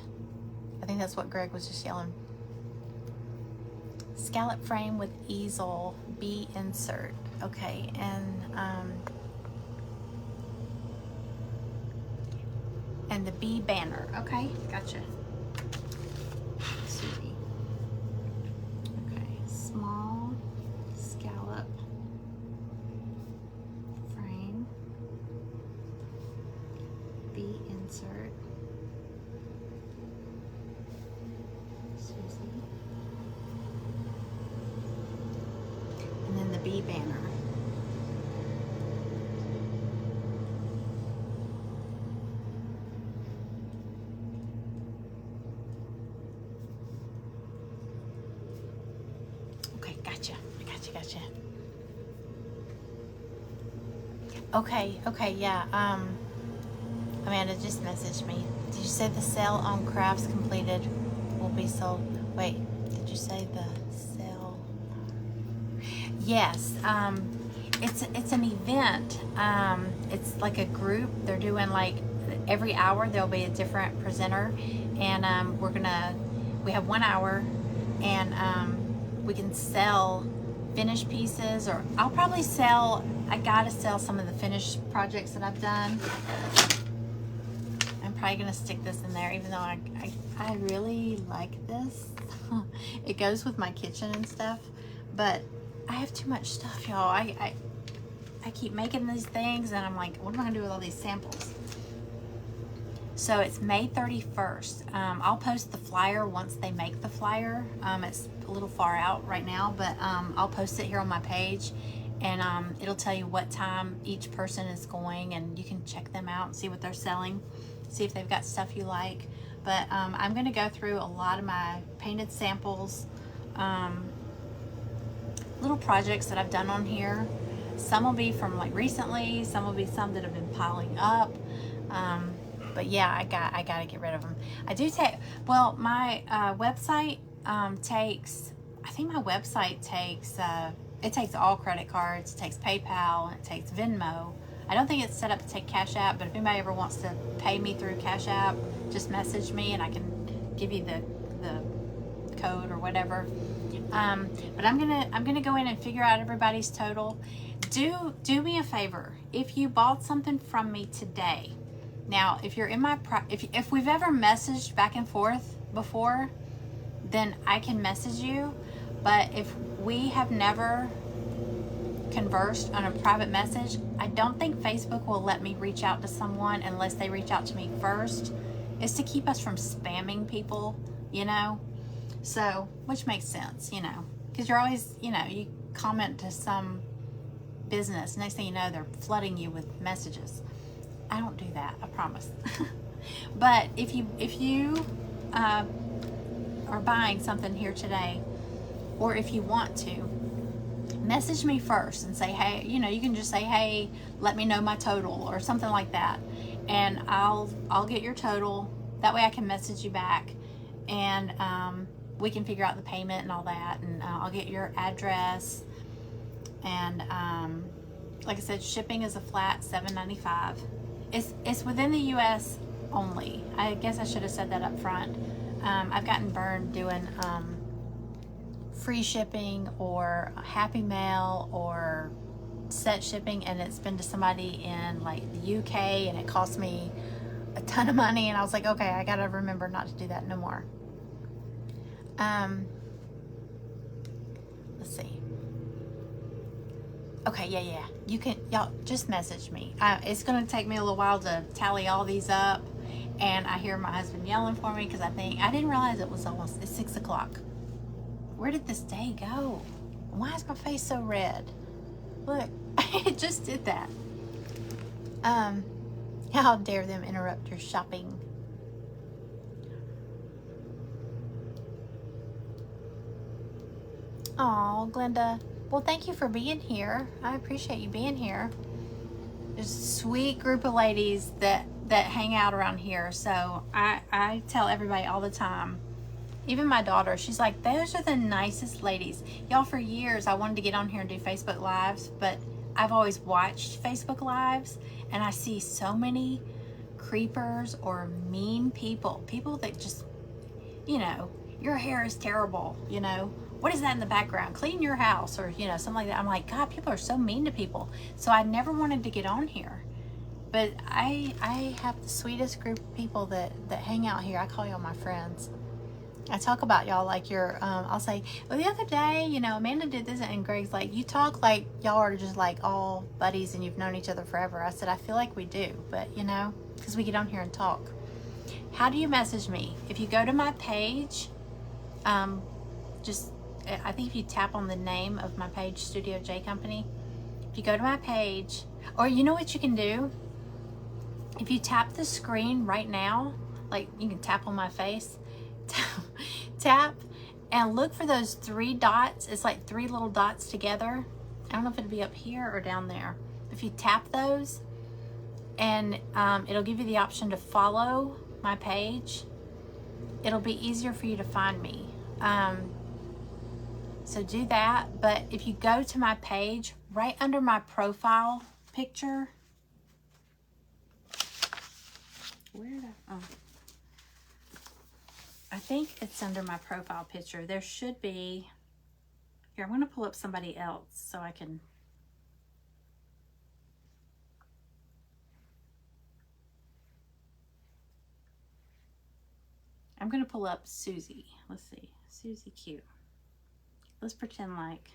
I think that's what Greg was just yelling. Scallop frame with easel, B insert. Okay, and the B banner. Okay, gotcha. Sweetie. Okay, small scallop frame, B insert. Susie. And then the B banner. Gotcha. Okay, yeah. Amanda just messaged me. Did you say the sale on crafts completed will be sold? Wait, did you say the sale? Yes. It's an event. It's like a group. They're doing like every hour there'll be a different presenter, and we have 1 hour, and we can sell finished pieces, or I'll probably I gotta sell some of the finished projects that I've done. I'm probably gonna stick this in there, even though I really like this. It goes with my kitchen and stuff, but I have too much stuff, y'all. I keep making these things, and I'm like, what am I gonna do with all these samples? So it's May 31st. I'll post the flyer once they make the flyer. It's a little far out right now, but I'll post it here on my page, and it'll tell you what time each person is going, and you can check them out and see what they're selling, see if they've got stuff you like. But I'm going to go through a lot of my painted samples, little projects that I've done on here. Some will be from like recently, some will be some that have been piling up. But yeah, I got to get rid of them. I do take, well, my website takes, I think my website takes, it takes all credit cards, it takes PayPal, and it takes Venmo. I don't think it's set up to take Cash App, but if anybody ever wants to pay me through Cash App, just message me and I can give you the code or whatever. But I'm gonna go in and figure out everybody's total. Do me a favor. If you bought something from me today, now if you're in my if we've ever messaged back and forth before, then I can message you. But if we have never conversed on a private message, I don't think Facebook will let me reach out to someone unless they reach out to me first. It's to keep us from spamming people, you know. So, which makes sense, you know, because you're always, you know, you comment to some business, next thing you know, they're flooding you with messages. I don't do that, I promise. But if you are buying something here today, or if you want to, message me first and say, hey, you know, you can just say, hey, let me know my total or something like that, and I'll get your total. That way I can message you back, and we can figure out the payment and all that, and I'll get your address. And like I said, shipping is a flat $7.95. It's within the U.S. only. I guess I should have said that up front. I've gotten burned doing free shipping or Happy Mail or set shipping, and it's been to somebody in like the UK, and it cost me a ton of money, and I was like, okay, I gotta remember not to do that no more. Let's see. Okay, yeah. You can, y'all just message me. It's gonna take me a little while to tally all these up, and I hear my husband yelling for me because I didn't realize it's 6 o'clock. Where did this day go? Why is my face so red? Look, it just did that. How dare them interrupt your shopping? Oh, Glenda. Well, thank you for being here. I appreciate you being here. There's a sweet group of ladies that hang out around here. So I tell everybody all the time, even my daughter, she's like, those are the nicest ladies. Y'all, for years, I wanted to get on here and do Facebook Lives, but I've always watched Facebook Lives, and I see so many creepers or mean people that just, you know, your hair is terrible, you know, what is that in the background? Clean your house, or, you know, something like that. I'm like, God, people are so mean to people. So I never wanted to get on here. But I have the sweetest group of people that hang out here. I call y'all my friends. I talk about y'all like you're, I'll say, well, the other day, you know, Amanda did this, and Greg's like, you talk like y'all are just like all buddies and you've known each other forever. I said, I feel like we do, but you know, because we get on here and talk. How do you message me? If you go to my page, I think if you tap on the name of my page, Studio J Company, if you go to my page, or you know what you can do? If you tap the screen right now, like you can tap on my face, tap and look for those 3 dots. It's like 3 little dots together. I don't know if it'll be up here or down there. If you tap those, and it'll give you the option to follow my page. It'll be easier for you to find me. So do that. But if you go to my page, right under my profile picture, I think it's under my profile picture. There should be, here, I'm going to pull up somebody else so I can, I'm going to pull up Susie. Let's see, Susie Q. Let's pretend like,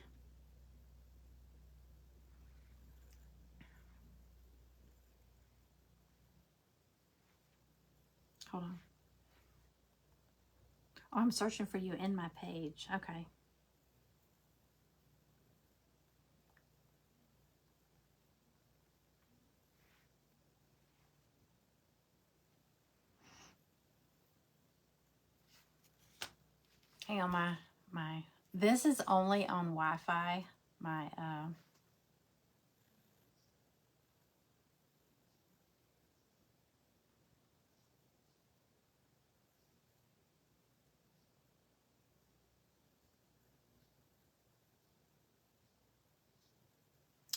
hold on. Oh, I'm searching for you in my page. Okay. Hang on, my this is only on Wi-Fi. My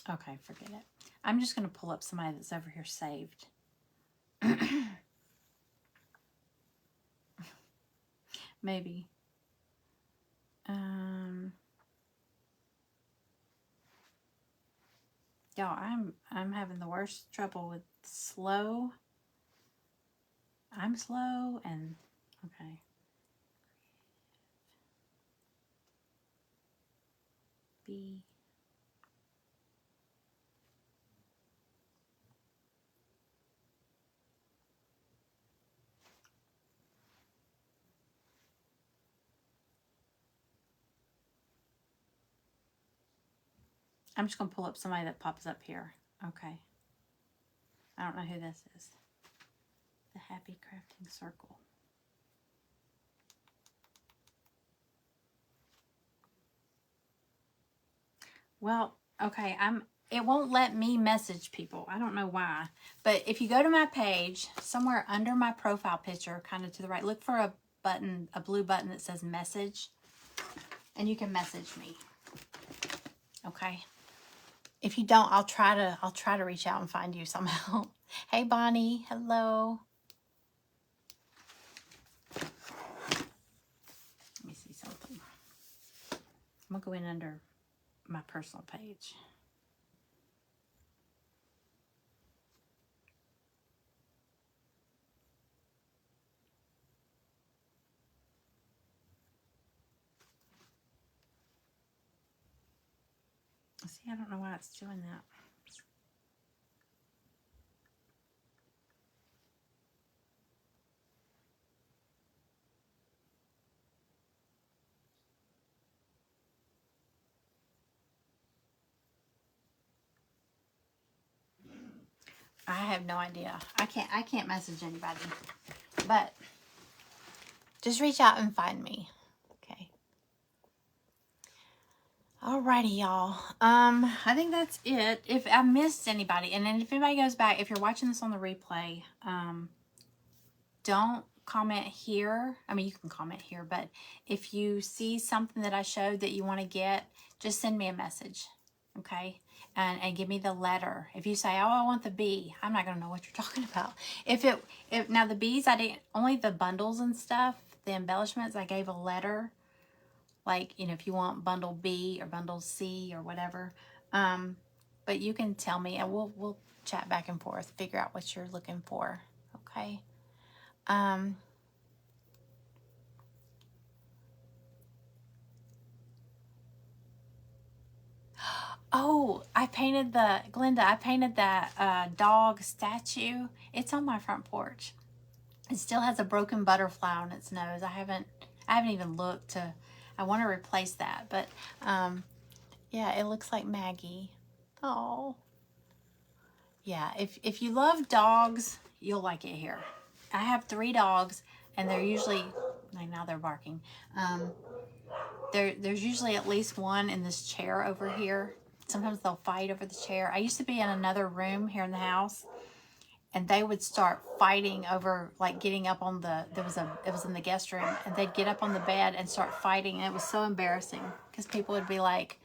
okay, forget it. I'm just gonna pull up somebody that's over here saved. Maybe. Y'all, I'm having the worst trouble with slow. I'm slow and okay. B. I'm just gonna pull up somebody that pops up here. Okay. I don't know who this is. The Happy Crafting Circle. Well, okay, it won't let me message people. I don't know why. But if you go to my page, somewhere under my profile picture, kind of to the right, look for a button, a blue button that says message, and you can message me. Okay. If you don't, I'll try to reach out and find you somehow. Hey Bonnie, hello. Let me see something. I'm gonna go in under my personal page. See, I don't know why it's doing that. I have no idea. I can't message anybody. But just reach out and find me. Okay. Alrighty, y'all. I think that's it. If I missed anybody, and then if anybody goes back, if you're watching this on the replay, don't comment here. I mean, you can comment here, but if you see something that I showed that you want to get, just send me a message, okay? And give me the letter. If you say, oh, I want the bee, I'm not going to know what you're talking about. If now the bees, I didn't, only the bundles and stuff, the embellishments, I gave a letter. Like, you know, if you want bundle B or bundle C or whatever. But you can tell me and we'll chat back and forth, figure out what you're looking for, okay? Oh, Glenda, I painted that dog statue. It's on my front porch. It still has a broken butterfly on its nose. I haven't even looked to, I want to replace that, but yeah, it looks like Maggie. Oh. Yeah, if you love dogs, you'll like it here. I have 3 dogs, and they're usually, like now they're barking. There's usually at least one in this chair over here. Sometimes they'll fight over the chair. I used to be in another room here in the house, and they would start fighting over, like, getting up on it was in the guest room, and they'd get up on the bed and start fighting, and it was so embarrassing because people would be like,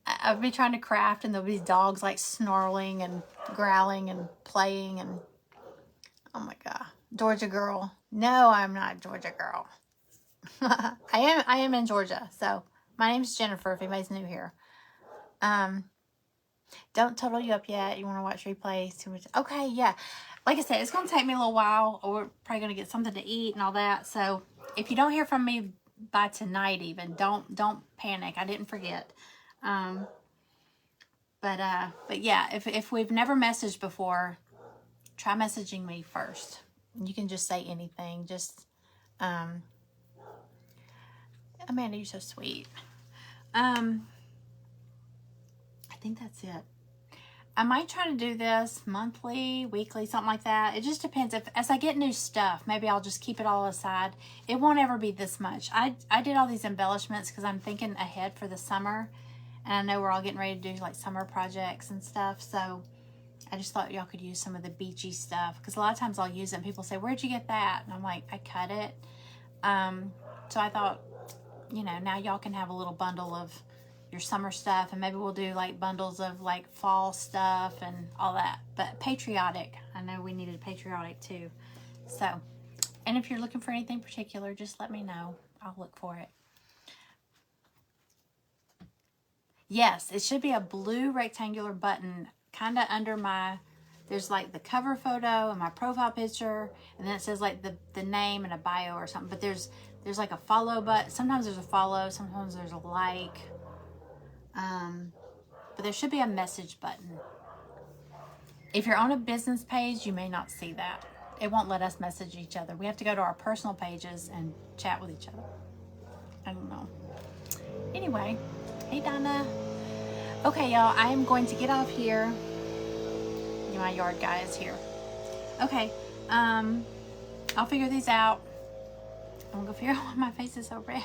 I'd be trying to craft, and there'll be these dogs like snarling and growling and playing, and oh my god, Georgia girl. No, I'm not Georgia girl. I am in Georgia. So my name's Jennifer. If anybody's new here, don't total you up yet. You want to watch replays? Too much? Okay, yeah. Like I said, it's gonna take me a little while, or we're probably gonna get something to eat and all that. So if you don't hear from me by tonight, even don't panic. I didn't forget. But yeah, if we've never messaged before, try messaging me first. You can just say anything. Just, Amanda, you're so sweet. I think that's it. I might try to do this monthly, weekly, something like that. It just depends. If as I get new stuff, maybe I'll just keep it all aside. It won't ever be this much. I did all these embellishments because I'm thinking ahead for the summer. And I know we're all getting ready to do like summer projects and stuff. So I just thought y'all could use some of the beachy stuff. Because a lot of times I'll use it and people say, where'd you get that? And I'm like, I cut it. So I thought, you know, now y'all can have a little bundle of your summer stuff, and maybe we'll do like bundles of like fall stuff and all that. But patriotic, I know we needed patriotic too. So, and if you're looking for anything particular, just let me know. I'll look for it. Yes, it should be a blue rectangular button kind of under my, there's like the cover photo and my profile picture, and then it says like the name and a bio or something. But there's like a follow button. Sometimes there's a follow, sometimes there's a like. But there should be a message button. If you're on a business page, you may not see that. It won't let us message each other. We have to go to our personal pages and chat with each other. I don't know. Anyway, hey Donna. Okay, y'all, I am going to get off here. My yard guy is here. Okay, I'll figure these out. I'm gonna go figure out why my face is so red.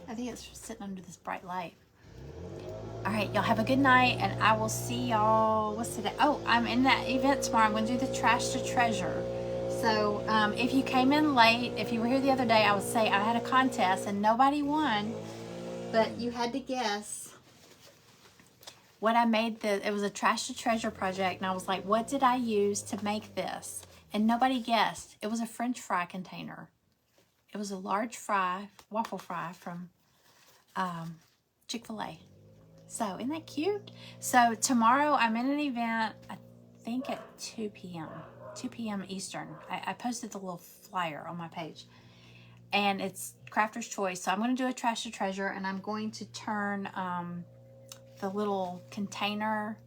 I think it's sitting under this bright light. All right, y'all have a good night, and I will see y'all. What's today? Oh, I'm in that event tomorrow. I'm going to do the Trash to Treasure. So if you came in late, if you were here the other day, I would say I had a contest and nobody won, but you had to guess what I made. It was a Trash to Treasure project, and I was like, what did I use to make this? And nobody guessed. It was a French fry container. It was a large fry, waffle fry from Chick-fil-A. So isn't that cute? So tomorrow I'm in an event, I think at 2 p.m. Eastern. I posted the little flyer on my page. And it's Crafter's Choice. So I'm going to do a Trash to Treasure, and I'm going to turn the little container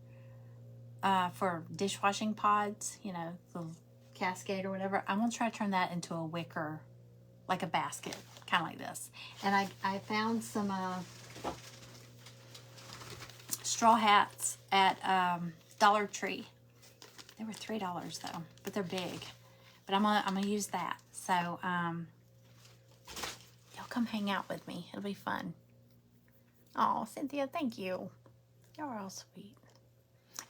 for dishwashing pods, you know, the cascade or whatever. I'm going to try to turn that into a wicker, like a basket, kind of like this. And I found some straw hats at Dollar Tree. They were $3 though, but they're big. But I'm gonna use that. So y'all come hang out with me. It'll be fun. Oh, Cynthia, thank you. Y'all are all sweet.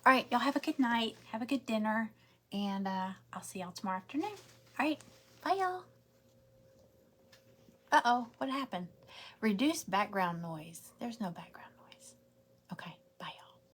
All right, y'all have a good night. Have a good dinner, and I'll see y'all tomorrow afternoon. All right, bye y'all. Uh-oh, what happened? Reduce background noise. There's no background.